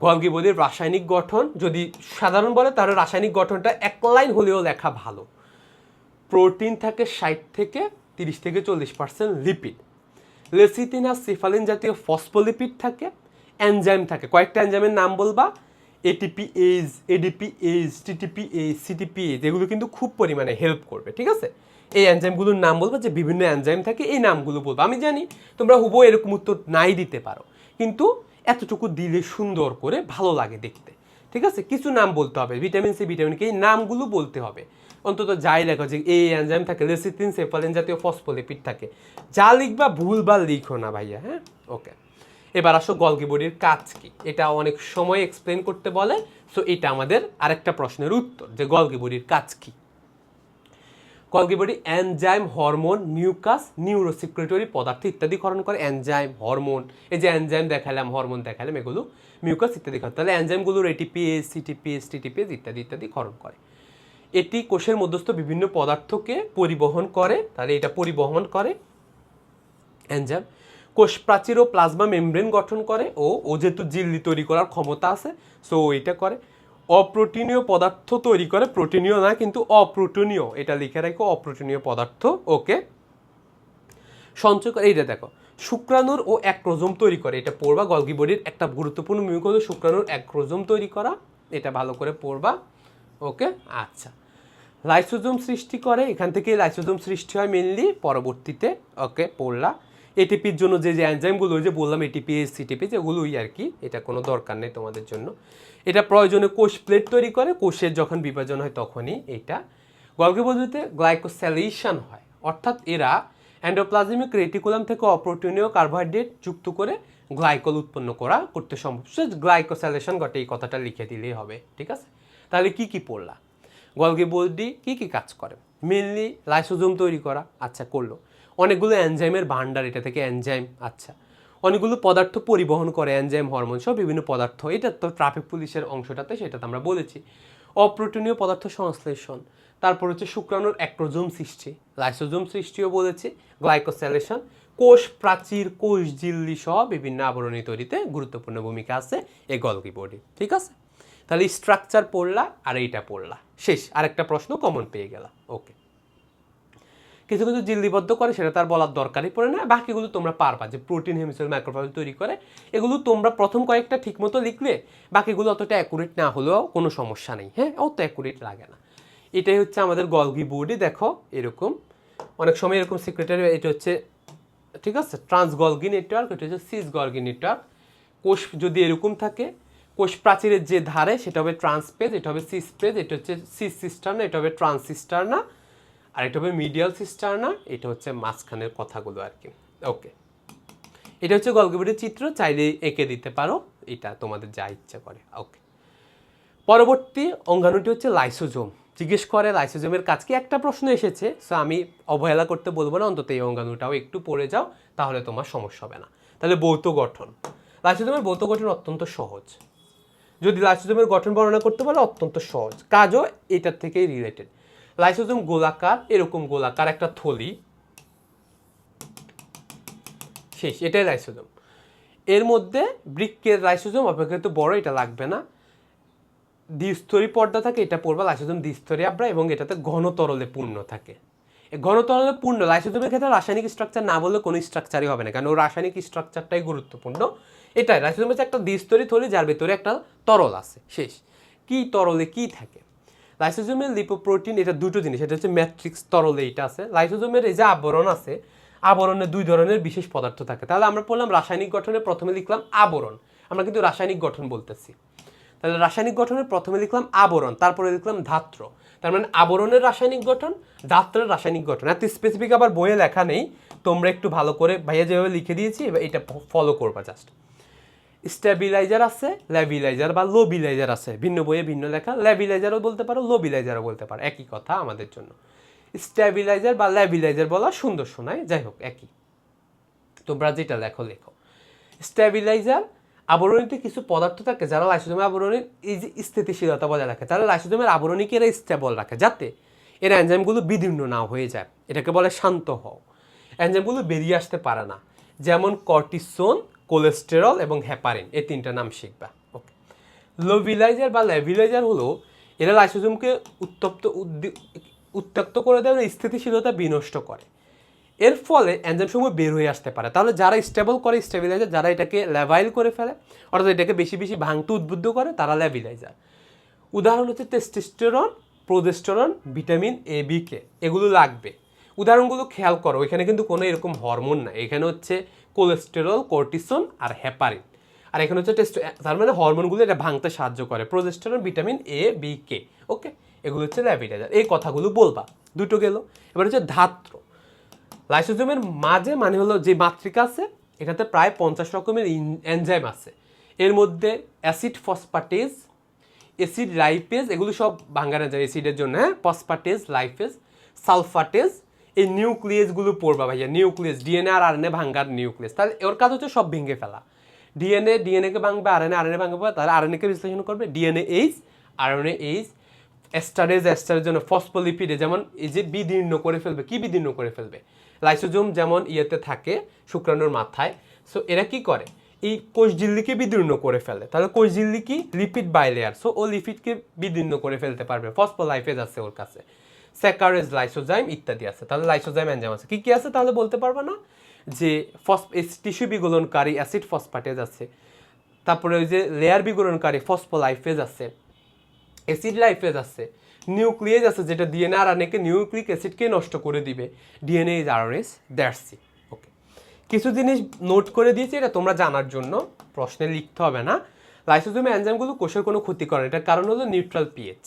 গলগি বডির রাসায়নিক গঠন যদি সাধারণ বলে তাহলে রাসায়নিক গঠনটা এক লাইন হলেও লেখা ভালো। প্রোটিন থাকে 60 থেকে 30 থেকে 40% লিপিড, লেসিথিন আর সিফালিন জাতীয় ফসফোলিপিড থাকে, এনজাইম থাকে। কয়েকটা এনজাইমের নাম বলবা, এটিপিএজ, এডিপিএজ, টিটিপিএজ, সিটিপিএজ, এগুলো কিন্তু খুব পরিমাণে হেল্প করবে। ঠিক আছে, এই এনজাইমগুলোর নাম বলবো, যে বিভিন্ন এনজাইম থাকে এই নামগুলো বলবো। আমি জানি তোমরা হুবহু এরকম উত্তর নাই দিতে পারো, কিন্তু এতটুকু দিলে সুন্দর করে ভালো লাগে দেখতে। ঠিক আছে, কিছু নাম বলতে হবে, ভিটামিন সি, ভিটামিন কে, এই নামগুলো বলতে হবে অন্তত। যাই লেখো যে এই এনজাইম থাকে, লেসিথিন, সেফালিন জাতীয় ফসফোলিপিড থাকে, যা লিখবা ভুল বা লিখো না ভাইয়া। হ্যাঁ, ওকে, এবার আসো গলগি বডির কাজ কি, এটা অনেক সময় এক্সপ্লেন করতে বলে। সো এটা আমাদের আরেকটা প্রশ্নের উত্তর, যে গলগি বডির কাজ কি। Golgi body enzyme, hormone, mucus, neurosecretory পদার্থ ইত্যাদি ক্ষরণ করে। এনজাইম, হরমোন, এই যে এনজাইম দেখালাম, হরমোন দেখালাম, এগুলো মিউকাস ইত্যাদি ক্ষরণ। তাহলে এনজাইমগুলোর এটিপিএস, সিটিপিএস, টিটিপিএস ইত্যাদি ইত্যাদি ক্ষরণ করে। এটি কোষের মধ্যস্থ বিভিন্ন পদার্থকে পরিবহন করে, তাহলে এটা পরিবহন করে এনজাইম। কোষ প্রাচীর ও প্লাজমা মেমব্রেন গঠন করে, ও যেহেতু ঝিল্লি তৈরি করার ক্ষমতা আছে, সো এটা করে। অপ্রোটিনীয় পদার্থ তৈরি করে, প্রোটিনীয় না কিন্তু অপ্রোটিনীয়, এটা লিখে রাখো, অপ্রোটিনীয় পদার্থ। ওকে, সঞ্চয় করে। এইটা দেখো, শুক্রাণুর ও অ্যাক্রোজোম তৈরি করে, এটা পড়বা। গলগি বডির একটা গুরুত্বপূর্ণ ভূমিকা হলো শুক্রাণুর অ্যাক্রোজোম তৈরি করা, এটা ভালো করে পড়বা। ওকে, আচ্ছা, লাইসোজোম সৃষ্টি করে, এখান থেকে লাইসোজোম সৃষ্টি হয় মেনলি পরবর্তীতে। ওকে, পড়লা। এটিপির জন্য যে যে এনজাইমগুলো যে বললাম, এটিপিএস, সিটিপিএস, এগুলোই আর কি, এটা কোনো দরকার নেই তোমাদের জন্য। এটা প্রয়োজনে কোষ প্লেট তৈরি করে, কোষের যখন বিভাজন হয় তখনই এটা। গলগি বডিতে গ্লাইকোসাইলেশন হয়, অর্থাৎ এরা এন্ডোপ্লাজমিক রেটিকুলাম থেকে অপ্রোটিনীয় কার্বোহাইড্রেট যুক্ত করে গ্লাইকল উৎপন্ন করতে সম্ভব। গ্লাইকোসাইলেশন ঘটে, এই কথাটা লিখে দিলেই হবে। ঠিক আছে, তাহলে কি কি পড়লা? গলগি বডি কি কাজ করে? মেনলি লাইসোজোম তৈরি করা, আচ্ছা করলো। অনেকগুলো এনজাইমের ভান্ডার, এটা থেকে এনজাইম, আচ্ছা। অনেকগুলো পদার্থ পরিবহন করে, এনজাইম, হরমোন সহ বিভিন্ন পদার্থ, এটা তো ট্রাফিক পুলিশের অংশটাতে, সেটাতে আমরা বলেছি। অপ্রোটিনীয় পদার্থ সংশ্লেষণ, তারপর হচ্ছে শুক্রাণুর অ্যাক্টোজোম সৃষ্টি, লাইসোজোম সৃষ্টিও বলেছি, গ্লাইকোসাইলেশন, কোষ প্রাচীর, কোষ ঝিল্লি সহ বিভিন্ন আবরণী তৈরিতে গুরুত্বপূর্ণ ভূমিকা আছে এই গলগি বডি। ঠিক আছে, তাহলে স্ট্রাকচার পড়লা আর এইটা পড়লা, শেষ। আরেকটা প্রশ্ন কমন পেয়ে গেলা। ওকে, কিছু কিছু ঝিল্লিবদ্ধ করে, সেটা তার বলার দরকারই পড়ে না, বাকিগুলো তোমরা পারবা, যে প্রোটিন, হেমিসেল, ম্যাক্রোফেজ তৈরি করে, এগুলো তোমরা প্রথম কয়েকটা ঠিকমতো লিখলে বাকিগুলো অতটা অ্যাকুরেট না হলেও কোনো সমস্যা নেই। হ্যাঁ, অত অ্যাকুরেট লাগে না। এটাই হচ্ছে আমাদের গলগি বডি। দেখো এরকম অনেক সময় এরকম সেক্রেটারি, এটা হচ্ছে ঠিক আছে ট্রান্স গলগি নেটওয়ার্ক, এটা হচ্ছে সিস গলগি নেটওয়ার্ক। কোষ যদি এরকম থাকে, কোষ প্রাচীরের যে ধারে সেটা হবে ট্রান্সপেজ, এটা হবে সিস পেজ, এটা হচ্ছে সিস সিস্টারনা, এটা হবে ট্রান্স সিস্টারনা, আর এটা হবে মিডিয়াল সিস্টারনা, এটা হচ্ছে মাঝখানের কথাগুলো আর কি। ওকে, এটা হচ্ছে গলগি বডির চিত্র, চাইলে এঁকে দিতে পারো, এটা তোমাদের যা ইচ্ছা করে। ওকে, পরবর্তী অঙ্গাণুটি হচ্ছে লাইসোজোম। জিজ্ঞেস করে লাইসোজোমের কাজ কি, একটা প্রশ্ন এসেছে, সো আমি অবহেলা করতে বলবো না, অন্তত এই অঙ্গাণুটাও একটু পড়ে যাও, তাহলে তোমার সমস্যা হবে না। তাহলে ভৌত গঠন, লাইসোজোমের ভৌত গঠন অত্যন্ত সহজ। যদি লাইসোজোমের গঠন বর্ণনা করতে বলে অত্যন্ত সহজ, কাজও এটার থেকেই রিলেটেড। লাইসোজোম গোলাকার, এরকম গোলাকার একটা থলি, শেষ, এটাই লাইসোজোম। এর মধ্যে বৃক্কের লাইসোজোম অপেক্ষাকৃত বড়, এটা লাগবে না। দ্বিস্তরী পর্দা থাকে, এটা পড়বা, লাইসোজোম দ্বিস্তরী আবরা, এবং এটাতে ঘন তরলে পূর্ণ থাকে। ঘন তরলে পূর্ণ লাইসোজোমের ক্ষেত্রে রাসায়নিক স্ট্রাকচার না বললে কোনো স্ট্রাকচারই হবে না, কারণ ওর রাসায়নিক স্ট্রাকচারটাই গুরুত্বপূর্ণ। এটাই লাইসোজোম হচ্ছে একটা দ্বিস্তরী থলি, যার ভিতরে একটা তরল আছে, শেষ। কি তরলে কি থাকে? লাইসোজোমের লিপোপ্রোটিন, এটা দুটো জিনিস, এটা হচ্ছে ম্যাট্রিক্স তরলে এটা আছে। লাইসোজোমের এই যে আবরণ আছে, আবরণে দুই ধরনের বিশেষ পদার্থ থাকে। তাহলে আমরা বললাম রাসায়নিক গঠনে প্রথমে লিখলাম আবরণ, আমরা কিন্তু রাসায়নিক গঠন বলতেছি। তাহলে রাসায়নিক গঠনের প্রথমে লিখলাম আবরণ, তারপরে লিখলাম ধাত্র। তার মানে আবরণের রাসায়নিক গঠন, ধাত্রের রাসায়নিক গঠন। এত স্পেসিফিক আবার বইয়ে লেখা নেই, তোমরা একটু ভালো করে ভাইয়া যেভাবে লিখে দিয়েছি এটা ফলো করবা জাস্ট। স্টেবিলাইজার আছে, ল্যাবিলাইজার বা লোবিলাইজার আছে, ভিন্ন বইয়ে ভিন্ন লেখা। ল্যাবিলাইজারও বলতে পারো, লোবিলাইজারও বলতে পারো, একই কথা আমাদের জন্য। স্টেবিলাইজার বা ল্যাবিলাইজার বলা সুন্দর শোনায়, যাই হোক একই, তোমরা যেটা লেখো লেখো। স্টেবিলাইজার, আবরণীতে কিছু পদার্থ থাকে যারা লাইসোজোমের আবরণীর এই যে স্থিতিশীলতা বজায় রাখে, তাহলে লাইসোজোমের আবরণীকে এরা স্টেবল রাখে, যাতে এর এনজাইমগুলো বিদীর্ণ না হয়ে যায়, এটাকে বলে শান্ত হও। এনজাইমগুলো বেরিয়ে আসতে পারে না, যেমন কর্টিসোন, কোলেস্টেরল এবং হেপারিন, এই তিনটা নাম শিখবা। ওকে, লোবিলাইজার বা ল্যাবিলাইজার হলো এরা লাইসোজোমকে উত্তক্ত করে দেয়, স্থিতিশীলতা বিনষ্ট করে। এর ফলে এনজাইমসমূহ বের হয়ে আসতে পারে। তাহলে যারা স্টেবল করে স্টেবিলাইজার, যারা এটাকে ল্যাভাইল করে ফেলে, অর্থাৎ এটাকে বেশি বেশি ভাঙতে উদ্বুদ্ধ করে, তারা ল্যাবিলাইজার। উদাহরণ হচ্ছে testosterone, progesterone, vitamin A, B, K, এগুলো লাগবে। উদাহরণগুলো খেয়াল করো, এখানে কিন্তু কোনো এরকম হরমোন না, এখানে হচ্ছে কোলেস্টেরল, কর্টিসন আর হেপারিন, আর এখানে হচ্ছে তার মানে হরমোনগুলো এটা ভাঙতে সাহায্য করে, প্রোজেস্টেরন, ভিটামিন এ, বি, কে। ওকে, এগুলো হচ্ছে ল্যাবিলাইজার, এই কথাগুলো বলবা, দুটো গেল। এবার হচ্ছে ধাত্র। লাইসোজোমের মাঝে মানে হলো যে মাতৃকা আছে, এটাতে প্রায় 50 রকমের এনজাইম আছে। এর মধ্যে অ্যাসিড ফসফাটেজ, অ্যাসিড লাইপেজ, এগুলো সব ভাঙ্গানো যায় অ্যাসিডের জন্য, হ্যাঁ, ফসফাটেজ, লাইপেজ, সালফাটেজ, এই নিউক্লিয়াসগুলো পড়বা ভাইয়া, নিউক্লিয়াস, ডিএনএ আর আরএনএ ভাঙ্গার নিউক্লিয়াস। তাহলে ওর কাজ হচ্ছে সব ভেঙে ফেলা। ডিএনএকে ভাঙবে, আরএনএ ভাঙবে, তাহলে আরএনএকে বিশ্লেষণ করবে, ডিএনএ এইচ, আরএনএ এইচ, এস্টারের জন্য ফসফোলিপিডে, যেমন এই যে বিদীর্ণ করে ফেলবে, কি বিদীর্ণ করে ফেলবে, লাইসোজোম যেমন ইয়েতে থাকে শুক্রাণুর মাথায়, সো এরা কি করে, এই কোষঝিল্লিকে বিদীর্ণ করে ফেলে। তাহলে কোষঝিল্লি কি লিপিড বাইলেয়ার, সো ও লিপিডকে বিদীর্ণ করে ফেলতে পারবে। ফসফোলাইপেজ আছে ওর কাছে, স্যাকারেজ, লাইসোজাইম ইত্যাদি আছে। তাহলে লাইসোজাইম এনজাইম আছে, কি কি আছে তাহলে বলতে পারবে না, যে টিস্যু বিগলনকারী অ্যাসিড ফসফাটেজ আছে, তারপরে ওই যে লেয়ার বিগলনকারী ফসফোলাইপেজ আছে, অ্যাসিড লাইফেজ আছে, নিউক্লিয়েজ আছে যেটা ডিএনএ আর আরএনএকে নিউক্লিক অ্যাসিডকে নষ্ট করে দিবে, DNA is RNAs, that's it. Okay, কিছু জিনিস নোট করে দিয়েছি, এটা তোমরা জানার জন্য, প্রশ্নে লিখতে হবে না। লাইসোজোমের এনজাইমগুলো কোষের কোনো ক্ষতি করে না, এটার কারণ হলো নিউট্রাল পিএইচ।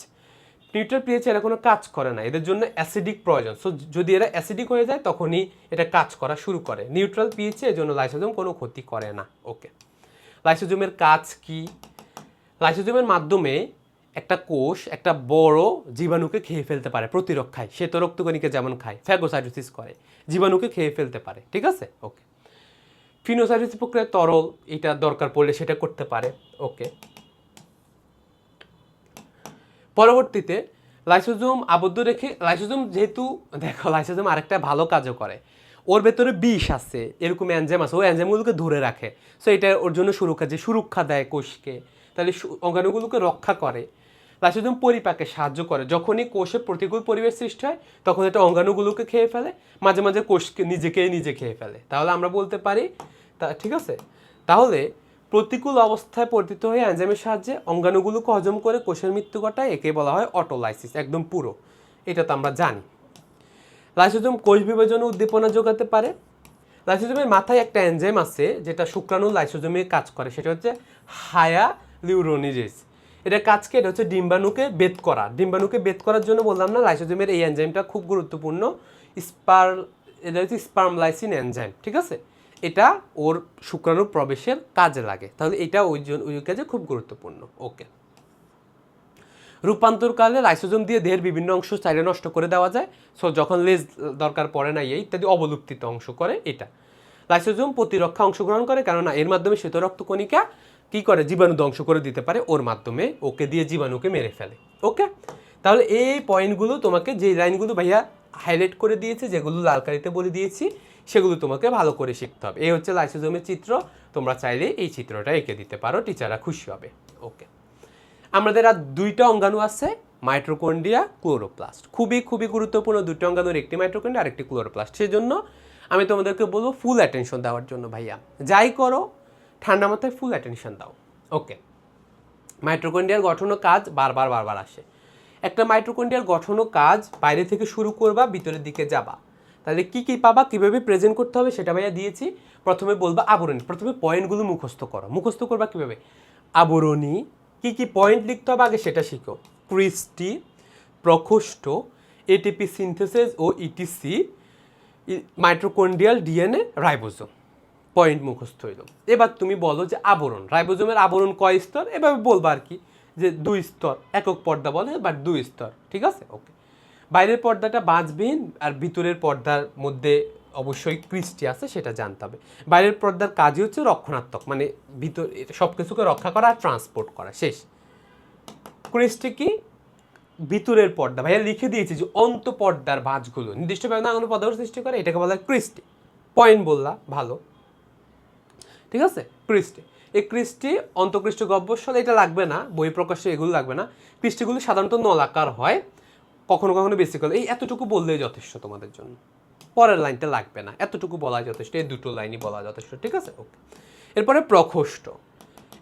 নিউট্রাল পিএইচ এরা কোনো কাজ করে না, এদের জন্য অ্যাসিডিক প্রয়োজন। সো যদি এরা অ্যাসিডিক হয়ে যায় তখনই এটা কাজ করা শুরু করে। নিউট্রাল পিএইচে এর জন্য লাইসোজোম কোনো ক্ষতি করে না। ওকে, লাইসোজোমের কাজ কি? লাইসোজোমের মাধ্যমে একটা কোষ একটা বড় জীবাণুকে খেয়ে ফেলতে পারে প্রতিরক্ষায়, শ্বেত রক্তকণিকা যেমন খায়, ফ্যাগোসাইটোসিস করে, জীবাণুকে খেয়ে ফেলতে পারে, ঠিক আছে? ওকে। ফিনোসাইটোসিস প্রক্রিয়ায় তরল, এটা দরকার পড়লে সেটা করতে পারে, ওকে। পরবর্তীতে লাইসোজোম আবদ্ধ রেখে, লাইসোজোম যেহেতু দেখো লাইসোজোম আরেকটা ভালো কাজও করে, ওর ভেতরে বিষ আছে, এরকম এনজাইম আছে, ও এনজাইমগুলোকে ধরে রাখে। সো এটা ওর জন্য সুরক্ষা, যে সুরক্ষা দেয় কোষকে, তাহলে অঙ্গাণুগুলোকে রক্ষা করে। লাইসোজোম পরিপাকে সাহায্য করে, যখনই কোষে প্রতিকূল পরিবেশ সৃষ্টি হয় তখন এটা অঙ্গাণুগুলোকে খেয়ে ফেলে, মাঝে মাঝে কোষকে নিজে খেয়ে ফেলে। তাহলে আমরা বলতে পারি ঠিক আছে, তাহলে প্রতিকূল অবস্থায় পরিচিত হয়ে এনজাইমের সাহায্যে অঙ্গাণুগুলোকে হজম করে কোষের মৃত্যু ঘটায়, একে বলা হয় অটোলাইসিস, একদম পুরো। এটা তো আমরা জানি। লাইসোজোম কোষ বিভাজনে উদ্দীপনা যোগাতে পারে। লাইসোজোমের মাথায় একটা এনজাইম আছে যেটা শুক্রাণু লাইসোজোমে কাজ করে, সেটা হচ্ছে হায়ালুরোনিডেজ। এটা কাজ কি? এটা হচ্ছে ডিম্বাণুকে বেদ করা। ডিম্বাণুকে বেদ করার জন্য বললাম না, লাইসোজোমের এই এনজাইমটা খুব গুরুত্বপূর্ণ। এটা হচ্ছে স্পার্মলাইসিন এনজাইম, ঠিক আছে? এটা ওর শুক্রাণু প্রবেশের কাজে লাগে, তাহলে এটা ওই কাজে খুব গুরুত্বপূর্ণ, ওকে। রূপান্তরকালে লাইসোজোম দিয়ে দেহের বিভিন্ন অংশ চাইলে নষ্ট করে দেওয়া যায়। সো যখন লেজ দরকার পড়ে না ইত্যাদি অবলুপ্তিত অংশ করে এটা। লাইসোজোম প্রতিরক্ষা অংশগ্রহণ করে, কেননা এর মাধ্যমে শ্বেত রক্তকণিকা কী করে, জীবাণু ধ্বংস করে দিতে পারে, ওর মাধ্যমে ওকে দিয়ে জীবাণুকে মেরে ফেলে, ওকে। তাহলে এই পয়েন্টগুলো তোমাকে, যে লাইনগুলো ভাইয়া হাইলাইট করে দিয়েছে, যেগুলো লাল কালিতে বলে দিয়েছি, সেগুলো তোমাকে ভালো করে শিখতে হবে। এই হচ্ছে লাইসোজোমের চিত্র, তোমরা চাইলে এই চিত্রটা এঁকে দিতে পারো, টিচাররা খুশি হবে, ওকে। আমাদের আর দুইটা অঙ্গাণু আছে, মাইটোকন্ড্রিয়া, ক্লোরোপ্লাস্ট। খুবই গুরুত্বপূর্ণ দুটো অঙ্গাণুর, একটি মাইটোকন্ড্রিয়া আর একটি ক্লোরোপ্লাস্ট। সেই জন্য আমি তোমাদেরকে বলবো ফুল অ্যাটেনশন দেওয়ার জন্য ভাইয়া, যাই করো ঠান্ডা মাথায় ফুল অ্যাটেনশন দাও, ওকে। মাইটোকন্ড্রিয়ার গঠন ও কাজ বারবার আসে। একটা মাইটোকন্ড্রিয়ার গঠন ও কাজ বাইরে থেকে শুরু করবা, ভিতরের দিকে যাবা, তাহলে কি পাবা, কিভাবে প্রেজেন্ট করতে হবে সেটা ভাইয়া দিয়েছি। প্রথমে বলবা আবরণী, প্রথমে পয়েন্টগুলো মুখস্থ করো। মুখস্থ করবা কিভাবে? আবরণী, কি পয়েন্ট লিখতে হবে আগে সেটা শিখো। ক্রিস্টি, প্রকোষ্ঠ, এটিপি সিনথেসিস ও ETC, mitochondrial DNA, ribosome. Point মুখস্থ হইল। এবার তুমি বলো যে আবরণ, রাইবোজোমের আবরণ কয় স্তর, এভাবে বলবা আর কি, যে 2 স্তর, একক পর্দা বলে, বাট 2 স্তর, ঠিক আছে, ওকে। বাইরের পর্দাটা বাঁচবিহীন, আর ভিতরের পর্দার মধ্যে অবশ্যই ক্রিস্টি আছে, সেটা জানতে হবে। বাইরের পর্দার কাজই হচ্ছে রক্ষণাত্মক, মানে ভিতর সব কিছুকে রক্ষা করা আর ট্রান্সপোর্ট করা, শেষ। ক্রিস্টি কি? ভিতরের পর্দা, ভাইয়া লিখে দিয়েছি যে অন্তঃপর্দার ভাঁজগুলো নির্দিষ্টভাবে না কোনো পদার্থ সৃষ্টি করে, এটাকে বলা হয় ক্রিস্টি। পয়েন্ট বললা, ভালো, ঠিক আছে। ক্রিস্টি, এই ক্রিস্টি অন্তঃকৃষ্টি গহ্বরস্থল, এটা লাগবে না, বহিঃপ্রকাশ্য এগুলো লাগবে না। ক্রিস্টিগুলো সাধারণত নলাকার হয়, কখনো বেসিক্যাল। এই এতটুকু বললেই যথেষ্ট তোমাদের জন্য, পরের লাইনটা লাগবে না, এতটুকু বলা যথেষ্ট, এই দুটো লাইনই বলা যথেষ্ট, ঠিক আছে, ওকে। এরপরে প্রকোষ্ঠ,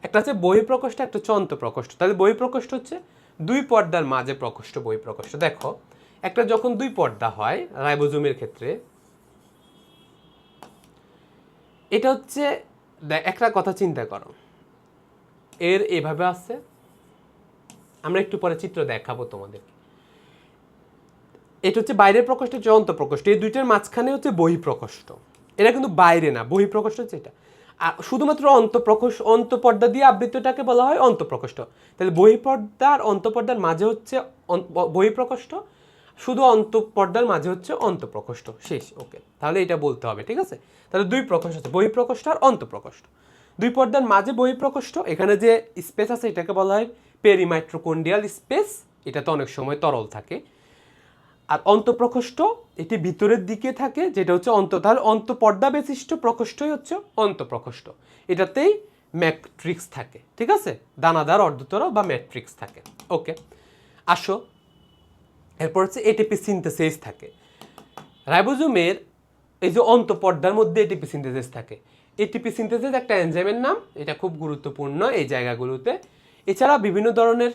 একটা হচ্ছে বহিঃপ্রকোষ্ঠ, একটা হচ্ছে অন্তঃপ্রকোষ্ঠ। তাহলে বহিঃপ্রকোষ্ঠ হচ্ছে 2 পর্দার মাঝে প্রকোষ্ঠ, বহিঃপ্রকোষ্ঠ। দেখো একটা যখন 2 পর্দা হয় রাইবোজোমের ক্ষেত্রে, এটা হচ্ছে একটা কথা চিন্তা করো, এর এভাবে আছে, আমরা একটু পরে চিত্র দেখাবো তোমাদেরকে। এটা হচ্ছে বাইরের প্রকোষ্ঠ, হচ্ছে অন্তঃপ্রকোষ্ঠ, এই দুইটার মাঝখানে হচ্ছে বহিঃপ্রকোষ্ঠ। এটা কিন্তু বাইরে না, বহিঃপ্রকোষ্ঠ হচ্ছে এটা। আর শুধুমাত্র অন্তঃপর্দা দিয়ে আবৃতটাকে বলা হয় অন্তঃপ্রকোষ্ঠ। তাহলে বহিঃপর্দা আর অন্তঃপর্দার মাঝে হচ্ছে বহিঃপ্রকোষ্ঠ, শুধু অন্তঃপর্দার মাঝে হচ্ছে অন্তঃপ্রকোষ্ঠ, শেষ, ওকে। তাহলে এটা বলতে হবে, ঠিক আছে। তাহলে 2 প্রকোষ্ঠ আছে, বহিঃপ্রকোষ্ঠ আর অন্তঃপ্রকোষ্ঠ। 2 পর্দার মাঝে বহিঃপ্রকোষ্ঠ, এখানে যে স্পেস আছে এটাকে বলা হয় পেরিমাইটোকন্ড্রিয়াল স্পেস, এটা তো অনেক সময় তরল থাকে। আর অন্তঃপ্রকোষ্ঠ এটি ভিতরের দিকে থাকে, যেটা হচ্ছে তাহলে অন্তঃপর্দা বিশিষ্ট প্রকোষ্ঠই হচ্ছে অন্তঃপ্রকোষ্ঠ। এটাতেই ম্যাট্রিক্স থাকে, ঠিক আছে, দানাদার অর্ধতরল বা ম্যাট্রিক্স থাকে, ওকে। আসো এরপর হচ্ছে এটিপি সিনথেসিস থাকে। রাইবোজোমের এই যে অন্তঃপর্দার মধ্যে এটিপি সিনথেসিস থাকে। এটিপি সিনথেসিস একটা এনজাইমের নাম, এটা খুব গুরুত্বপূর্ণ এই জায়গাগুলোতে। এছাড়া বিভিন্ন ধরনের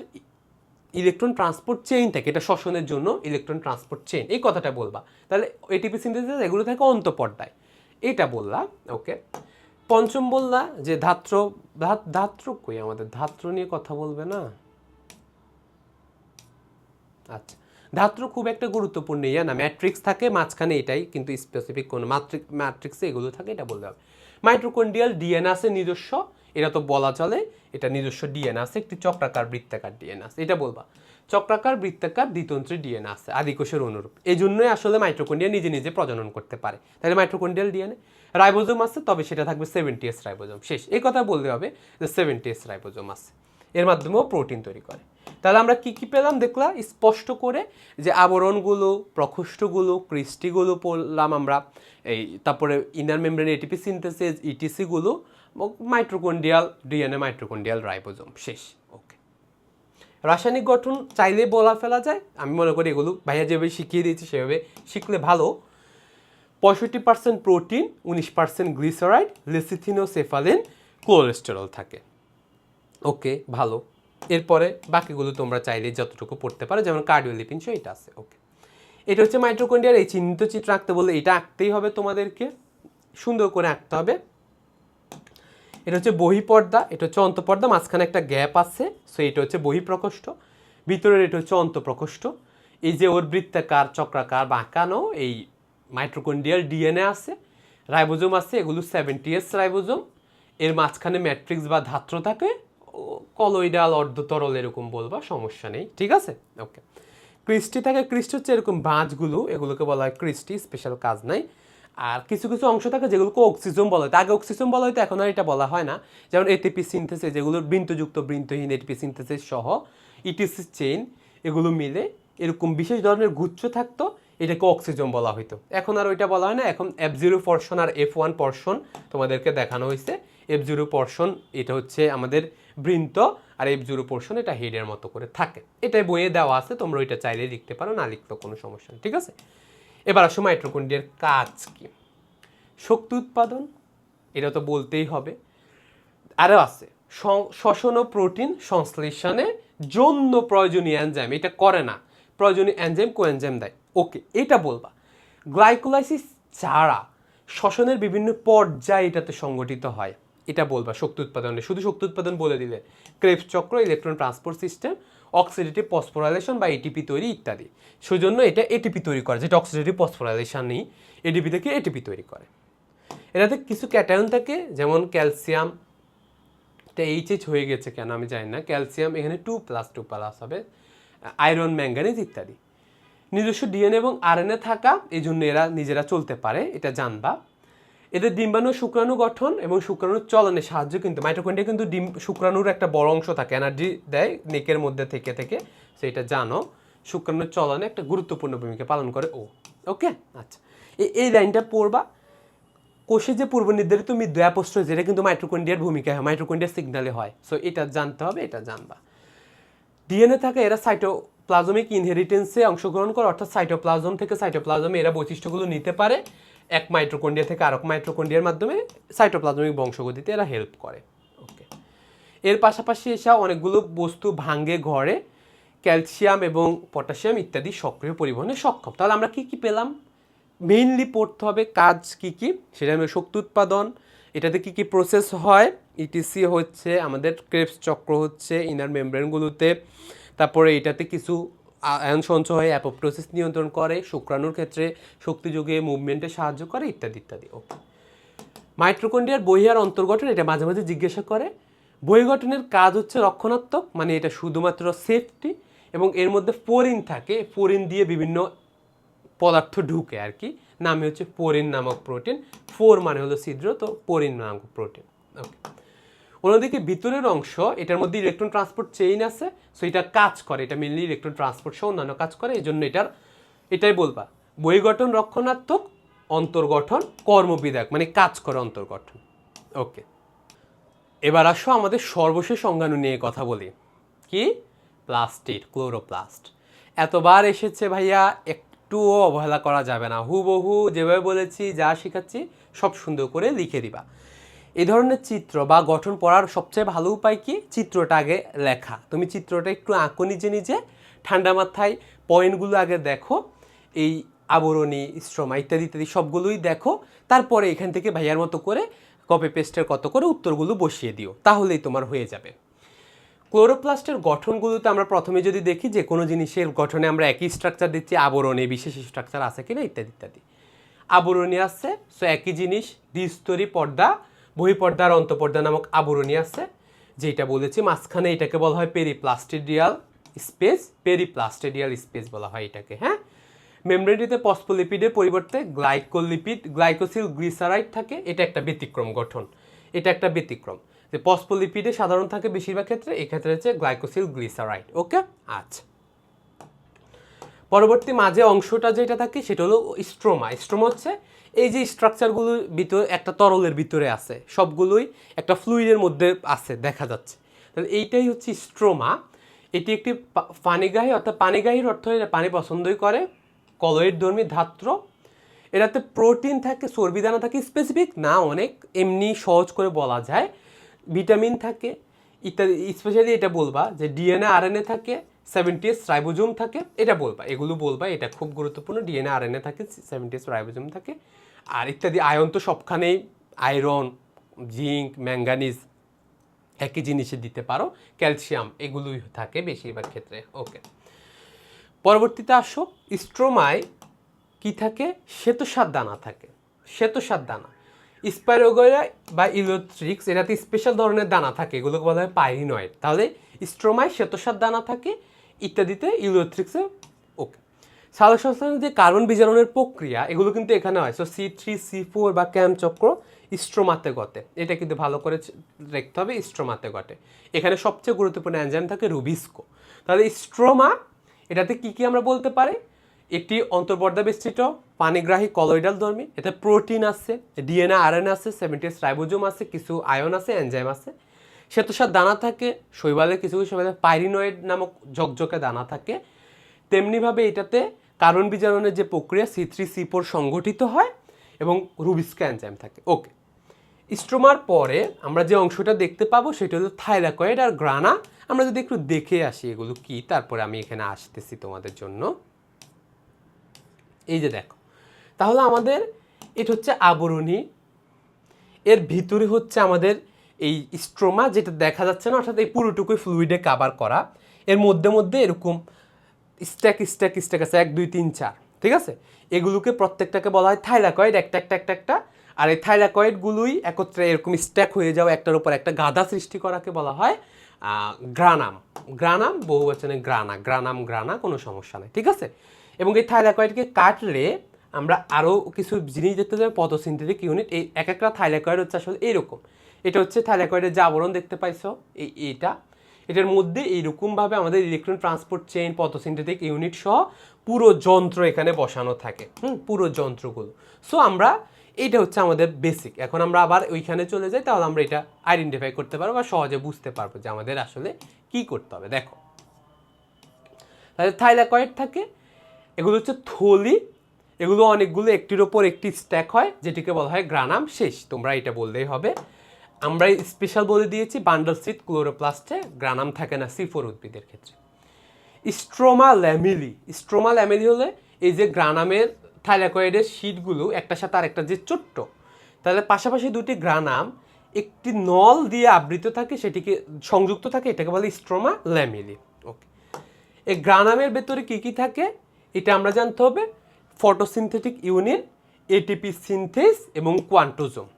ইলেকট্রন ট্রান্সপোর্ট চেইন থাকে, এটা শ্বসনের জন্য ইলেকট্রন ট্রান্সপোর্ট চেইন, এই কথাটা বলবা। তাহলে এটিপি সিনথেসিস এগুলো থাকে অন্তঃপর্দায়, এটা বললা, ওকে। পঞ্চম বললা যে ধাত্র কই, আমাদের ধাত্র নিয়ে কথা বলবে না, আচ্ছা। ধাত্র খুব একটা গুরুত্বপূর্ণ ইয়া না, ম্যাট্রিক্স থাকে মাঝখানে, এটাই কিন্তু স্পেসিফিক কোনো ম্যাট্রিক্সে এগুলো থাকে, এটা বলতে হবে। মাইটোকন্ড্রিয়াল ডিএনএ আছে নিজস্ব, এটা তো বলা চলে, এটা নিজস্ব ডিএনএ আছে, একটি চক্রাকার বৃত্তাকার ডিএনএ আছে, এটা বলবা। চক্রাকার বৃত্তাকার দ্বিতন্ত্রী ডিএনএ আছে আদিকোষের অনুরূপ, এই জন্যই আসলে মাইটোকন্ড্রিয়া নিজে নিজে প্রজনন করতে পারে, তাহলে মাইটোকন্ড্রিয়াল ডিএনএ। রাইবোজোম আছে, তবে সেটা থাকবে 70S রাইবোজোম, শেষ। এই কথা বলতে হবে যে 70S রাইবোজোম আছে, এর মাধ্যমেও প্রোটিন তৈরি করে। তাহলে আমরা কি কি পেলাম দেখলাম স্পষ্ট করে, যে আবরণগুলো, প্রকোষ্ঠগুলো, ক্রিস্টিগুলো পড়লাম আমরা, এই তারপরে ইনার মেমব্রেন এটিপি সিনথেসিস, ইটিসিগুলো, মাইটোকন্ড্রিয়াল ডিএনএ, মাইটোকন্ড্রিয়াল রাইবোজোম, শেষ। ওকে, রাসায়নিক গঠন চাইলে বলা ফেলা যায়, আমি মনে করি এগুলো ভাইয়া যেভাবে শিখিয়ে দিয়েছি সেভাবে শিখলে ভালো। 65% প্রোটিন, 19% গ্লিসারাইড, লেসিথিনোসেফালিন, কোলেস্টেরল থাকে। ওকে, ভালো। এরপরে বাকিগুলো তোমরা চাইলে যতটুকু পড়তে পারো, যেমন কার্ডিওলিপিন সো এটা আছে। ওকে, এটা হচ্ছে মাইটোকন্ড্রিয়ার এই চিহ্নিত চিত্র আঁকতে বললে এটা আঁকতেই হবে তোমাদেরকে, সুন্দর করে আঁকতে হবে। এটা হচ্ছে বহিঃপর্দা, এটা হচ্ছে অন্তঃপর্দা, মাঝখানে একটা গ্যাপ আছে, সো এটা হচ্ছে বহিঃপ্রকোষ্ঠ, ভিতরের এটা হচ্ছে অন্তঃপ্রকোষ্ঠ। এই যে ওর বৃত্তাকার চক্রাকার বাঁকানো এই মাইটোকন্ড্রিয়াল ডিএনএ আছে, রাইবোজোম আছে, এগুলো 70S রাইবোজোম, এর মাঝখানে ম্যাট্রিক্স বা ধাত্র থাকে, কলয়েডাল অর্ধতরল এরকম বলবা, সমস্যা নেই, ঠিক আছে। ওকে, ক্রিস্টি থাকে, ক্রিস্টি হচ্ছে এরকম বাঁচগুলো, এগুলোকে বলা হয় ক্রিস্টি, স্পেশাল কাজ নাই। আর কিছু কিছু অংশ থাকে যেগুলোকে অক্সিজোম বলা হয়, আগে অক্সিজোম বলা হয়তো, এখন আর এটা বলা হয় না, যেমন এটিপি সিনথেসিস, যেগুলো বৃন্তযুক্ত বৃন্তহীন এটিপি সিনথেসিস সহ ইটিসি চেইন, এগুলো মিলে এরকম বিশেষ ধরনের গুচ্ছ থাকতো, এটাকে অক্সিজোম বলা হইতো। এখন আর ওইটা বলা হয় না, এখন F0 পোর্শন আর F1 পোর্শন তোমাদেরকে দেখানো হয়েছে। F0 পোর্শন এটা হচ্ছে আমাদের বৃন্ত, আর F0 পোর্শন এটা হেডের মতো করে থাকে, এটাই বইয়ে দেওয়া আছে, তোমরা ওইটা চাইলে লিখতে পারো, না লিখলেও কোনো সমস্যা নেই, ঠিক আছে। এবার আসো মাইটোকন্ড্রিয়ার কাজ কি। শক্তি উৎপাদন, এটা তো বলতেই হবে। আরও আছে শ্বসন ও প্রোটিন সংশ্লেষণের জন্য প্রয়োজনীয় এনজাইম, এটা করে না, প্রয়োজনীয় এনজাইম কোএনজাইম দেয়। ওকে, এটা বলবা। গ্লাইকোলাইসিস ছাড়া শ্বসনের বিভিন্ন পর্যায়ে এটাতে সংগঠিত হয়, এটা বলবা। শক্তি উৎপাদনে শুধু শক্তি উৎপাদন বলে দিলে ক্রেবস চক্র, electron transport system, oxidative phosphorylation বা এটিপি তৈরি ইত্যাদি, সেজন্য এটা এটিপি তৈরি করে, যেটা অক্সিডেটিভ ফসফোরাইলেশন নেই, এটিপি থেকে এটিপি তৈরি করে। এটাতে কিছু ক্যাটায়ন থাকে, যেমন ক্যালসিয়াম, এটা এইচএইচ হয়ে গেছে কেন আমি জানি না, ক্যালসিয়াম এখানে 2+2+ হবে, আয়রন, ম্যাঙ্গানিজ ইত্যাদি। নিজস্ব ডিএনএ এবং আরএনএ থাকা, এই জন্য এরা নিজেরা চলতে পারে, এটা জানবা। এদের ডিম্বাণু শুক্রাণু গঠন এবং শুক্রাণুর চলনে সাহায্য, কিন্তু মাইটোকন্ড্রিয়া কিন্তু শুক্রাণুর একটা বড় অংশ থাকে, এনার্জি দেয় নেকের মধ্যে থেকে থেকে, সেটা জানো। শুক্রাণুর চলনে একটা গুরুত্বপূর্ণ ভূমিকা পালন করে ও। ওকে, আচ্ছা, এই লাইনটা পড়বা। কোষে যে পূর্ব নির্ধারিত মৃত্যু অ্যাপোস্ট্রোজ, এটা কিন্তু মাইটোকন্ড্রিয়ার ভূমিকা হয়, মাইটোকন্ড্রিয়ার সিগনালে হয়, সো এটা জানতে হবে, এটা জানবা। ডিএনএ থাকে, এরা সাইটোপ্লাজমিক ইনহেরিটেন্সে অংশগ্রহণ করে, অর্থাৎ সাইটোপ্লাজম থেকে সাইটোপ্লাজমে এরা বৈশিষ্ট্যগুলো নিতে পারে, এক মাইটোকন্ড্রিয়া থেকে আরেক মাইটোকন্ড্রিয়ার মাধ্যমে সাইটোপ্লাজমিক বংশগতিতে এরা হেল্প করে। ওকে, এর পাশাপাশি এসব অনেকগুলো বস্তু ভাঙ্গে ঘরে, ক্যালসিয়াম এবং পটাশিয়াম ইত্যাদি সক্রিয় পরিবহনে সক্ষম। তাহলে আমরা কি কি পেলাম, মেইনলি পড়তে হবে কাজ কি কি, সেটা হলো শক্তি উৎপাদন, এটাতে কি কি প্রসেস হয়, ইটিসি হচ্ছে আমাদের ক্রেবস চক্র হচ্ছে ইনার মেমব্রেনগুলোতে, তারপরে এটাতে কিছু আয়ন সঞ্চয় হয়, অ্যাপোপ্টোসিস নিয়ন্ত্রণ করে, শুক্রাণুর ক্ষেত্রে শক্তি যোগে মুভমেন্টে সাহায্য করে ইত্যাদি ইত্যাদি। ওকে, মাইটোকন্ড্রিয়ার বহি আর অন্তর্গঠন, এটা মাঝে মাঝে জিজ্ঞাসা করে। বহি গঠনের কাজ হচ্ছে রক্ষণাত্মক, মানে এটা শুধুমাত্র সেফটি, এবং এর মধ্যে পোরিন থাকে, পোরিন দিয়ে বিভিন্ন পদার্থ ঢুকে আর কি, নামে হচ্ছে পোরিন নামক প্রোটিন, ফোর মানে হলো ছিদ্র, তো পোরিন নামক প্রোটিন। ওকে, অন্যদিকে ভিতরের অংশ, এটার মধ্যে ইলেকট্রন ট্রান্সপোর্ট চেইন আছে, সো এটা কাজ করে, এটা মেনলি ইলেকট্রন ট্রান্সপোর্ট সহ অন্যান্য কাজ করে, এই জন্য এটাই বলবা বহির্গঠন রক্ষণাত্মক, অন্তর্গঠন কর্মবিধায়ক, মানে কাজ করে অন্তর্গঠন। ওকে, এবার আসো আমাদের সর্বশেষ অঙ্গাণু নিয়ে কথা বলি, কি প্লাস্টিড, ক্লোরোপ্লাস্ট। এতবার এসেছে ভাইয়া, একটুও অবহেলা করা যাবে না, হুবহু যেভাবে বলেছি যা শেখাচ্ছি সব সুন্দর করে লিখে দিবা। এই ধরনের চিত্র বা গঠন পড়ার সবচেয়ে ভালো উপায় কি, চিত্রটা আগে লেখা, তুমি চিত্রটা একটু আঁকো নিজে নিজে, ঠান্ডা মাথায় পয়েন্টগুলো আগে দেখো, এই আবরণী, স্ট্রোমা ইত্যাদি ইত্যাদি সবগুলোই দেখো, তারপরে এখান থেকে ভাইয়ার মতো করে কপি পেস্টের কত করে উত্তরগুলো বসিয়ে দিও, তাহলেই তোমার হয়ে যাবে। ক্লোরোপ্লাস্টের গঠনগুলোতে আমরা প্রথমে যদি দেখি যে কোনো জিনিসের গঠনে আমরা একই স্ট্রাকচার দিচ্ছি, আবরণী বিশেষ স্ট্রাকচার আছে কিনা ইত্যাদি ইত্যাদি। আবরণী আছে, সো একই জিনিস, দ্বিস্তরী পর্দা, বহিঃপর্দা আর অন্তঃপর্দা নামক আবরণী আছে, যেটা বলেছি মাঝখানে এটাকে বলা হয় পেরিপ্লাস্টিডিয়াল স্পেস, পেরিপ্লাস্টিডিয়াল স্পেস বলা হয় এটাকে। হ্যাঁ, মেমব্রেনটিতে ফসফোলিপিডের পরিবর্তে গ্লাইকোলিপিড, গ্লাইকোসিল গ্লিসারাইড থাকে, এটা একটা ব্যতিক্রম গঠন, এটা একটা ব্যতিক্রম। যে ফসফোলিপিডে সাধারণ থাকে বেশিরভাগ ক্ষেত্রে, এক্ষেত্রে হচ্ছে গ্লাইকোসিল গ্লিসারাইড। ওকে, আচ্ছা। পরবর্তী মাঝে অংশটা যেটা থাকে সেটা হলো স্ট্রোমা। স্ট্রোমা হচ্ছে এই যে স্ট্রাকচারগুলোর ভিতরে একটা তরলের ভিতরে আছে, সবগুলোই একটা ফ্লুইডের মধ্যে আছে দেখা যাচ্ছে, তাহলে এইটাই হচ্ছে স্ট্রোমা। এটি একটি পানিগ্রাহী, অর্থাৎ পানিগ্রাহীর অর্থ এটা পানি পছন্দই করে, কলয়েড ধর্মী ধাত্র। এটাতে প্রোটিন থাকে, চর্বি দানা থাকে, স্পেসিফিক না অনেক, এমনি সহজ করে বলা যায়, ভিটামিন থাকে ইত্যাদি। স্পেশালি এটা বলবা যে ডিএনএ আরএনএ থাকে, 70s রাইবোজোম থাকে, এটা বলবা, এগুলো বলবা, এটা খুব গুরুত্বপূর্ণ। ডিএনএ আরএনএ থাকে, 70s রাইবোজোম থাকে, আর ইত্যাদি। আয়ন তো সবখানেই, আয়রন, জিঙ্ক, ম্যাঙ্গানিজ একই জিনিসে দিতে পারো, ক্যালসিয়াম এগুলোই থাকে বেশিরভাগ ক্ষেত্রে। ওকে, পরবর্তীতে আসো, স্ট্রোমায় কি থাকে? শ্বেতসার দানা থাকে, শ্বেতসার দানা। স্পাইরোগয়রা বা ইলিওথ্রিক্স, এটাতে স্পেশাল ধরনের দানা থাকে, এগুলোকে বলা হয় পাইরিনয়েড। তাহলে স্ট্রোমায় শ্বেতসার দানা থাকে, ইত্যাদিতে ইলিওথ্রিক্সে। ওকে, সালোকসংশ্লেষণের যে কার্বন বিজারণের প্রক্রিয়া, এগুলো কিন্তু এখানে হয়। সো C3, C4 বা ক্যাম চক্র স্ট্রোমাতে ঘটে, এটা কিন্তু ভালো করে দেখতে হবে, স্ট্রোমাতে ঘটে। এখানে সবচেয়ে গুরুত্বপূর্ণ এনজাইম থাকে রুবিস্কো। তাহলে স্ট্রোমা, এটাতে কি কি আমরা বলতে পারি? এটি অন্তর্পর্দা বেষ্টিত, পানিগ্রাহী কলয়েডাল ধর্মী, এতে প্রোটিন আছে, ডিএনএ আরএনএ আছে, 70s রাইবোজোম আছে, কিছু আয়ন আছে, এনজাইম আছে, শ্বেতসার দানা থাকে, শৈবালে কিছু কিছু শৈবালে পাইরিনয়েড নামক ঝকঝকে দানা থাকে। তেমনিভাবে এটাতে কার্বন বিজারণের যে প্রক্রিয়া C3, C4 সংগঠিত হয় এবং রুবিস্কো এনজাইম থাকে। ওকে, স্ট্রোমার পরে আমরা যে অংশটা দেখতে পাবো সেটা হলো থাইলাকয়েড আর গ্রানা। আমরা যদি একটু দেখে আসি এগুলো কি, তারপরে আমি এখানে আসতেছি তোমাদের জন্য। এই যে দেখো, তাহলে আমাদের এটা হচ্ছে আবরণী, এর ভিতরে হচ্ছে আমাদের এই স্ট্রোমা, যেটা দেখা যাচ্ছে না, অর্থাৎ এই পুরোটুকুই ফ্লুইডে কাভার করা। এর মধ্যে মধ্যে এরকম স্ট্যাক স্ট্যাক স্ট্যাক আছে, 1 2 3 4, ঠিক আছে? এগুলোকে প্রত্যেকটাকে বলা হয় থাইলাকয়েড, একটা একটা একটা একটা। আর এই থাইলাকয়েডগুলোই একত্রে এরকম স্ট্যাক হয়ে যাওয়া, একটার উপর একটা গাদা সৃষ্টি করাকে বলা হয় গ্রানাম। গ্রানাম বহুবচনে গ্রানা, গ্রানাম গ্রানা, কোনো সমস্যা নেই, ঠিক আছে? এবং এই থাইলাকয়েডকে কাটলে আমরা আরও কিছু জিনিস দেখতে যাই, ফটোসিনথেটিক ইউনিট। এই এক একটা থাইলাকয়েড হচ্ছে আসলে এইরকম। এটা হচ্ছে থাইলাকয়েডের যে আবরণ দেখতে পাইছো, এটার মধ্যে এইরকমভাবে আমাদের electron transport chain, photosynthetic unit সহ পুরো যন্ত্র এখানে বসানো থাকে, পুরো যন্ত্রগুলো। সো আমরা, এইটা হচ্ছে আমাদের বেসিক। এখন আমরা আবার ওইখানে চলে যাই, তাহলে আমরা এটা আইডেন্টিফাই করতে পারবো বা সহজে বুঝতে পারবো যে আমাদের আসলে কি করতে হবে। দেখো, তাহলে থাইলাকয়েড থাকে, এগুলো হচ্ছে থলি, এগুলো অনেকগুলো একটির ওপর একটি স্ট্যাক হয়, যেটিকে বলা হয় গ্রানাম। শেষ, তোমরা এটা বললেই হবে। আমরা স্পেশাল বলে দিয়েছি বান্ডল সিট ক্লোরোপ্লাস্টে গ্রানাম থাকে না C4 উদ্ভিদের ক্ষেত্রে। স্ট্রোমা ল্যামেলি, স্ট্রোমা ল্যামেলি হলে এই যে গ্রানামের থাইলাকয়েডের শীটগুলো একটার সাথে আরেকটা যে ছোট্ট, তাহলে পাশাপাশি দুটি গ্রানাম একটি নল দিয়ে আবৃত থাকে, সেটিকে সংযুক্ত থাকে, এটাকে বলে স্ট্রোমা ল্যামেলি। ওকে, এই গ্রানামের ভেতরে কি কি থাকে এটা আমরা জানতে হবে। ফটোসিনথেটিক ইউনিট, এটিপি সিনথেস এবং কোয়ান্টোজোম।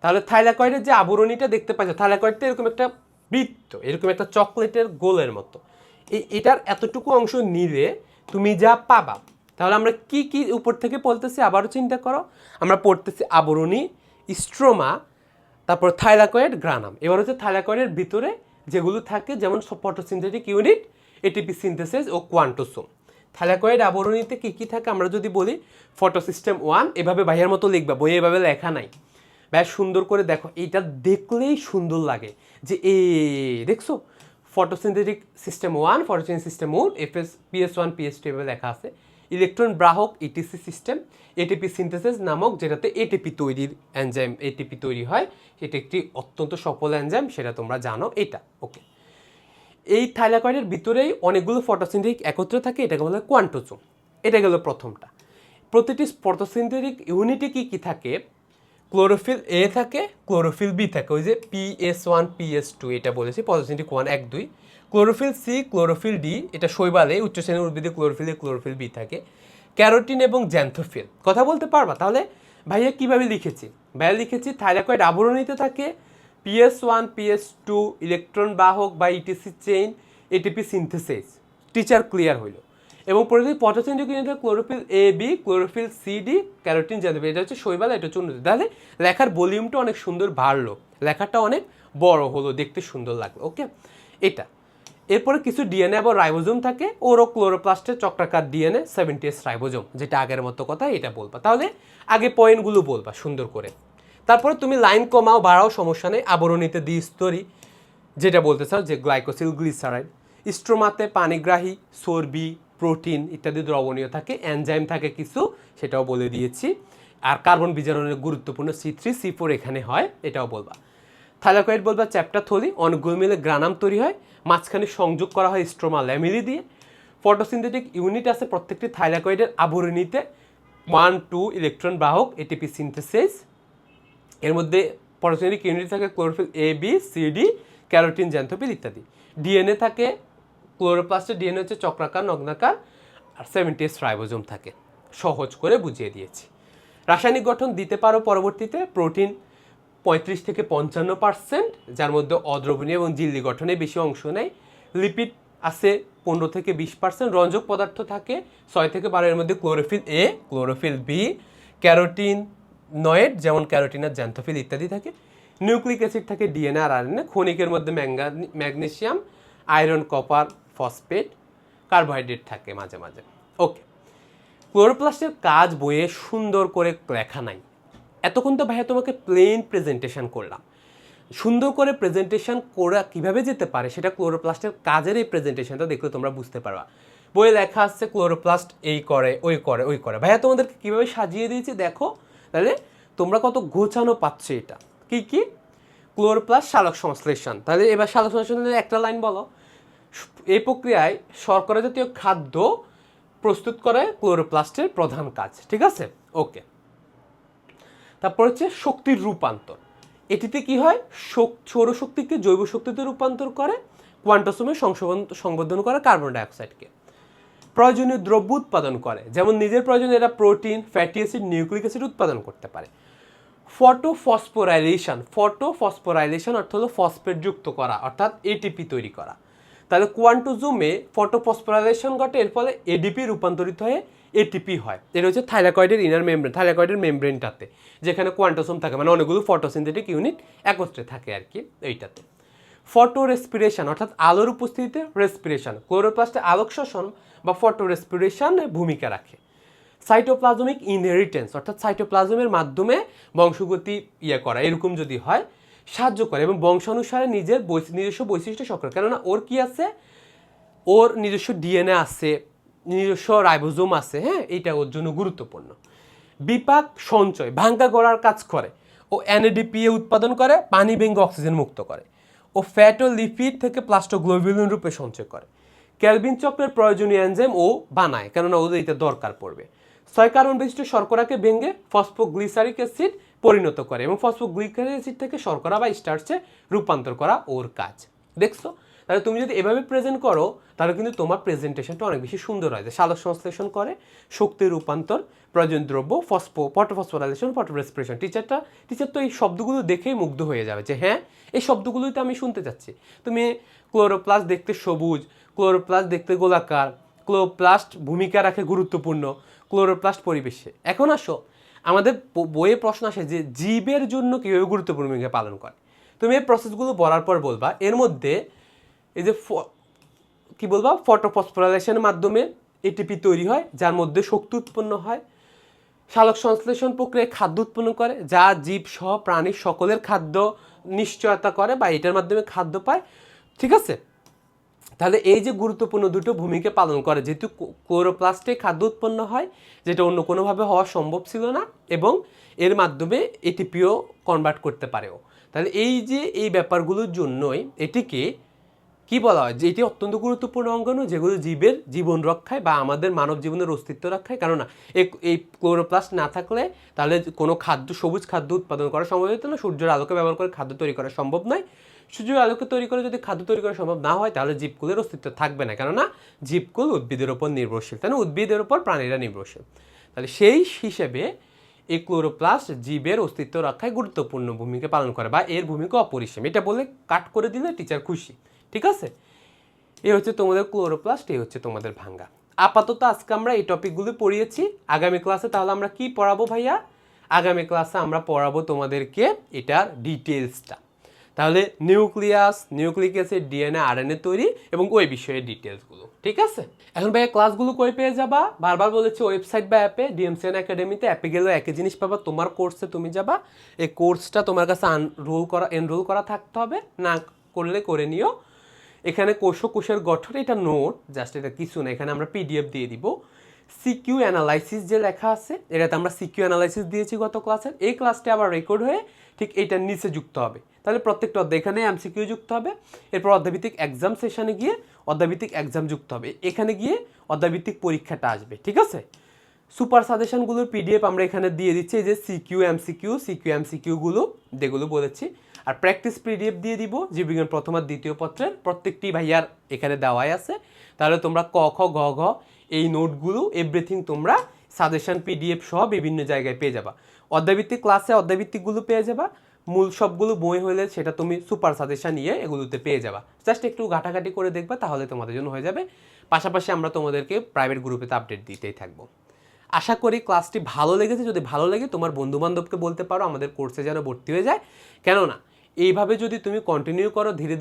তাহলে থাইলাকয়েডের যে আবরণীটা দেখতে পাচ্ছ, থাইলাকয়েডটা এরকম একটা বৃত্ত, এরকম একটা চকলেটের গোলের মতো। এটার এতটুকু অংশ নিলে তুমি যা পাবা। তাহলে আমরা কি কি উপর থেকে পড়তেছি আবারও চিন্তা করো। আমরা পড়তেছি আবরণী, স্ট্রোমা, তারপর থাইলাকয়েড, গ্রানাম। এবার হচ্ছে থাইলাকয়েডের ভিতরে যেগুলো থাকে, যেমন ফটোসিনথেটিক ইউনিট, এটিপি সিনথেসিস ও কোয়ান্টোসোম। থাইলাকয়েড আবরণীতে কি কি থাকে আমরা যদি বলি, ফটোসিস্টেম 1, এভাবে ভাইয়ের মতো লিখবা, বইয়ে এভাবে লেখা নাই, বেশ সুন্দর করে দেখো, এইটা দেখলেই সুন্দর লাগে যে দেখছো photosynthetic system 1, photosynthetic system 1, PS1 PS2 এভাবে লেখা আছে। ইলেকট্রন বাহক ইটিসি সিস্টেম, এটিপি সিনথেসিস নামক, যেটাতে এটিপি তৈরির এনজাইম, এটিপি তৈরি হয়, এটা একটি অত্যন্ত সফল এনজাইম, সেটা তোমরা জানো। এটা ওকে। এই থাইলাকয়েডের ভিতরেই অনেকগুলো ফটোসিনথেটিক একত্রে থাকে, এটাকে বলা হয় কোয়ান্টোজোম। এটা গেল প্রথমটা। প্রতিটি ফটোসিনথেটিক ইউনিটে কি কি থাকে? ক্লোরোফিল এ থাকে, ক্লোরোফিল বি থাকে, ওই যে PS1 PS2 এটা বলেছি, photosynthetic 1 1 2। Chlorophyll C, chlorophyll D এটা শৈবালে উচ্চ শ্রেণীর উদ্ভিদে ক্লোরোফিল এ, ক্লোরোফিল বি থাকে। ক্যারোটিন এবং জ্যান্থোফিল কথা বলতে পারবা? তাহলে ভাইয়া কিভাবে লিখেছি? ভাইয়া লিখেছি থাইলাকয়েড আবরণীতে থাকে PS1 PS2 ইলেকট্রন বাহক বা ETC chain, ATP synthesis. Teacher clear হইল। এবং ফটোসিনথেটিক ইউনিটে chlorophyll A B, chlorophyll C D, carotene xanthophyll, এটা হচ্ছে শৈবাল, এটা হচ্ছে উন্নতি। তাহলে লেখার ভলিউমটা অনেক সুন্দর বাড়লো, লেখাটা অনেক বড় হলো, দেখতে সুন্দর লাগলো। ওকে, এটা এরপরে কিছু ডিএনএ এবং রাইবোজোম থাকে, ওরও ক্লোরোপ্লাস্টের চক্রাকার ডিএনএ 70S রাইবোজোম, যেটা আগের মতো কথা, এটা বলবা। তাহলে আগে পয়েন্টগুলো বলবা সুন্দর করে, তারপরে তুমি লাইন কমাও বাড়াও সমস্যা নেই। আবরণীতে দ্বিস্তরী, যেটা বলতে চাও যে গ্লাইকোসিল গ্লিসারাইড। স্ট্রোমাতে পানিগ্রাহী, চর্বি, প্রোটিন ইত্যাদি দ্রবণীয় থাকে, এনজাইম থাকে কিছু, সেটাও বলে দিয়েছি। আর কার্বন বিজারণের গুরুত্বপূর্ণ C3 C4 এখানে হয়, এটাও বলবা। থাইলাকয়েড বলবা চ্যাপ্টার থলি, অনেকগুলো মিলে গ্রানাম তৈরি হয়, মাঝখানে সংযোগ করা হয় স্ট্রোমা ল্যামিলি দিয়ে। ফটোসিনথেটিক ইউনিট আছে প্রত্যেকটি থাইলাকয়েডের আবরণীতে, 1 2 ইলেকট্রন বাহক, এটিপি সিনথেসিস। এর মধ্যে ফটোসিনথেটিক ইউনিট থাকে chlorophyll A B C D, carotene xanthophyll ইত্যাদি। ডিএনএ থাকে, ক্লোরোপ্লাস্টের ডিএনএ হচ্ছে চক্রাকার নগ্নাকার, আর 70S রাইবোজোম থাকে। সহজ করে বুঝিয়ে দিয়েছি। রাসায়নিক গঠন দিতে পারো পরবর্তীতে। প্রোটিন 35 থেকে 55%, যার মধ্যে অদ্রবণীয় এবং ঝিল্লি গঠনে বেশি অংশ নেয়। লিপিড আছে 15 থেকে 20%। রঞ্জক পদার্থ থাকে 6 থেকে 12, এর মধ্যে chlorophyll A, chlorophyll B, carotenoid যেমন ক্যারোটিন আর জ্যান্থোফিল ইত্যাদি থাকে। নিউক্লিক অ্যাসিড থাকে ডিএনএ আর আরএনএ। খনিকের মধ্যে magnesium, iron, copper, phosphate, carbohydrate থাকে মাঝে মাঝে। ওকে, ক্লোরোপ্লাস্টের কাজ বইয়ে সুন্দর করে লেখা নাই। এতক্ষণ তো ভাইয়া তোমাকে প্লেন প্রেজেন্টেশন করলাম। সুন্দর করে প্রেজেন্টেশন করা কীভাবে যেতে পারে সেটা ক্লোরোপ্লাস্টের কাজের এই প্রেজেন্টেশনটা দেখলে তোমরা বুঝতে পারবা। বইয়ে লেখা আসছে ক্লোরোপ্লাস্ট এই করে ওই করে ওই করে, ভাইয়া তোমাদেরকে কীভাবে সাজিয়ে দিয়েছি দেখো, তাহলে তোমরা কত গোছানো পাচ্ছ। এটা কি কি? ক্লোরোপ্লাস্ট সালোক সংশ্লেষণ। তাহলে এবার সালোক সংশ্লেষণের একটা লাইন বলো। এই প্রক্রিয়ায় শর্করা জাতীয় খাদ্য প্রস্তুত করে ক্লোরোপ্লাস্টের প্রধান কাজ। ঠিক আছে, ওকে। তারপর হচ্ছে শক্তির রূপান্তর। এটিতে কি হয়? সৌরশক্তিকে জৈব শক্তিতে রূপান্তর করে, কোয়ান্টাসমে সংবর্ধন করে কার্বন ডাইঅক্সাইডকে। প্রয়োজনীয় দ্রব্য উৎপাদন করে, যেমন নিজের প্রয়োজনে এরা protein, fatty acid, nucleic acid উৎপাদন করতে পারে। ফটোফসফোরাইলেশন অর্থ হলো ফসফেট যুক্ত করা, অর্থাৎ এটিপি তৈরি করা। তাহলে কোয়ান্টোজোমে ফটোফসফোরাইলেশন ঘটে, এর ফলে এডিপি রূপান্তরিত হয়ে এটিপি হয়। এটা হচ্ছে থাইলাকয়েডের ইনার মেমব্রেন, থাইলাকয়েডের মেমব্রেনটাতে, যেখানে কোয়ান্টোসোম থাকে, মানে অনেকগুলো ফটোসিনথেটিক ইউনিট একত্রে থাকে আর কি এইটাতে। ফটো রেসপিরেশন অর্থাৎ আলোর উপস্থিতিতে রেসপিরেশন, ক্লোরোপ্লাস্টে আলোক শোষণ বা ফটো রেসপিরেশনে ভূমিকা রাখে। সাইটোপ্লাজমিক ইনহেরিটেন্স অর্থাৎ সাইটোপ্লাজমের মাধ্যমে বংশগতি করা, এরকম যদি হয় সাহায্য করে, এবং বংশানুসারে নিজস্ব বৈশিষ্ট্য সক্রিয়, কেননা ওর কি আছে, ওর নিজস্ব ডিএনএ আছে, নিজস্ব রাইবোজোম আছে, হ্যাঁ, এইটা ওর জন্য গুরুত্বপূর্ণ। বিপাক সঞ্চয়, ভাঙ্গা গড়ার কাজ করে। ও এনএডিপিএ উৎপাদন করে, পানি ভেঙে অক্সিজেন মুক্ত করে। ও ফ্যাট ও লিপিড থেকে প্লাস্টোগ্লোবিউলিন রূপে সঞ্চয় করে। ক্যালভিন চক্রের প্রয়োজনীয় এনজাইম ও বানায়, কেননা ওদের এটা দরকার পড়বে। 6 কার্বন বিশিষ্ট শর্করাকে ভেঙে ফসফোগ্লিসারিক অ্যাসিড পরিণত করে, এবং ফসফোগ্লিসারিক অ্যাসিড থেকে শর্করা বা স্টার্চে রূপান্তর করা ওর কাজ। দেখছো? তাহলে তুমি যদি এভাবে প্রেজেন্ট করো তাহলে কিন্তু তোমার প্রেজেন্টেশনটা অনেক বেশি সুন্দর হয়। যে সালোক সংশ্লেষণ করে, শক্তির রূপান্তর, প্রয়োজন দ্রব্য, ফটোফসফোরাইলেশন, ফটো রেসপিরেশন। টিচার তো এই শব্দগুলো দেখেই মুগ্ধ হয়ে যাবে যে হ্যাঁ, এই শব্দগুলোই তো আমি শুনতে চাচ্ছি। তুমি ক্লোরোপ্লাস্ট দেখতে সবুজ, ক্লোরোপ্লাস্ট দেখতে গোলাকার, ক্লোরোপ্লাস্ট ভূমিকা রাখে গুরুত্বপূর্ণ, ক্লোরোপ্লাস্ট পরিবেশে। এখন আসো, আমাদের বইয়ে প্রশ্ন আসে যে জীবের জন্য কীভাবে গুরুত্বপূর্ণ ভূমিকা পালন করে। তুমি এই প্রসেসগুলো বলার পর বলবা এর মধ্যে এই যে কি বলবা, ফটোফসফোরাইলেশনের মাধ্যমে এটিপি তৈরি হয়, যার মধ্যে শক্তি উৎপন্ন হয়। সালোক সংশ্লেষণ প্রক্রিয়ায় খাদ্য উৎপন্ন করে, যা জীব সহ প্রাণী সকলের খাদ্য নিশ্চয়তা করে বা এটার মাধ্যমে খাদ্য পায়। ঠিক আছে, তাহলে এই যে গুরুত্বপূর্ণ দুটো ভূমিকা পালন করে, যেহেতু ক্লোরোপ্লাস্টে খাদ্য উৎপন্ন হয় যেটা অন্য কোনোভাবে হওয়া সম্ভব ছিল না, এবং এর মাধ্যমে এটিপিও কনভার্ট করতে পারেও। তাহলে এই যে এই ব্যাপারগুলোর জন্যই এটিকে কি বলা হয় যে এটি অত্যন্ত গুরুত্বপূর্ণ অঙ্গাণু যেগুলো জীবের জীবন রক্ষায় বা আমাদের মানব জীবনের অস্তিত্ব রক্ষায়। কেননা এই ক্লোরোপ্লাস্ট না থাকলে তাহলে কোনো খাদ্য, সবুজ খাদ্য উৎপাদন করা সম্ভব হতো না। সূর্যের আলোকে ব্যবহার করে খাদ্য তৈরি করা সম্ভব নয়। সূর্যের আলোকে তৈরি করে যদি খাদ্য তৈরি করা সম্ভব না হয় তাহলে জীবকুলের অস্তিত্ব থাকবে না, কেননা জীবকুল উদ্ভিদের উপর নির্ভরশীল, তাই না? উদ্ভিদের উপর প্রাণীরা নির্ভরশীল। তাহলে সেই হিসেবে এই ক্লোরোপ্লাস্ট জীবের অস্তিত্ব রক্ষায় গুরুত্বপূর্ণ ভূমিকা পালন করে বা এর ভূমিকা অপরিসীম। এটা বলে কাট করে দিলে টিচার খুশি, ঠিক আছে? এই হচ্ছে তোমাদের ক্লোরোপ্লাস্ট, এই হচ্ছে তোমাদের ভাঙ্গা। আপাতত আজকে আমরা এই টপিকগুলো পড়িয়েছি। আগামী ক্লাসে তাহলে আমরা কি পড়াবো ভাইয়া? আগামী ক্লাসে আমরা পড়াবো তোমাদেরকে এটার ডিটেলসটা। তাহলে nucleus, nucleic acid, DNA, RNA তৈরি এবং ওই বিষয়ে ডিটেলসগুলো, ঠিক আছে? এখন ভাইয়া ক্লাসগুলো কই পেয়ে যাবা? বারবার বলেছি ওয়েবসাইট বা অ্যাপে, ডিএমসিএন একাডেমিতে। অ্যাপে গেলেও একই জিনিস পাবা, তোমার কোর্সে তুমি যাবা, এই কোর্সটা তোমার কাছে এনরোল করা থাকতে হবে, না করলে করে নিও। এখানে কোষের গঠন, এটা নোট, জাস্ট এটা কিছু না, এখানে আমরা পিডিএফ দিয়ে দিব। সিকিউ অ্যানালাইসিস যে লেখা আছে, এটাতে আমরা সিকিউ অ্যানালাইসিস দিয়েছি গত ক্লাসের। এই ক্লাসটা আবার রেকর্ড হয়ে ঠিক এইটার নিচে যুক্ত হবে। তাহলে প্রত্যেকটা অধ্যায় এখানে এমসিকিউ যুক্ত হবে, এরপর অধ্যায়ভিত্তিক এক্সাম সেশনে গিয়ে অধ্যায়ভিত্তিক এক্সাম যুক্ত হবে, এখানে গিয়ে অধ্যায়ভিত্তিক পরীক্ষাটা আসবে, ঠিক আছে? সুপার সাজেশনগুলোর পিডিএফ আমরা এখানে দিয়ে দিচ্ছি, এই যে সিকিউ এমসিকিউগুলো যেগুলো বলেছি। আর প্র্যাকটিস পিডিএফ দিয়ে দিব জীববিজ্ঞান প্রথম আর দ্বিতীয় পত্রের, প্রত্যেকটি ভাইয়ার এখানে দেওয়াই আছে। তাহলে তোমরা ক খ গ ঘ এই নোটগুলো এভরিথিং তোমরা সাজেশন পিডিএফ সহ বিভিন্ন জায়গায় পেয়ে যাবা। অধ্যায়ভিত্তিক ক্লাসে অধ্যায়ভিত্তিকগুলো পেয়ে যাবা, মূল সবগুলো বই হলে সেটা তুমি সুপার সাজেশন নিয়ে এগুলোতে পেয়ে যাবা। জাস্ট একটু ঘাটাঘাটি করে দেখবা, তাহলে তোমাদের জন্য হয়ে যাবে। পাশাপাশি আমরা তোমাদেরকে প্রাইভেট গ্রুপেতে আপডেট দিতেই থাকবো। আশা করি ক্লাসটি ভালো লেগেছে। যদি ভালো লাগে তোমার বন্ধুবান্ধবকে বলতে পারো আমাদের কোর্সে যেন ভর্তি হয়ে যায়। কেননা এইভাবে যদি তুমি কন্টিনিউ করো ধীরে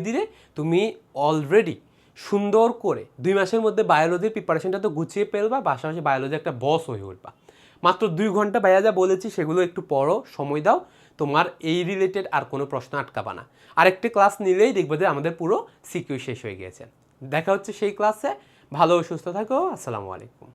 ধীরে তুমি অলরেডি সুন্দর করে 2 মাসের মধ্যে বায়োলজির প্রিপারেশনটা তো গুছিয়ে ফেলবা, পাশাপাশি বায়োলজি একটা বস হয়ে উঠবা। মাত্র 2 ঘন্টা ভাইয়া যা বলেছি সেগুলো একটু পড়ো, সময় দাও, তোমার এই রিলেটেড আর কোনো প্রশ্ন আটকাবা না। আরেকটি ক্লাস নিলেই দেখবে যে আমাদের পুরো সিকিউ শেষ হয়ে গিয়েছে। দেখা হচ্ছে সেই ক্লাসে। ভালো ও সুস্থ থাকো। আসসালামু আলাইকুম।